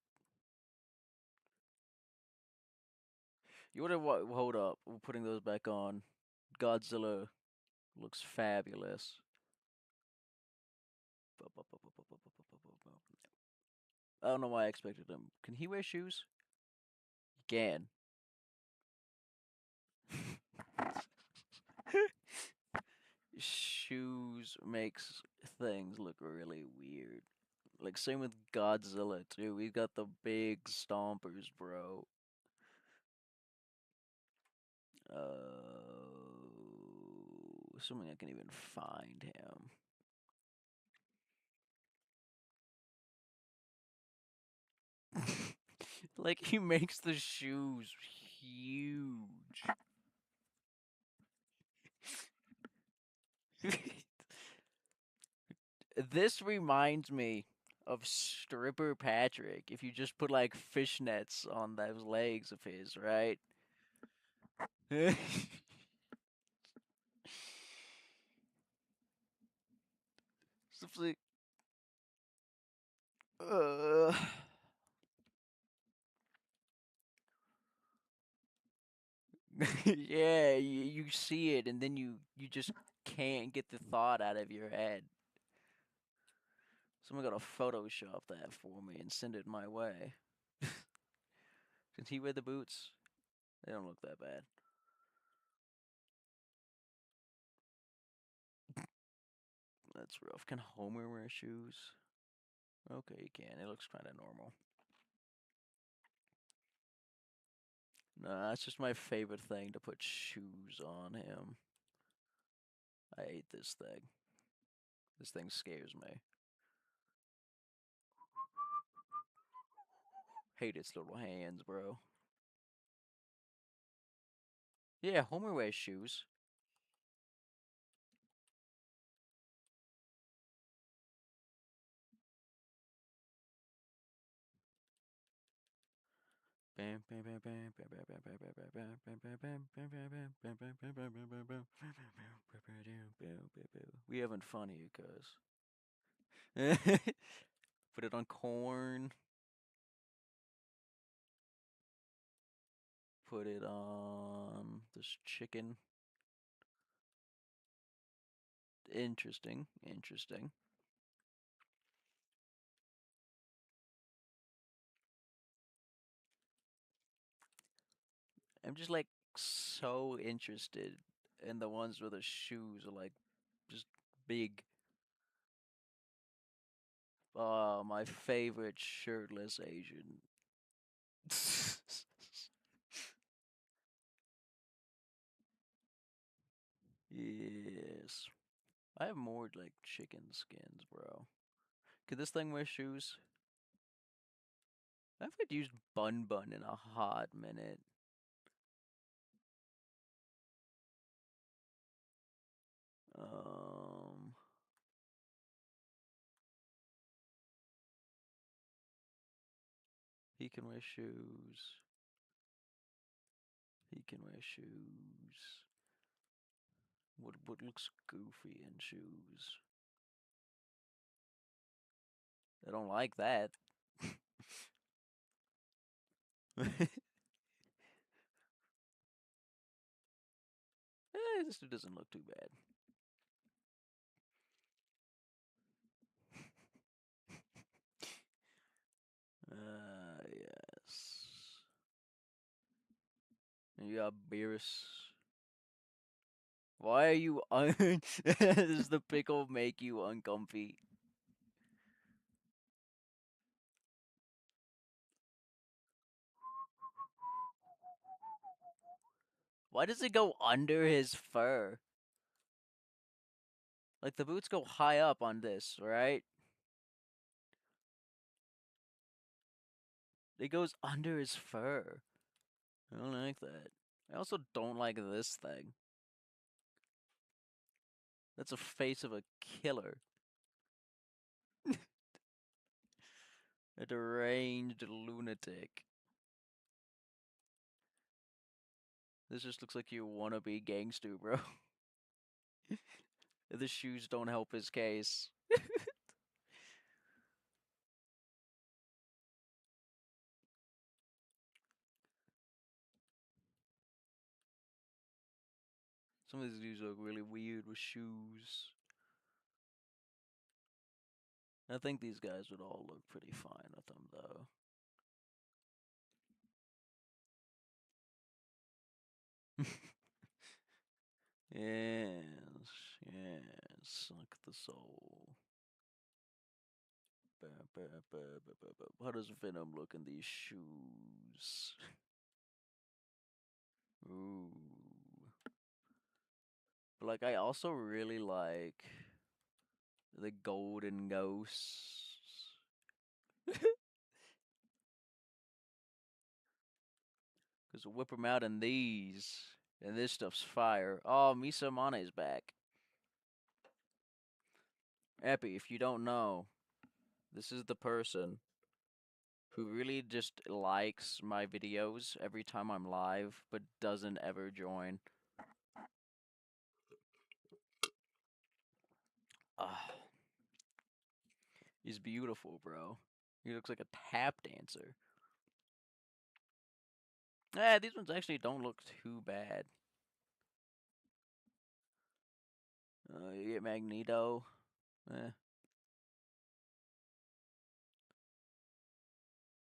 You would have hold up. We're putting those back on. Godzilla looks fabulous. I don't know why I expected him. Can he wear shoes? He can. Shoes makes things look really weird. Like same with Godzilla too. We got the big stompers, bro. Assuming I can even find him. Like he makes the shoes huge. This reminds me of Stripper Patrick. If you just put like fishnets on those legs of his, right? Simply, uh, yeah, you see it and then you just can't get the thought out of your head. Someone gotta Photoshop that for me and send it my way. Can he wear the boots? They don't look that bad. That's rough. Can Homer wear shoes? Okay, he can. It looks kind of normal. Nah, that's just my favorite thing to put shoes on him. I hate this thing. This thing scares me. Hate its little hands, bro. Yeah, Homer wears shoes. We having fun here, cuz. Put it on corn. Put it on this chicken. Interesting. Interesting. I'm just like so interested in the ones where the shoes are like just big. My favorite shirtless Asian. Yes. I have more like chicken skins, bro. Could this thing wear shoes? I haven't used Bun Bun in a hot minute. Um, he can wear shoes. He can wear shoes. What looks goofy in shoes? I don't like that. This dude doesn't look too bad. Yes. And you got Beerus. Why are you Does the pickle make you uncomfy? Why does it go under his fur? Like the boots go high up on this, right? It goes under his fur. I don't like that. I also don't like this thing. That's a face of a killer. A deranged lunatic. This just looks like you wannabe gangster, bro. The shoes don't help his case. Some of these dudes look really weird with shoes. I think these guys would all look pretty fine with them, though. Yes, yes, suck the soul. How does Venom look in these shoes? Ooh. But like, I also really like the golden ghosts. Because whip them out in these, and this stuff's fire. Oh, Misa Mane's back. Epi, if you don't know, this is the person who really just likes my videos every time I'm live, but doesn't ever join. Ah, he's beautiful, bro. He looks like a tap dancer. These ones actually don't look too bad. You get Magneto. Eh.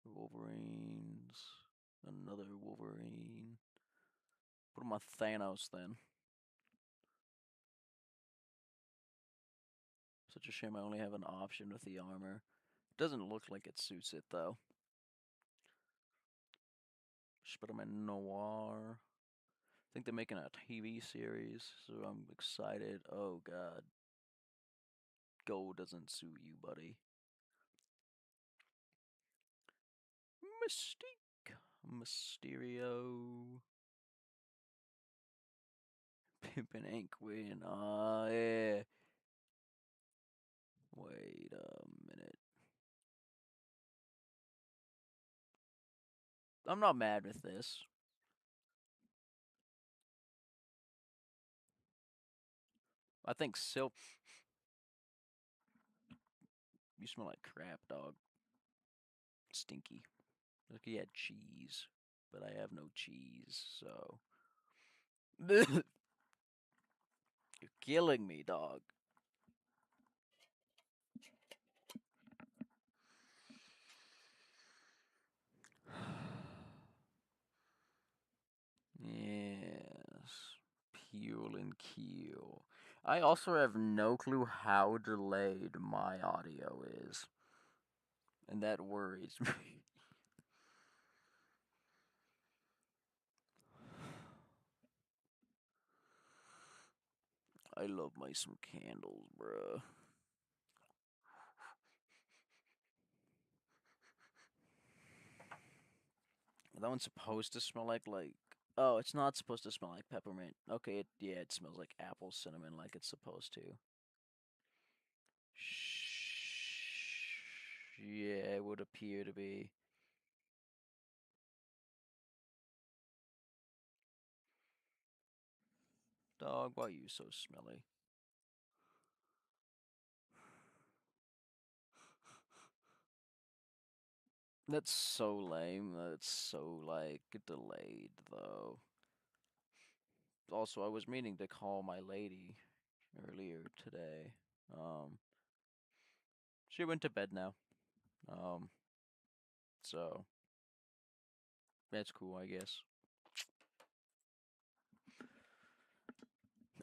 Wolverines. Another Wolverine. Put him on Thanos then. Such a shame I only have an option with the armor. Doesn't look like it suits it though. Spider-Man Noir. I think they're making a TV series, so I'm excited. Oh god. Gold doesn't suit you, buddy. Mystique. Mysterio. Pimpin' Ink Queen. Yeah. Wait a minute. I'm not mad with this. I think Silk. You smell like crap, dog. Stinky. Like he had cheese, but I have no cheese, so. You're killing me, dog. Yes. Peel and keel. I also have no clue how delayed my audio is. And that worries me. I love my some candles, bruh. That one's supposed to smell like. Oh, it's not supposed to smell like peppermint. Okay, yeah, it smells like apple cinnamon like it's supposed to. Yeah, it would appear to be. Dog, why are you so smelly? That's so lame. That's so, like, delayed, though. Also, I was meaning to call my lady earlier today. Um, she went to bed now. Um, so that's cool, I guess.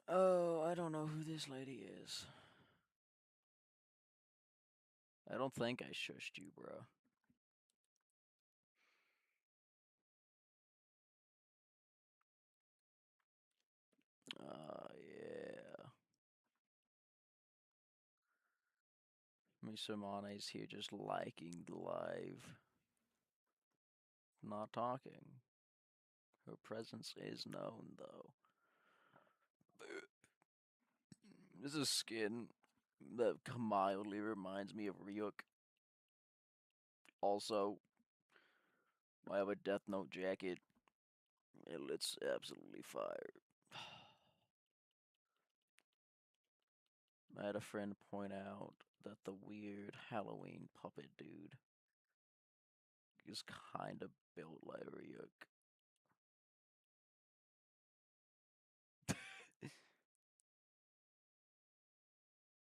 Oh, I don't know who this lady is. I don't think I shushed you, bro. Yeah. Miss Amane's here just liking the live. not talking. Her presence is known, though. This is skin that mildly reminds me of Ryuk. Also, I have a Death Note jacket. It's absolutely fire. I had a friend point out that the weird Halloween puppet dude is kind of built like Ryuk.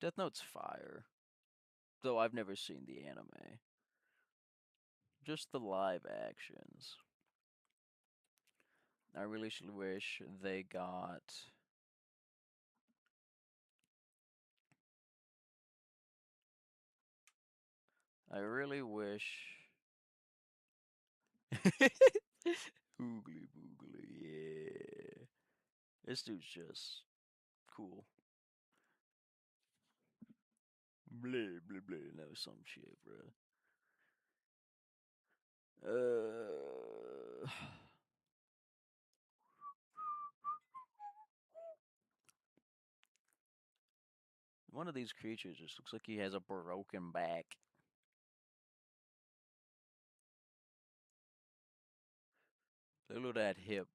Death Note's fire, though I've never seen the anime. Just the live actions. I really should wish they got. I really wish. Oogly boogly, yeah. This dude's just cool. Blah blah blah. No, some shit, bro. Uh, one of these creatures just looks like he has a broken back. Look at that hip.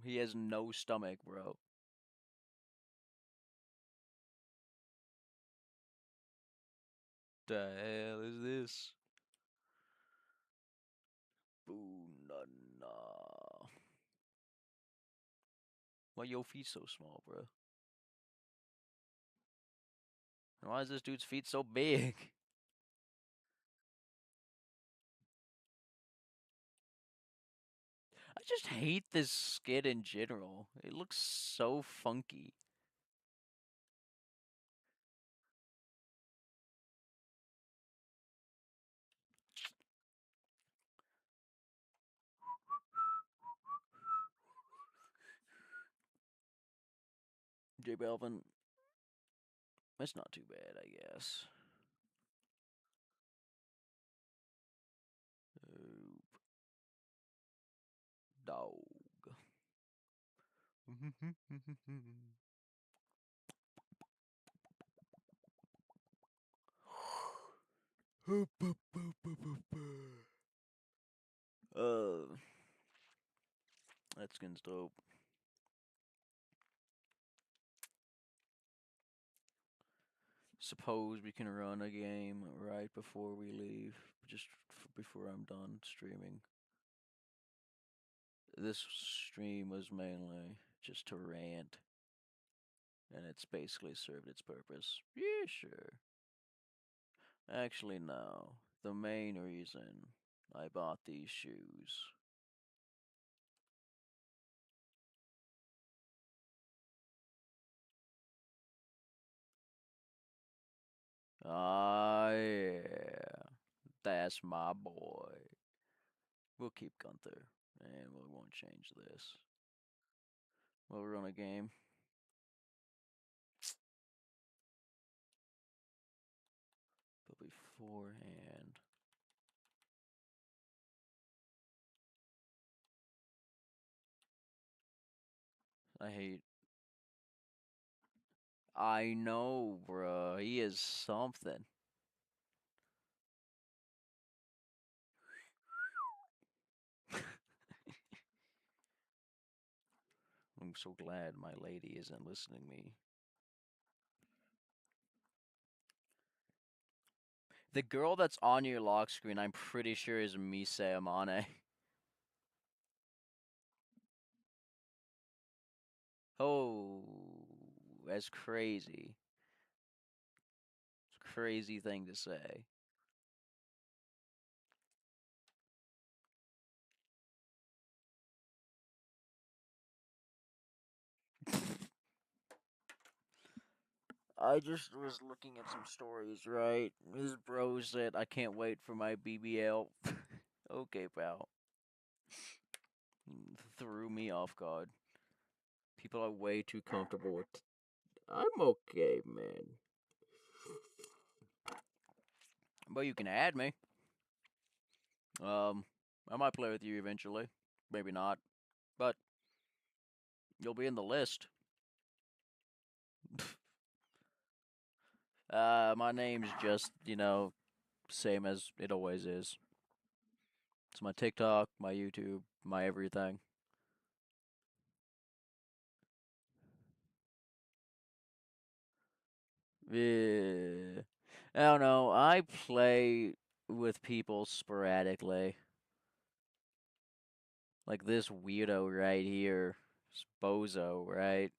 He has no stomach, bro. The hell is this? Boo na na. Why your feet so small, bro? And why is this dude's feet so big? I just hate this skit in general. It looks so funky. J Balvin, it's not too bad, I guess. Dog. uh, that skin's dope. Suppose we can run a game right before we leave, just before I'm done streaming. This stream was mainly just to rant, and it's basically served its purpose. Yeah, sure. Actually, no. The main reason I bought these shoes. Ah, yeah. That's my boy. We'll keep Gunther, and we won't change this. We'll run a game. But beforehand, I hate. I know, bruh. He is something. I'm so glad my lady isn't listening to me. The girl that's on your lock screen, I'm pretty sure is Mise Amane. Oh, that's crazy. It's a crazy thing to say. I just was looking at some stories, right? His bro said, I can't wait for my BBL. Okay, pal. Threw me off guard. People are way too comfortable with. I'm okay, man. But you can add me. Um, I might play with you eventually. Maybe not, but you'll be in the list. My name's just, same as it always is. It's my TikTok, my YouTube, my everything. Yeah. I don't know. I play with people sporadically. Like this weirdo right here. This bozo, right?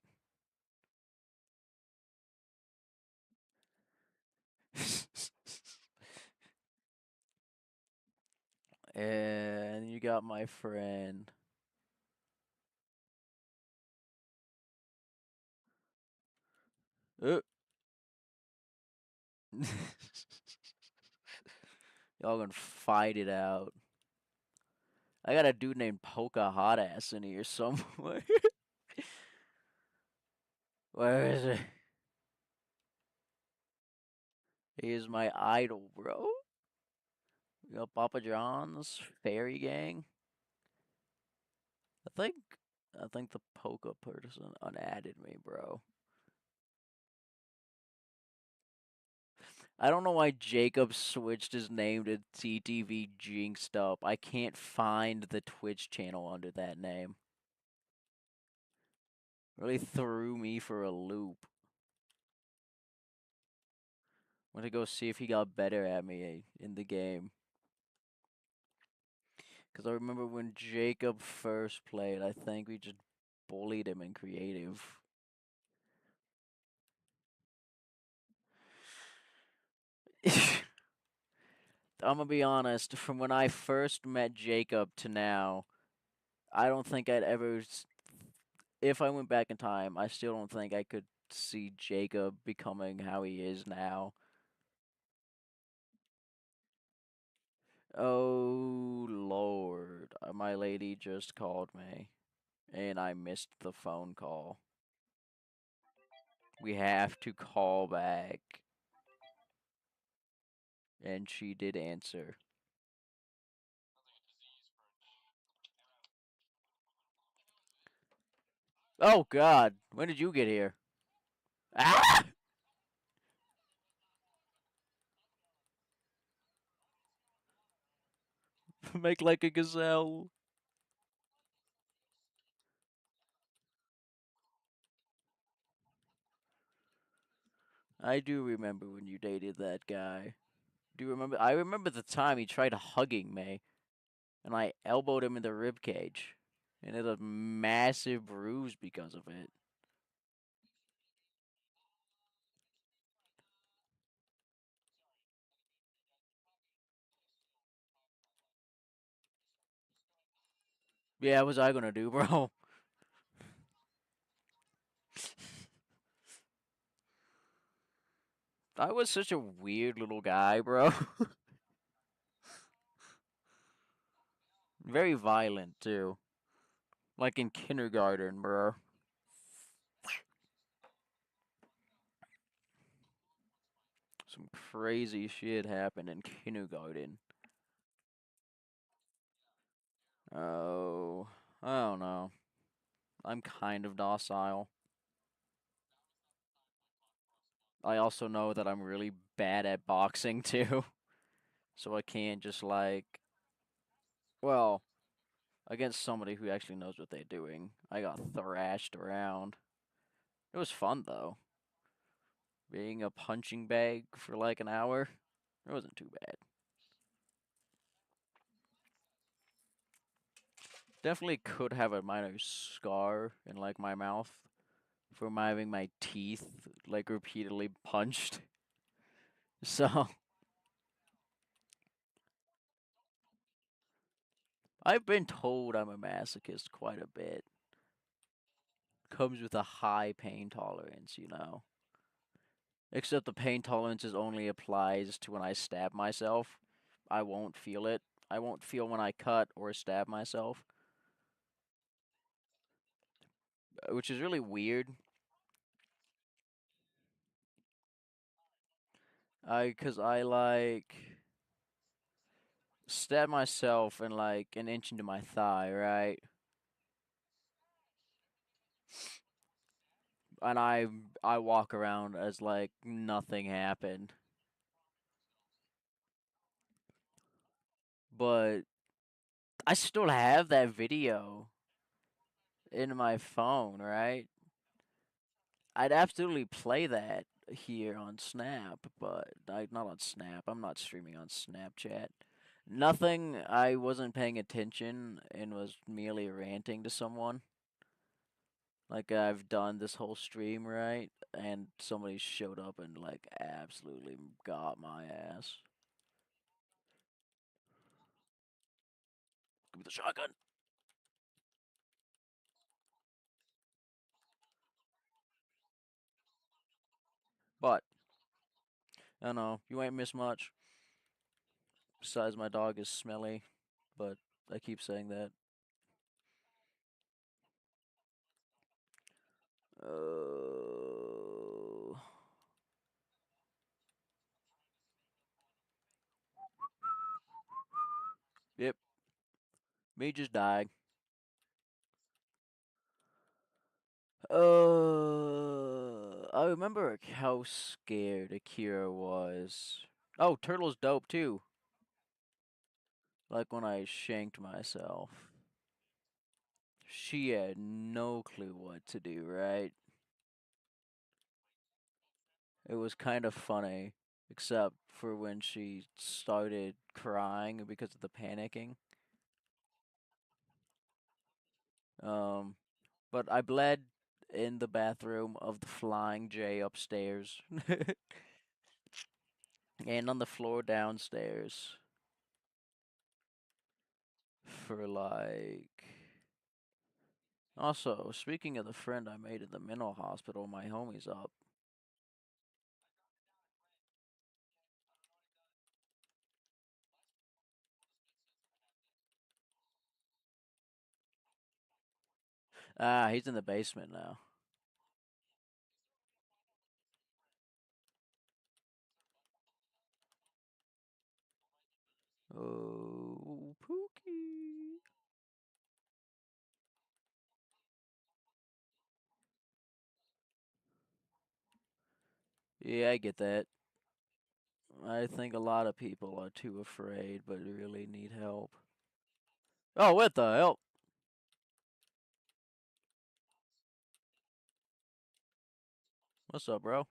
And you got my friend. Uh. Y'all gonna fight it out. I got a dude named Polka Hot Ass in here somewhere. Where is it? He is my idol, bro. We got Papa John's, Fairy Gang. I think I think the Polka person unadded me, bro. I don't know why Jacob switched his name to TTV Jinxed Up. I can't find the Twitch channel under that name. Really threw me for a loop. I'm gonna go see if he got better at me in the game. Because I remember when Jacob first played, I think we just bullied him in creative. I'm gonna be honest, from when I first met Jacob to now, I don't think I'd ever. If I went back in time, I still don't think I could see Jacob becoming how he is now. Oh, Lord. My lady just called me, and I missed the phone call. We have to call back. And she did answer. Oh, God. When did you get here? Ah! Make like a gazelle. I do remember when you dated that guy. Do you remember? I remember the time he tried hugging me, and I elbowed him in the rib cage, and it had a massive bruise because of it. Yeah, what was I gonna do, bro? I was such a weird little guy, bro. Very violent too, like in kindergarten, bro. Some crazy shit happened in kindergarten. Oh, I don't know. I'm kind of docile. I also know that I'm really bad at boxing too, so I can't just well, against somebody who actually knows what they're doing. I got thrashed around. It was fun though. Being a punching bag for like an hour, it wasn't too bad. Definitely could have a minor scar in like my mouth from having my teeth like repeatedly punched. So I've been told I'm a masochist quite a bit. Comes with a high pain tolerance. Except the pain tolerance is only applies to when I stab myself. I won't feel it. I won't feel when I cut or stab myself, which is really weird. Cause I like Stab myself in like an inch into my thigh, right? And I walk around as like nothing happened. But I still have that video in my phone, right? I'd absolutely play that here on Snap, but not on Snap. I'm not streaming on Snapchat. Nothing. I wasn't paying attention and was merely ranting to someone. Like I've done this whole stream, right? And somebody showed up and like absolutely got my ass. Give me the shotgun. But I don't know. You ain't miss much. Besides, my dog is smelly, but I keep saying that. Oh. Yep. Me just died. I remember how scared Akira was. Oh, Turtle's dope too. Like when I shanked myself. She had no clue what to do, right? It was kind of funny, except for when she started crying because of the panicking. Um, but I bled in the bathroom of the Flying J upstairs and on the floor downstairs for like. Also, speaking of the friend I made in the mental hospital, my homie's up. Ah, he's in the basement now. Oh, Pookie. Yeah, I get that. I think a lot of people are too afraid, but really need help. Oh, what the hell? What's up, bro?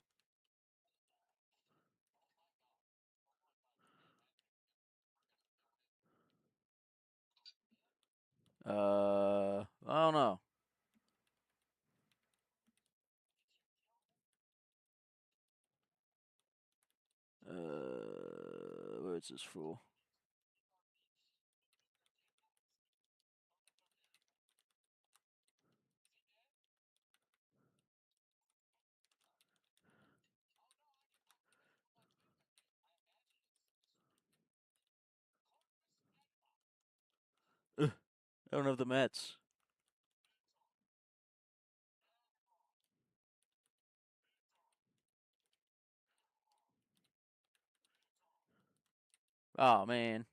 I don't know. Where's this fool? I don't have the Mets. Oh man,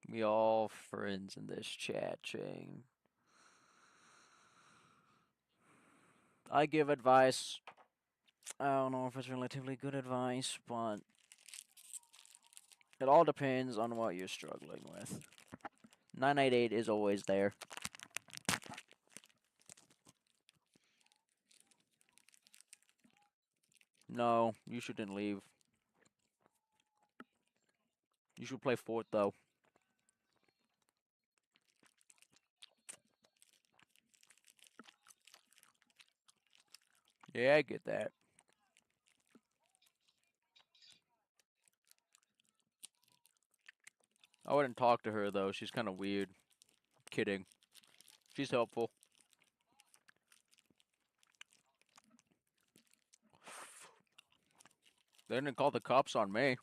we all friends in this chat chain. I give advice. I don't know if it's relatively good advice, but it all depends on what you're struggling with. 988 is always there. No, you shouldn't leave. You should play Fort though. Yeah, I get that. I wouldn't talk to her though. She's kind of weird. Kidding. She's helpful. They didn't call the cops on me,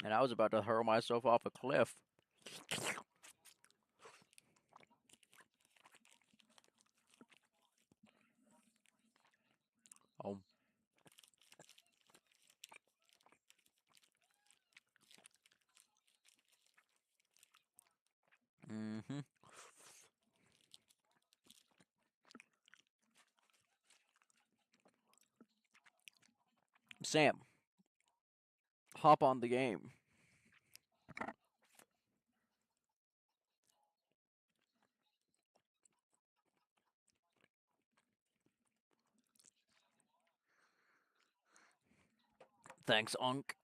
and I was about to hurl myself off a cliff. Oh. Sam, hop on the game. Thanks, Unk.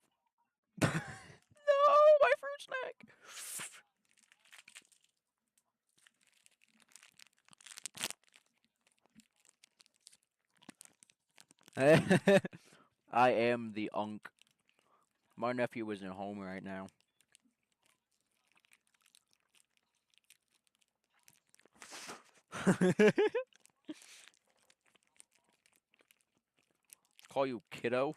No, my fruit snack. I am the Unk. My nephew isn't home right now. Call you kiddo?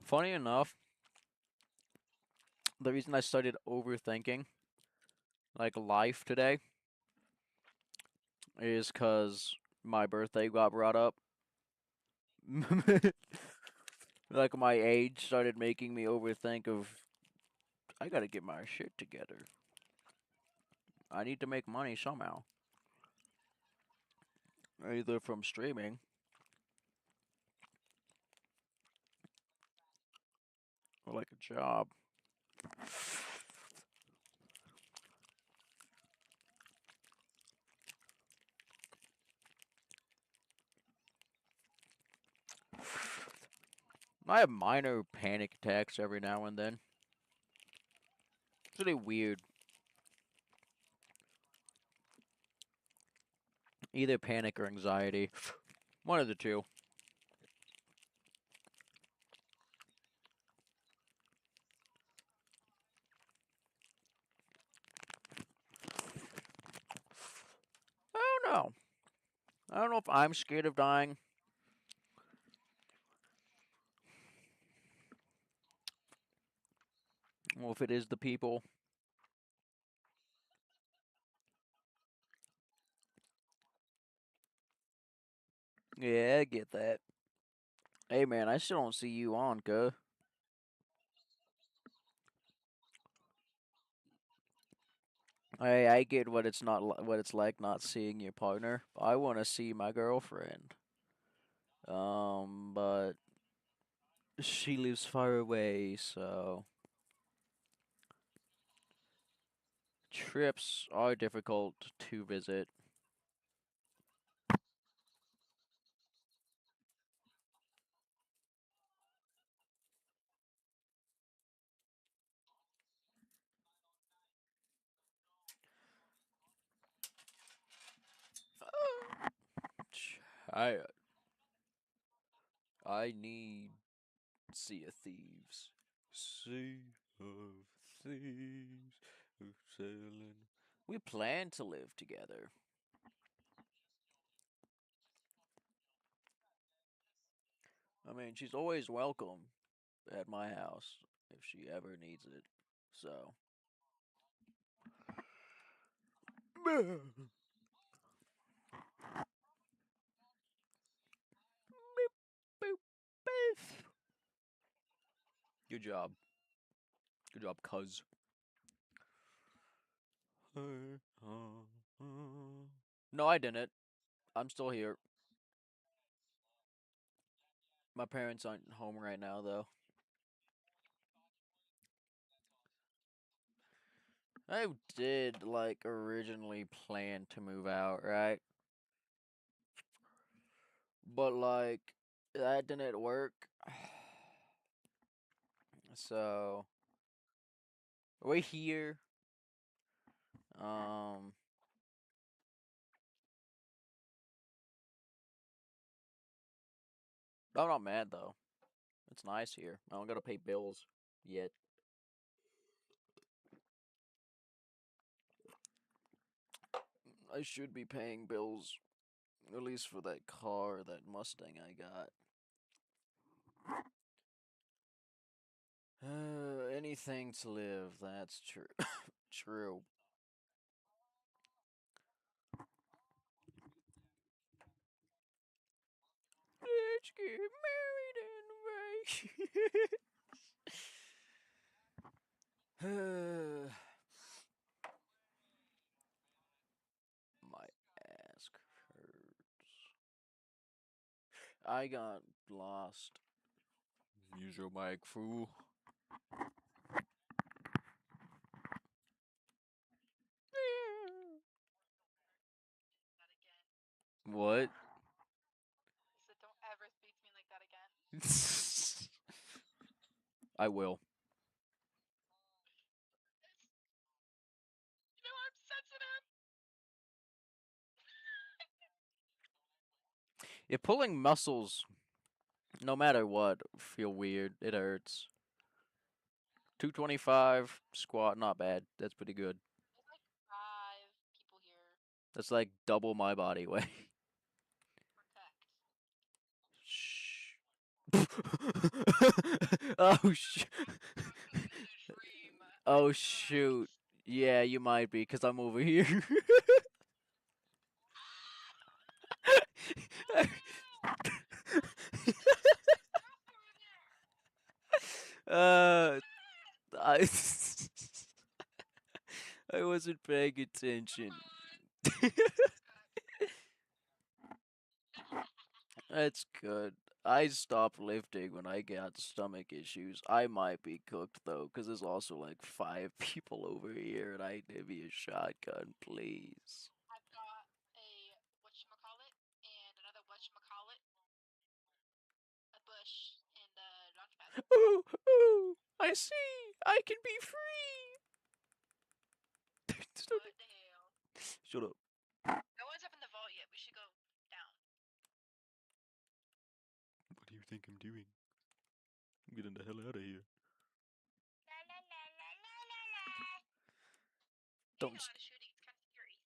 Funny enough, the reason I started overthinking like life today is because my birthday got brought up. Like my age started making me overthink of I gotta get my shit together. I need to make money somehow. Either from streaming or like a job. I have minor panic attacks every now and then. It's really weird. Either panic or anxiety. One of the two. I don't know. I don't know if I'm scared of dying. Or if it is the people. Yeah, I get that. Hey man, I still don't see you on, cuh. I get what it's not what it's like not seeing your partner. I want to see my girlfriend. But she lives far away, so trips are difficult to visit. I I need Sea of Thieves. Sea of Thieves, we're sailing. We plan to live together. I mean, she's always welcome at my house if she ever needs it. So, good job. Good job, cuz. No, I didn't. I'm still here. My parents aren't home right now, though. I did, like, originally plan to move out, right? But, like, that didn't work. So, we're here. Um, I'm not mad, though. It's nice here. I don't gotta pay bills yet. I should be paying bills, at least for that car, that Mustang I got. Anything to live, that's true. True. get married in My ass hurts. I got lost. Use your mic, fool. What? So don't ever speak to me like that again. I will. You know I'm sensitive. If pulling muscles, no matter what, feel weird. It hurts. 225 squat, not bad. That's pretty good. There's like 5 people here. That's like double my body weight. Protect. Shh. Oh sh. I'm in a dream. Oh shoot. Yeah, you might be, cause I'm over here. uh, I I wasn't paying attention. That's good. I stopped lifting when I got stomach issues. I might be cooked though, because there's also like 5 people over here, and I need me a shotgun, please. I've got a whatchamacallit and another whatchamacallit, a bush, and a launch pad. Ooh, ooh! I see. I can be free. What the hell? Shut up. No one's up in the vault yet. We should go down. What do you think I'm doing? I'm getting the hell out of here. La la la la la la la. Don't. Hearing a lot of shooting. It's kind of scary.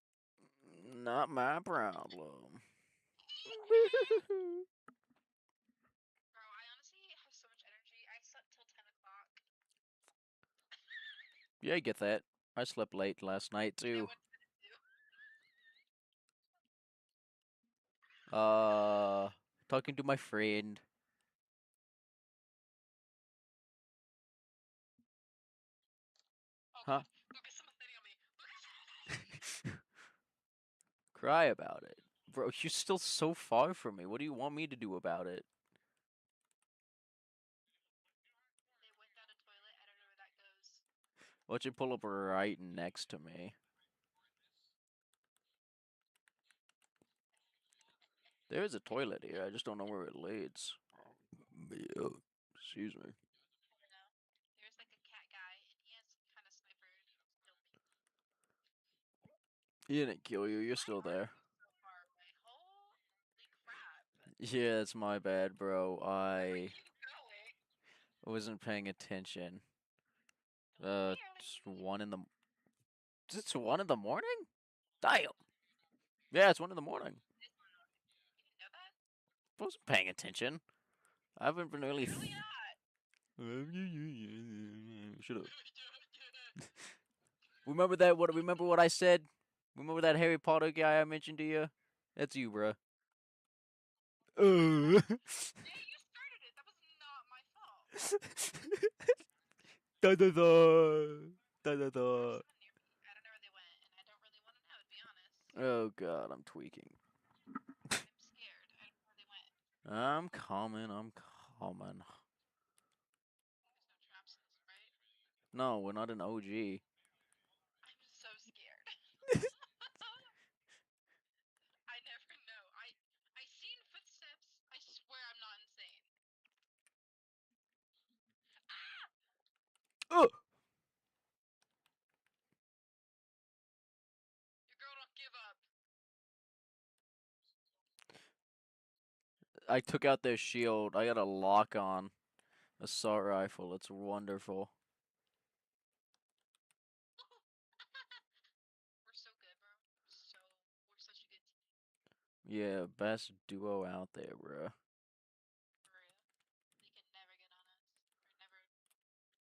Not my problem. Bro, I honestly have so much energy. I slept till 10 o'clock. Yeah, I get that. I slept late last night You know too. what to do. Uh, Talking to my friend. Oh Huh? god. Lucas, someone's hitting on me. Lucas. Cry about it. Bro, you're still so far from me. What do you want me to do about it? They went down a toilet. I don't know where that goes. Why don't you pull up right next to me? There is a toilet here. I just don't know where it leads. Yeah. Excuse me. I don't know. There's like a cat guy, and he has kind of sniper killed me. He didn't kill you. You're Why still are there. you so far away? Holy crap. Yeah, it's my bad, bro. Where are I you going? wasn't paying attention. Don't It's barely. 1 in the. It's 1 in the morning. Damn. Yeah, it's 1 in the morning. This one. You didn't know that? I wasn't paying attention. I haven't been really. Clearly not. Shut up. Remember that? What? Remember what I said? Remember that Harry Potter guy I mentioned to you? That's you, bruh. Yeah, you started it. That was not my fault. Da da da. Da da There's da. someone near me. I don't know where they went, and I don't really want to know, to be honest. Oh god, I'm tweaking. I'm scared. I don't know where they went. I'm coming. I'm coming. There's no traps in this, right? No, we're not an OG. I'm so scared. I never know. I seen footsteps. I swear I'm not insane. Ah! Oh! Your girl don't give up. I took out their shield. I got a lock on assault rifle. It's wonderful. We're so good, bro. We're such a good team. Yeah, best duo out there, bruh. For real. They can never get on us. Or never.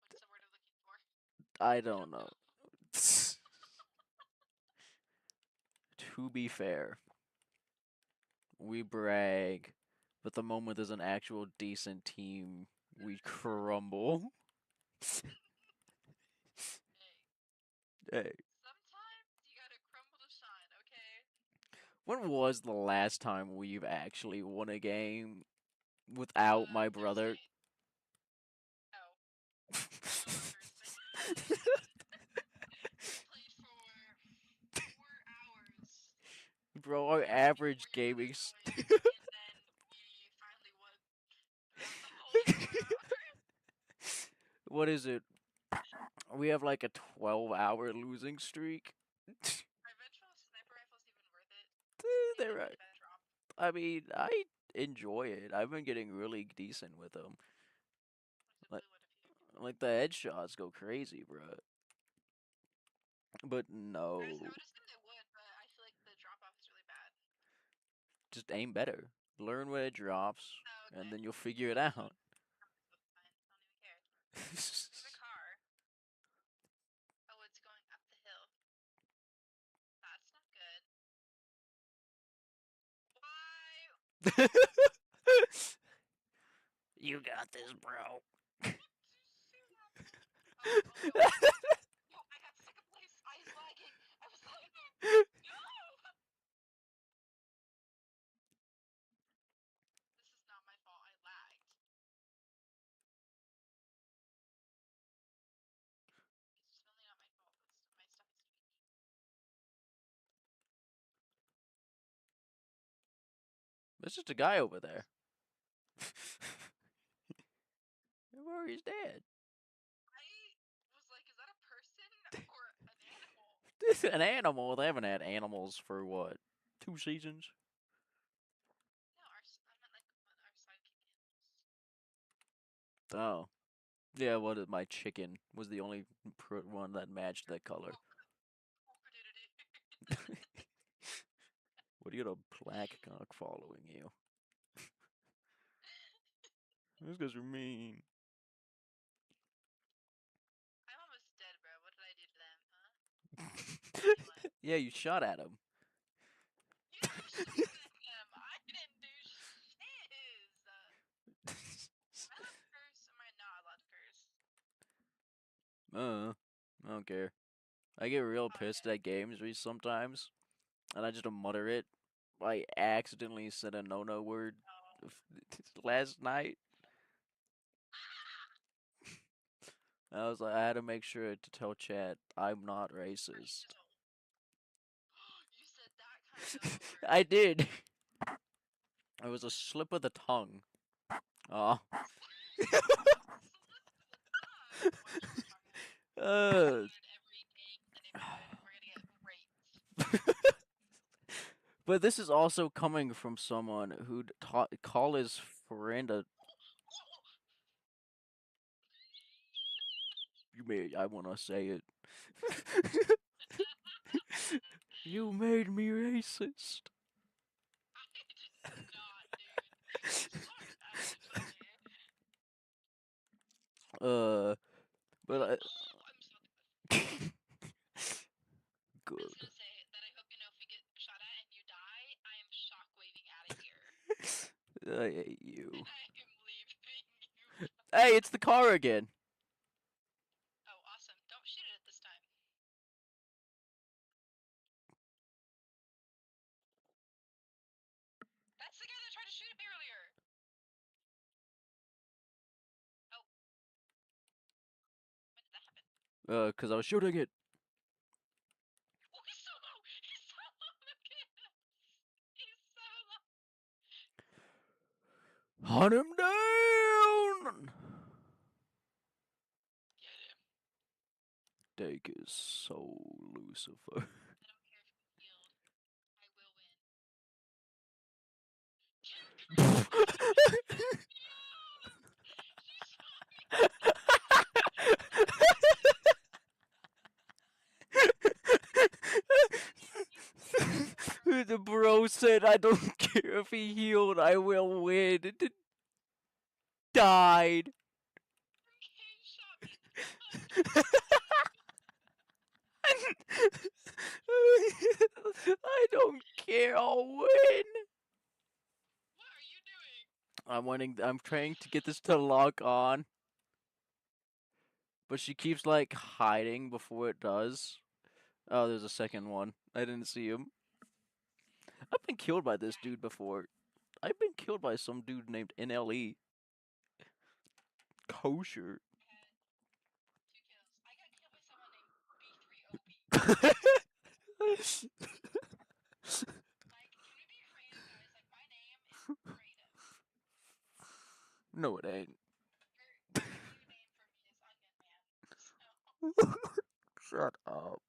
What's the word I'm looking for? I I don't don't know. know. To be fair, we brag But the moment there's an actual decent team, we crumble. Hey, Hey, sometimes you gotta crumble to shine, okay? when was the last time we've actually won a game without my brother? Thursday. Oh, no, not Thursday. We played for 4 hours. Bro, our People average were gaming. annoying, and then we finally won throughout the whole 4 hours. What is it? We have like a 12-hour losing streak. Are eventual sniper rifles even worth it? Maybe They're like right. a bad drop. I mean, I enjoy it. I've been getting really decent with them. There's a Like, blue one if you. like the headshots go crazy, bro. But I no, would assume they would, but I feel like the drop off is really bad. just aim better. Learn when it drops, Oh, and okay. then you'll figure it That's out. fine. I don't even care. There's a car. Oh, it's going up the hill. That's not good. Why? You got this, bro. What do you see happening? Oh, oh no, I got stuck. No, I got stuck in place. I was lagging. I was lagging. No! This is not my fault. I lagged. It's really not my fault. My stuff is tweaking. There's just a guy over there. He's dead. I was like, is that a person or an animal? An animal. They haven't had animals for what? 2 seasons? No, I meant like our sidekick animals. Oh. Yeah, what is my chicken was the only one that matched that color. What do you got a black cock following you? Those guys are mean. I'm almost dead, bro. What did I do to them, huh? Anyone? Yeah, you shot at him. You shot at him. I didn't do shiz. Am I allowed to curse? Am I not allowed to curse? I don't care. I get real Oh, pissed okay. at games sometimes, and I just mutter it. I accidentally said a no word Oh. last night. I had to make sure to tell chat I'm not racist. You said that kind of word. I did. It was a slip of the tongue. Oh. Slip of the tongue. Watch what we're talking about. uh, Every gang in the neighborhood. We're gonna get raped. but this is also coming from someone who'd call his friend a. You made. I want to say it. You made me racist. I did not, dude. You suck actually. But I'm so I was good. gonna say that I hope you know if we get shot at and you die, I am shockwaving out of here. I hate you. I am leaving you. Hey, it's the car again. Oh, awesome. Don't shoot it this time. That's the guy that tried to shoot at me earlier. Oh. When did that happen? Cause I was shooting it. Oh, he's so low! He's so low! Look at him! He's so low! Hunt him down. Get him. Take his soul, Lucifer. I don't care if he's healed. I will win. She shot me! The bro said, "I don't care if he healed. I will win." It died. He shot me twice! I don't care. I'll win. What are you doing? I'm trying to get this to lock on, but she keeps like hiding before it does. Oh, there's a second one. I didn't see him. I've been killed by this dude before. I've been killed by some dude named NLE. Kosher. I had 2 kills. I got killed by someone named B3OB. Like, can we be creative, guys? Like, my name is creative. No, it ain't. Your new name for me is Onion Man. So, Shut up.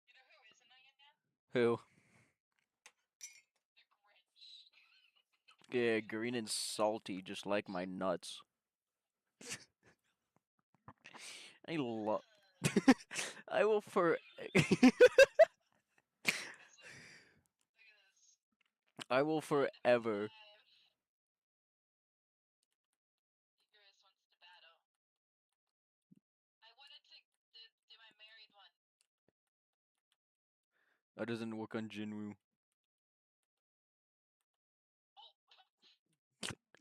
you know who is an Onion Man? Who? The Grinch. Yeah, green and salty, just like my nuts. I love. I will for. Guys, look. Look at this. I will forever. Live. Egress wants to battle. I wanted to do my married one. That doesn't work on Jinwoo.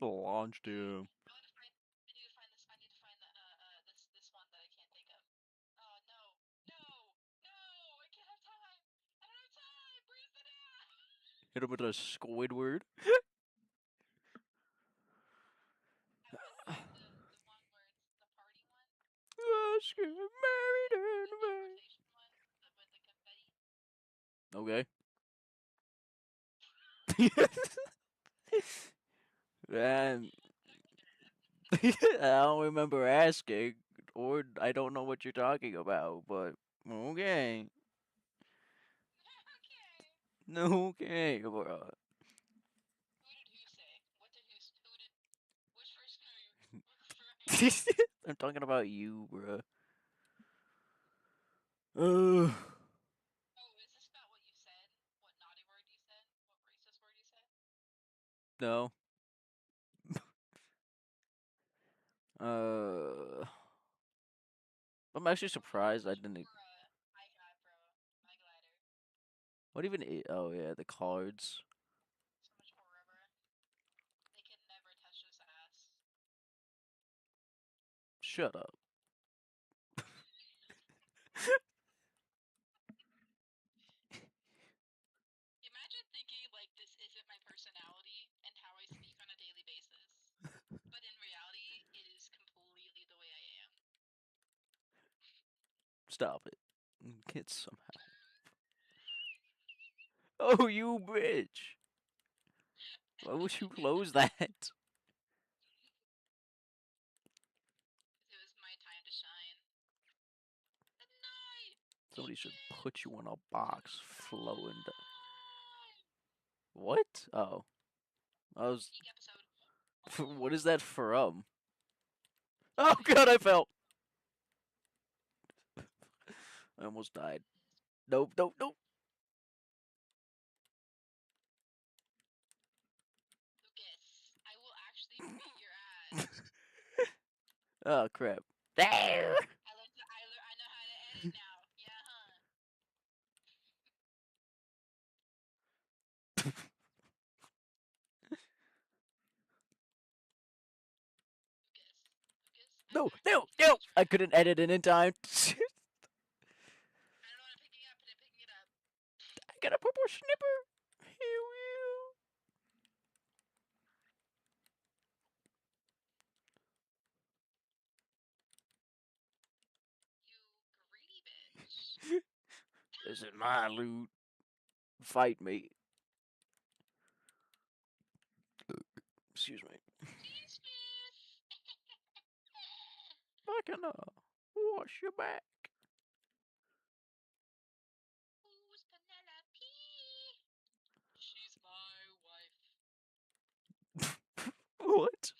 Oh! Launched him. I need to find. I need to find this. I need to find the this one that I can't think of. Oh no! No! No! I can't have time. I don't have time. Where's the dad? Hit him with a Squidward. I want to find the one where it's the party one, Let's get married the and teleportation one, with the confetti. okay. And I don't remember asking, or I don't know what you're talking about, but okay. Okay. Okay, bro. Who did who say? What did who did? Which person are you referring to? I'm talking about you, bro. Oh, is this about what you said? What naughty word you said? What racist word you said? No. Uh, I'm actually surprised I didn't. For I got bro, my glider. What even? Oh yeah, the cards. So much horror. They can never touch this ass. Shut up. Imagine thinking like this isn't my personality and how I speak on a daily basis. But in reality, it is completely the way I am. Stop it. Get some help. Oh, you bitch. Why would you close that? It was my time to shine. The night! Somebody should Begin! put you in a box flowing. Time! What? Oh. I was. Peak episode. What is that from? Oh god, I fell. I almost died. Nope, nope, nope. Lucas, I will actually beat your ass. Oh crap. There. I know how to edit now. Yeah, huh? Lucas, Lucas, I'm No, actually no, taking no. this I crap. couldn't edit it in time. I don't know what I'm picking up, but I'm picking it up. I got a purple snipper. Ew, You greedy bitch. ew. This is my loot. Fight me. Excuse me. Cheese. I can wash your back. Who's Penelope? She's my wife. What?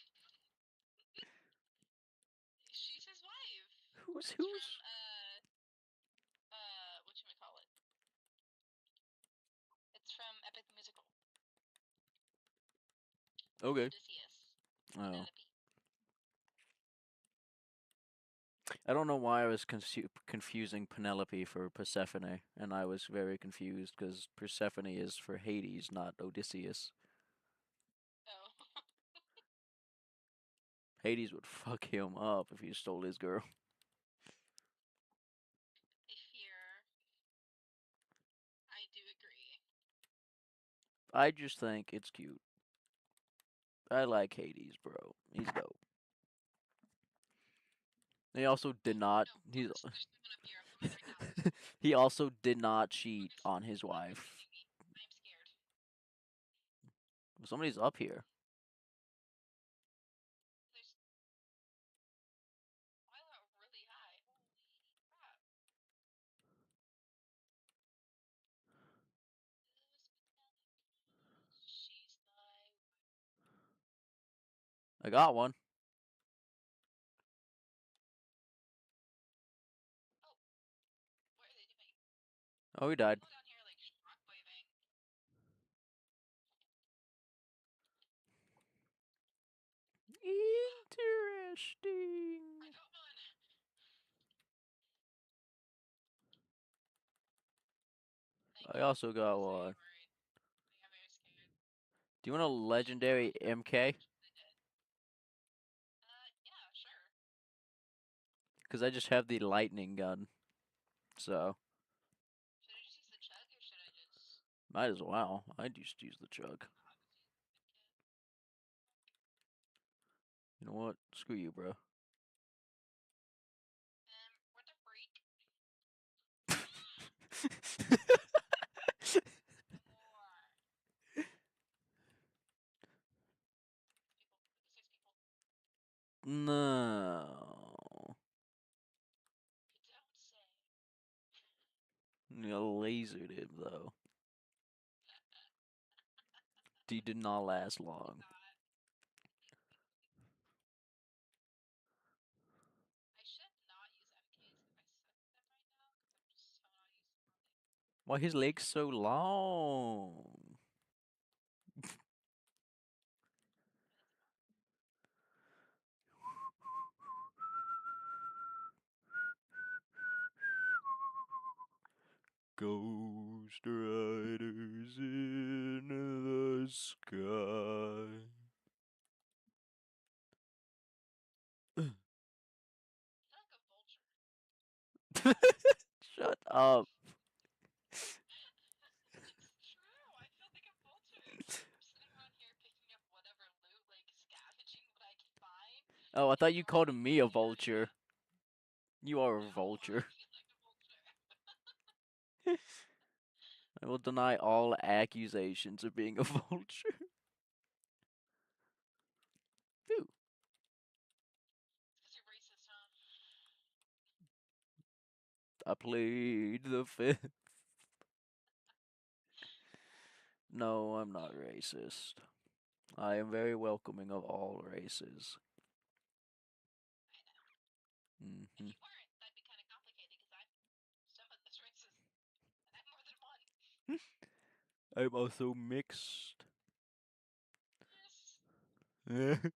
She's his wife. Who's It's from who's? whatchamacallit. It's from Epic the Musical. Okay. Odysseus. Oh. Penelope. I don't know why I was confusing Penelope for Persephone, and I was very confused because Persephone is for Hades, not Odysseus. Oh, Hades would fuck him up if he stole his girl. I fear. I do agree. I just think it's cute. I like Hades, bro. He's dope. He also did not. No, He's there's someone up here. I'm coming right now. he also did not cheat Look, on his look, it's wife. leaving me. I'm scared. Somebody's up here. There's why that really high. Holy crap. She's my. I got one. Oh, what are they doing? Oh, he died. People down here like shockwaving. I Interesting. got one. Thank I you. also got Because I one. am worried. I am very scared. Do you want a I should not legendary have MK? actually did. Yeah, sure. Because I just have the lightning gun. So, Should I just use the chug or should I just might as well. I'd just use the chug. not just use the kit? You know what? Screw you, bro. What the freak? More. People. 6 people. No. You don't say. You lasered him, though. He did not last He long. thought. I should not use MKs if I suck at them right now because I'm just so not used to them. Why his legs so long? Ghost riders in the sky. I feel like a vulture. Shut up. It's true. I feel like a vulture. I'm sitting around here picking up whatever loot, like scavenging what I can find, Oh, I and thought you called guarding me my a area. vulture. You are a No, I vulture. feel like a vulture. I will deny all accusations of being a vulture. Ooh, It's because you're racist, huh? I played the fifth. No, I'm not racist. I am very welcoming of all races. I know. If Hmm. you weren't, that'd be kind of complicated because I'm someone that's racist, and I'm more than one. I'm also mixed. Yes. Don't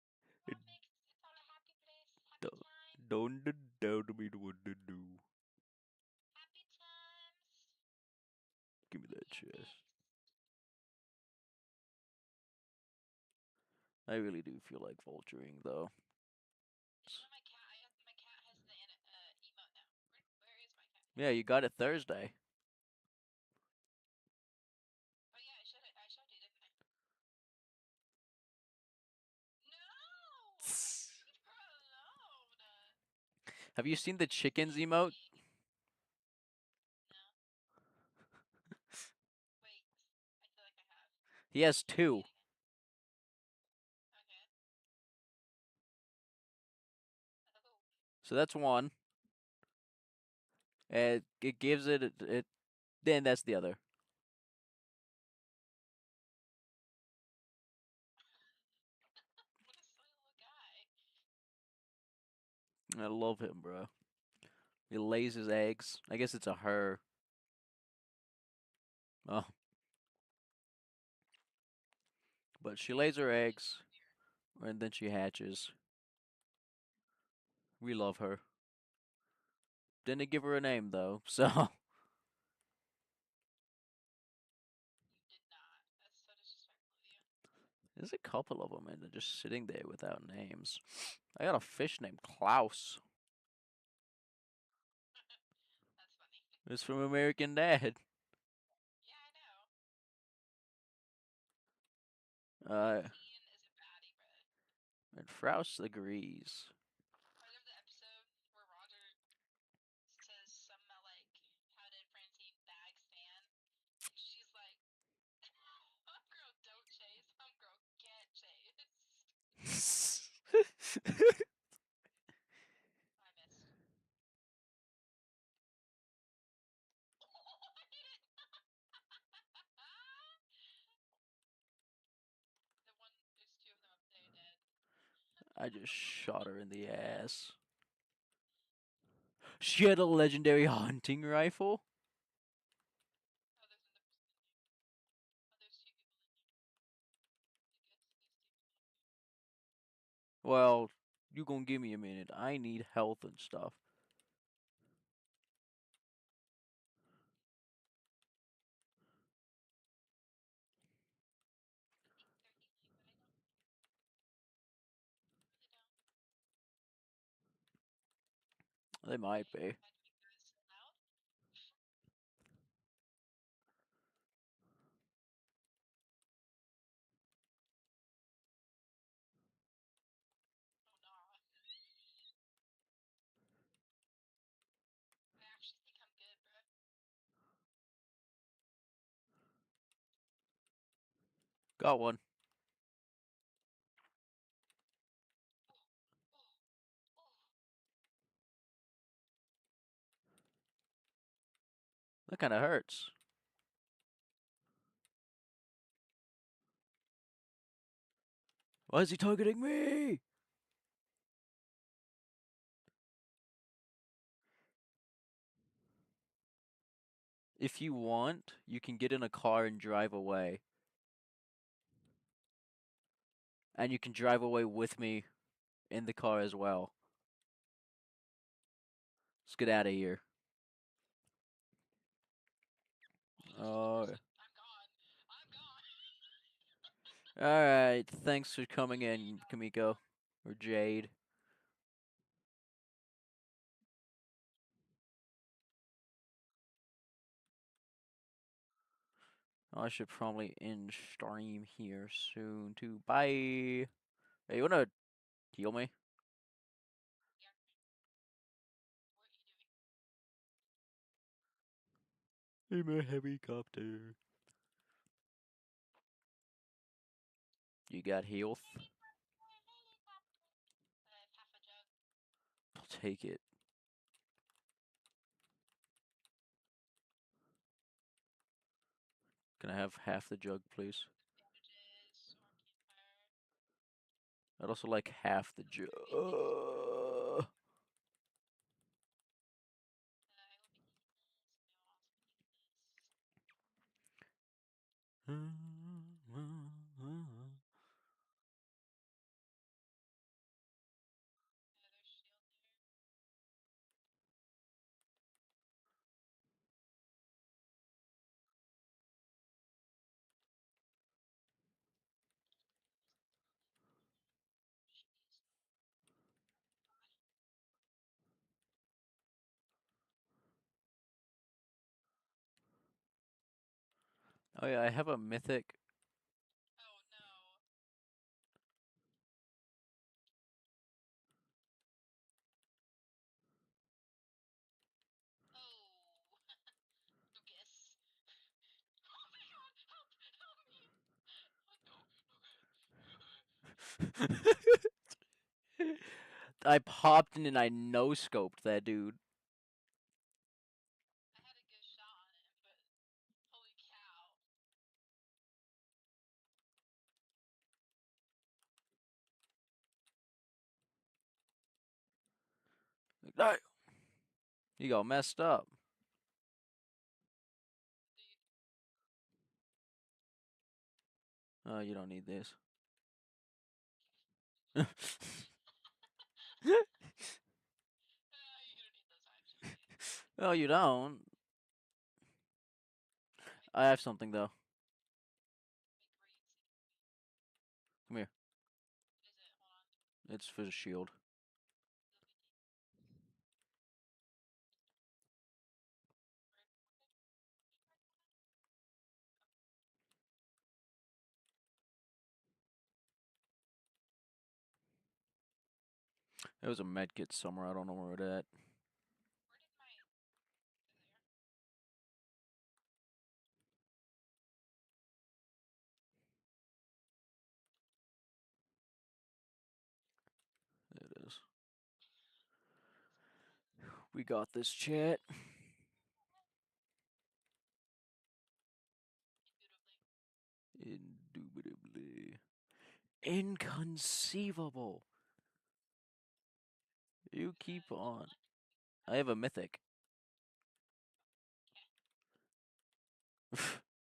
We're all mixed. It's all a happy place. Happy time. don't tell me what to do. Happy times Give me when that you're chest. mixed. I really do feel like vulturing though. Did you know my cat? My cat has the emote now. Where is my cat? Yeah, you got it Thursday. Oh yeah, I showed you, didn't I? No! Leave her alone! Have you seen the She's chickens emote? sleeping. No. Wait. I feel like I have. He has Show me two. it again. Okay. Oh. So that's one. And it gives it. Then that's the other. What a sweet little guy. I love him, bro. He lays his eggs. I guess it's a her. Oh, but she lays her What is eggs on here? and then she hatches. We love her. Didn't give her a name though, so You did not. That's so disrespectful of you. there's a couple of them and they're just sitting there without names. I got a fish named Klaus. That's funny. It's from American Dad. Yeah, I know. Uh, Teen is a baddie, bruh. and Frous agrees. Part of the episode where Roger says something about like, how did Francine bag Stan? And she's like, homegirl don't chase, homegirl get chased. I missed. The one, there's two of them up there dead. I just shot her in the ass. She had a legendary hunting rifle? Oh, there's another person in here. Oh, there's two people in here. I guess there's two people up here. Well, you gonna give me a minute. I need health and stuff. I think they're healing, but I don't really don't. They might Okay, be. why do you guys so loud? Oh nah. I actually think I'm good, bro. Got one. Oh, oh, oh. That kind of hurts. Why is he targeting me? If you want, you can get in a car and drive away. And you can drive away with me in the car as well. Let's get out of here. Oh. 100%. I'm gone. I'm gone. Alright, thanks for coming Okay, in, no, Kamiko. Or Jade. I should probably end stream here soon too. Bye. Hey, you wanna heal me? yeah. What are you doing? I'm a helicopter. You got health? Helicopter, helicopter. I have half a jug. I'll take it. Can I have half the jug, please? Bandages or campfire. I'd also like half the jug. I will be taking this. I will also be taking this. Another shield there. Jeez. Oh yeah, I have a mythic. Oh no. Oh. Lucas. Oh my god. Help. Help me. Oh no. I popped in and I no scoped that dude. I had a good shot on him, but holy cow. No, you got messed up. Dude. Oh, you don't need this. You don't need those actually. Oh, you don't. Wait, I have something though. great. Come here. What is it? Hold on. It's for the shield. It was a medkit somewhere. I don't know where it at. Where did my? There. It is. We got this, chat. Indubitably. Inconceivable. You keep on. I have a mythic.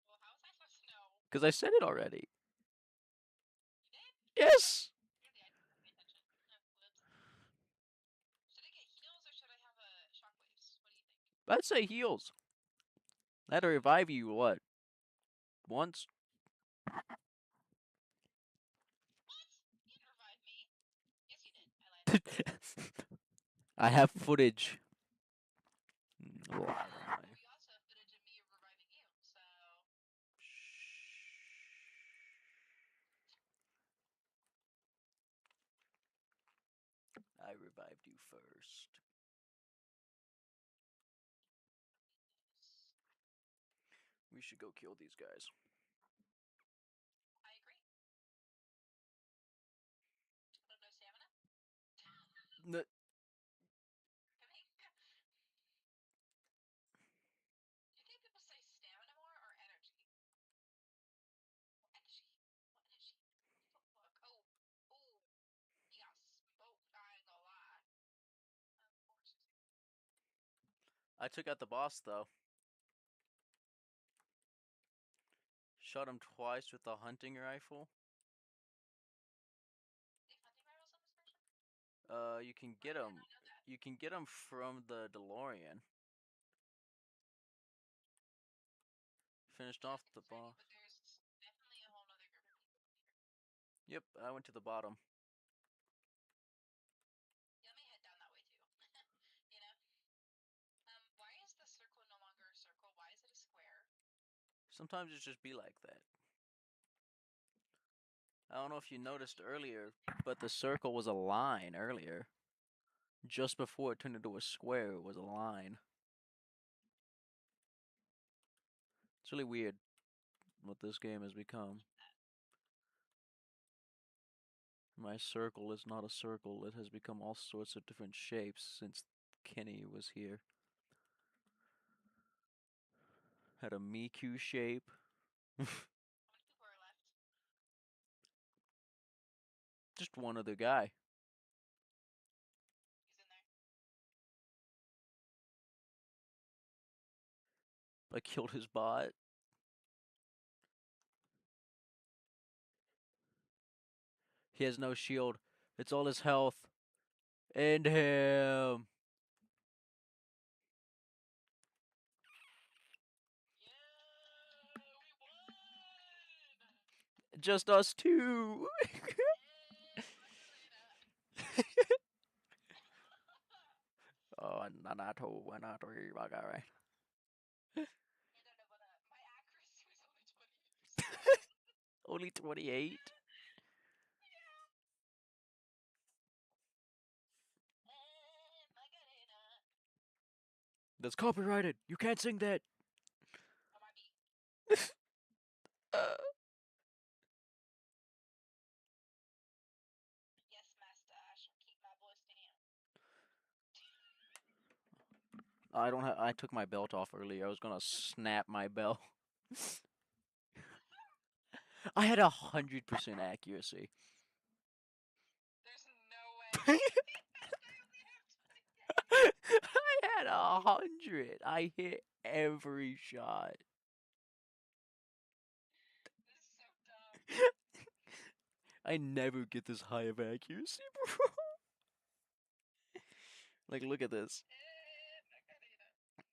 Well, how was I supposed to know? Because I said it already. You did? Yes! Clearly, I didn't pay attention. Whoops. Should I get heals or should I have a shockwaves? What do you think? I'd say heals. I had to revive you, what? Once? What? You didn't revive me. Yes, you did. I lied. I have footage. Well, we also have footage of me reviving you, so. I revived you first. We should go kill these guys. I agree. I don't know stamina. N- I think. Do you think people say stamina more or energy? Energy. What energy? Look. Oh. Oh. You got smoked. I ain't gonna lie. Of course. I took out the boss, though. Shot him twice with the hunting rifle. They hunting rifles on this version? You can Why get did I them. not know that? You can get them from the DeLorean. Finished Yeah, off it's the exciting, boss. but there's definitely a whole other group of people in here. Yep, I went to the bottom. Yeah, let me head down that way too. You know? Why is the circle no longer a circle? Why is it a square? Sometimes it just be like that. I don't know if you noticed earlier, but the circle was a line earlier. Just before it turned into a square, it was a line. It's really weird what this game has become. My circle is not a circle. It has become all sorts of different shapes since Kenny was here. Had a Miku shape. How many people are left? Just one other guy. He's in there. I killed his bot. He has no shield. It's all his health. End him. Yeah, we won! Just us two. Yay, Macarena! Oh, Nanato, Nanato, my guy, right? I don't know, but my accuracy was only 20%. Only 28. Yeah. Macarena. That's copyrighted. You can't sing that. How might be? Uh, Yes, Master, I shall keep my voice down. I don't have. I took my belt off earlier. I was gonna snap my belt. I had 100% accuracy. There's no way. I I only have 20. had 100. I hit every shot. This is so dumb. I never get this high of accuracy, bro. Like, look at this. Macarena.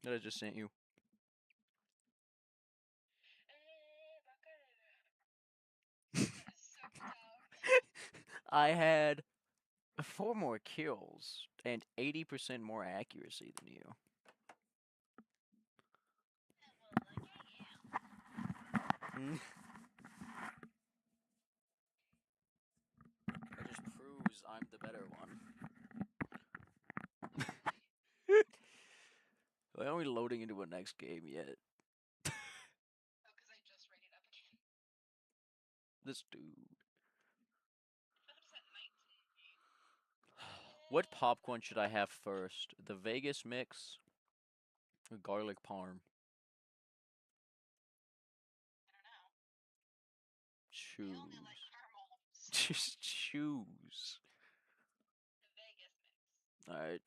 That I just sent you. So dumb. I had 4 more kills and 80% more accuracy than you. Well, look at you. That just proves I'm the better one. Why aren't we loading into a next game yet? Oh, because I just rated up again. This dude. I thought it was at 19. What popcorn should I have first? The Vegas mix or garlic parm? I don't know. I only like Choose. caramels. Just choose. The Vegas mix. Alright.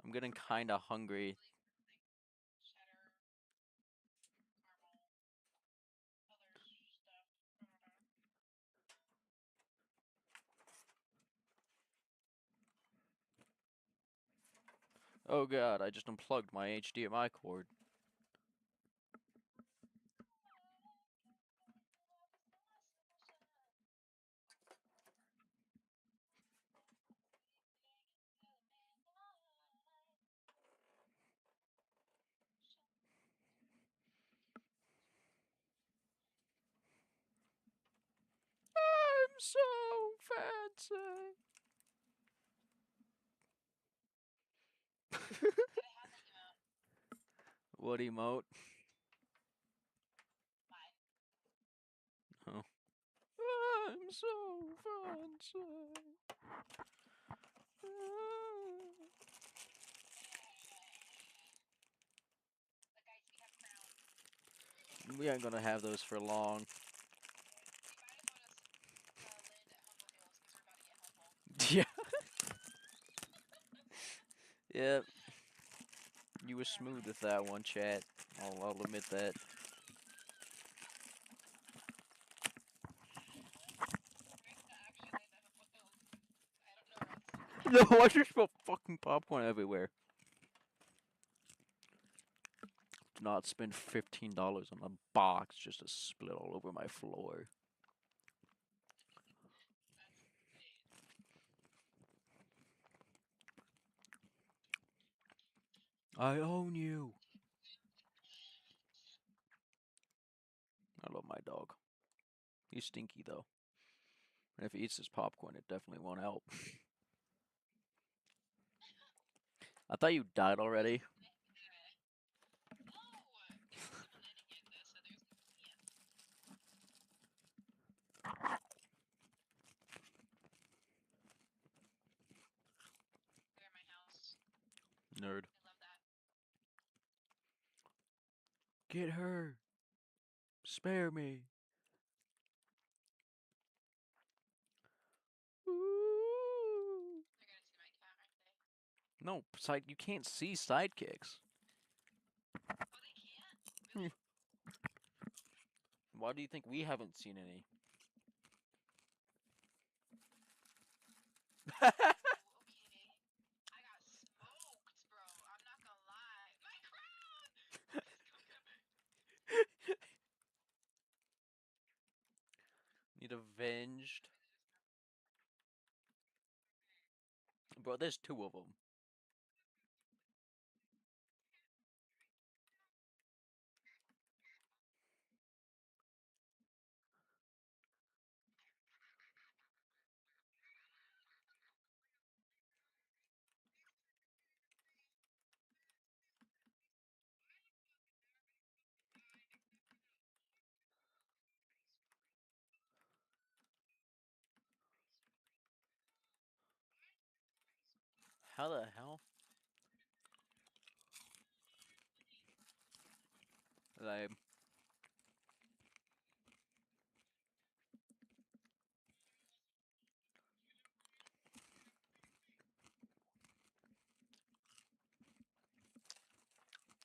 I'm getting kinda hungry. Like cheddar, caramel, other stuff. I don't know. Oh god, I just unplugged my HDMI cord. I'm so fancy. Gotta have the emote. What emote? Mine. Oh. I'm so fancy. But guys, we have crowns. We ain't gonna have those for long. We might as well just land at Humble Hills because we're about to get humble. Yeah. Yep. You were Where am smooth I? with that one, chat. I'll admit that. We're gonna actually land at Humble Hills because I don't know where else to get. No, I just put fucking popcorn everywhere. Do not spend $15 on a box just to split all over my floor. That's insane. I own you. I love my dog. He's stinky though. And if he eats his popcorn, it definitely won't help. I thought you died already. No! There's someone editing this, so there's no chance. They're at my house. Nerd. I love that. Get her. Spare me. Ooh. They're gonna see my cat, aren't they? No, you can't see sidekicks. Oh, they can't? Really? Why do you think we haven't seen any? Oh, okay. I got smoked, bro. I'm not gonna lie. My crown! Please come get me. Need avenged. Bro, there's 2 of them. How the hell? I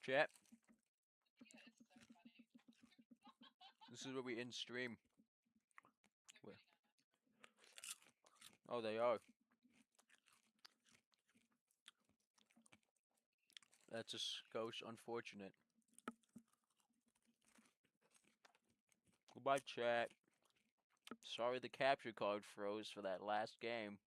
chat. Yeah, it's so funny. This is where we end stream. They're Where? waiting on us. Oh, they are. That's a skosh unfortunate. Goodbye, chat. Sorry the capture card froze for that last game.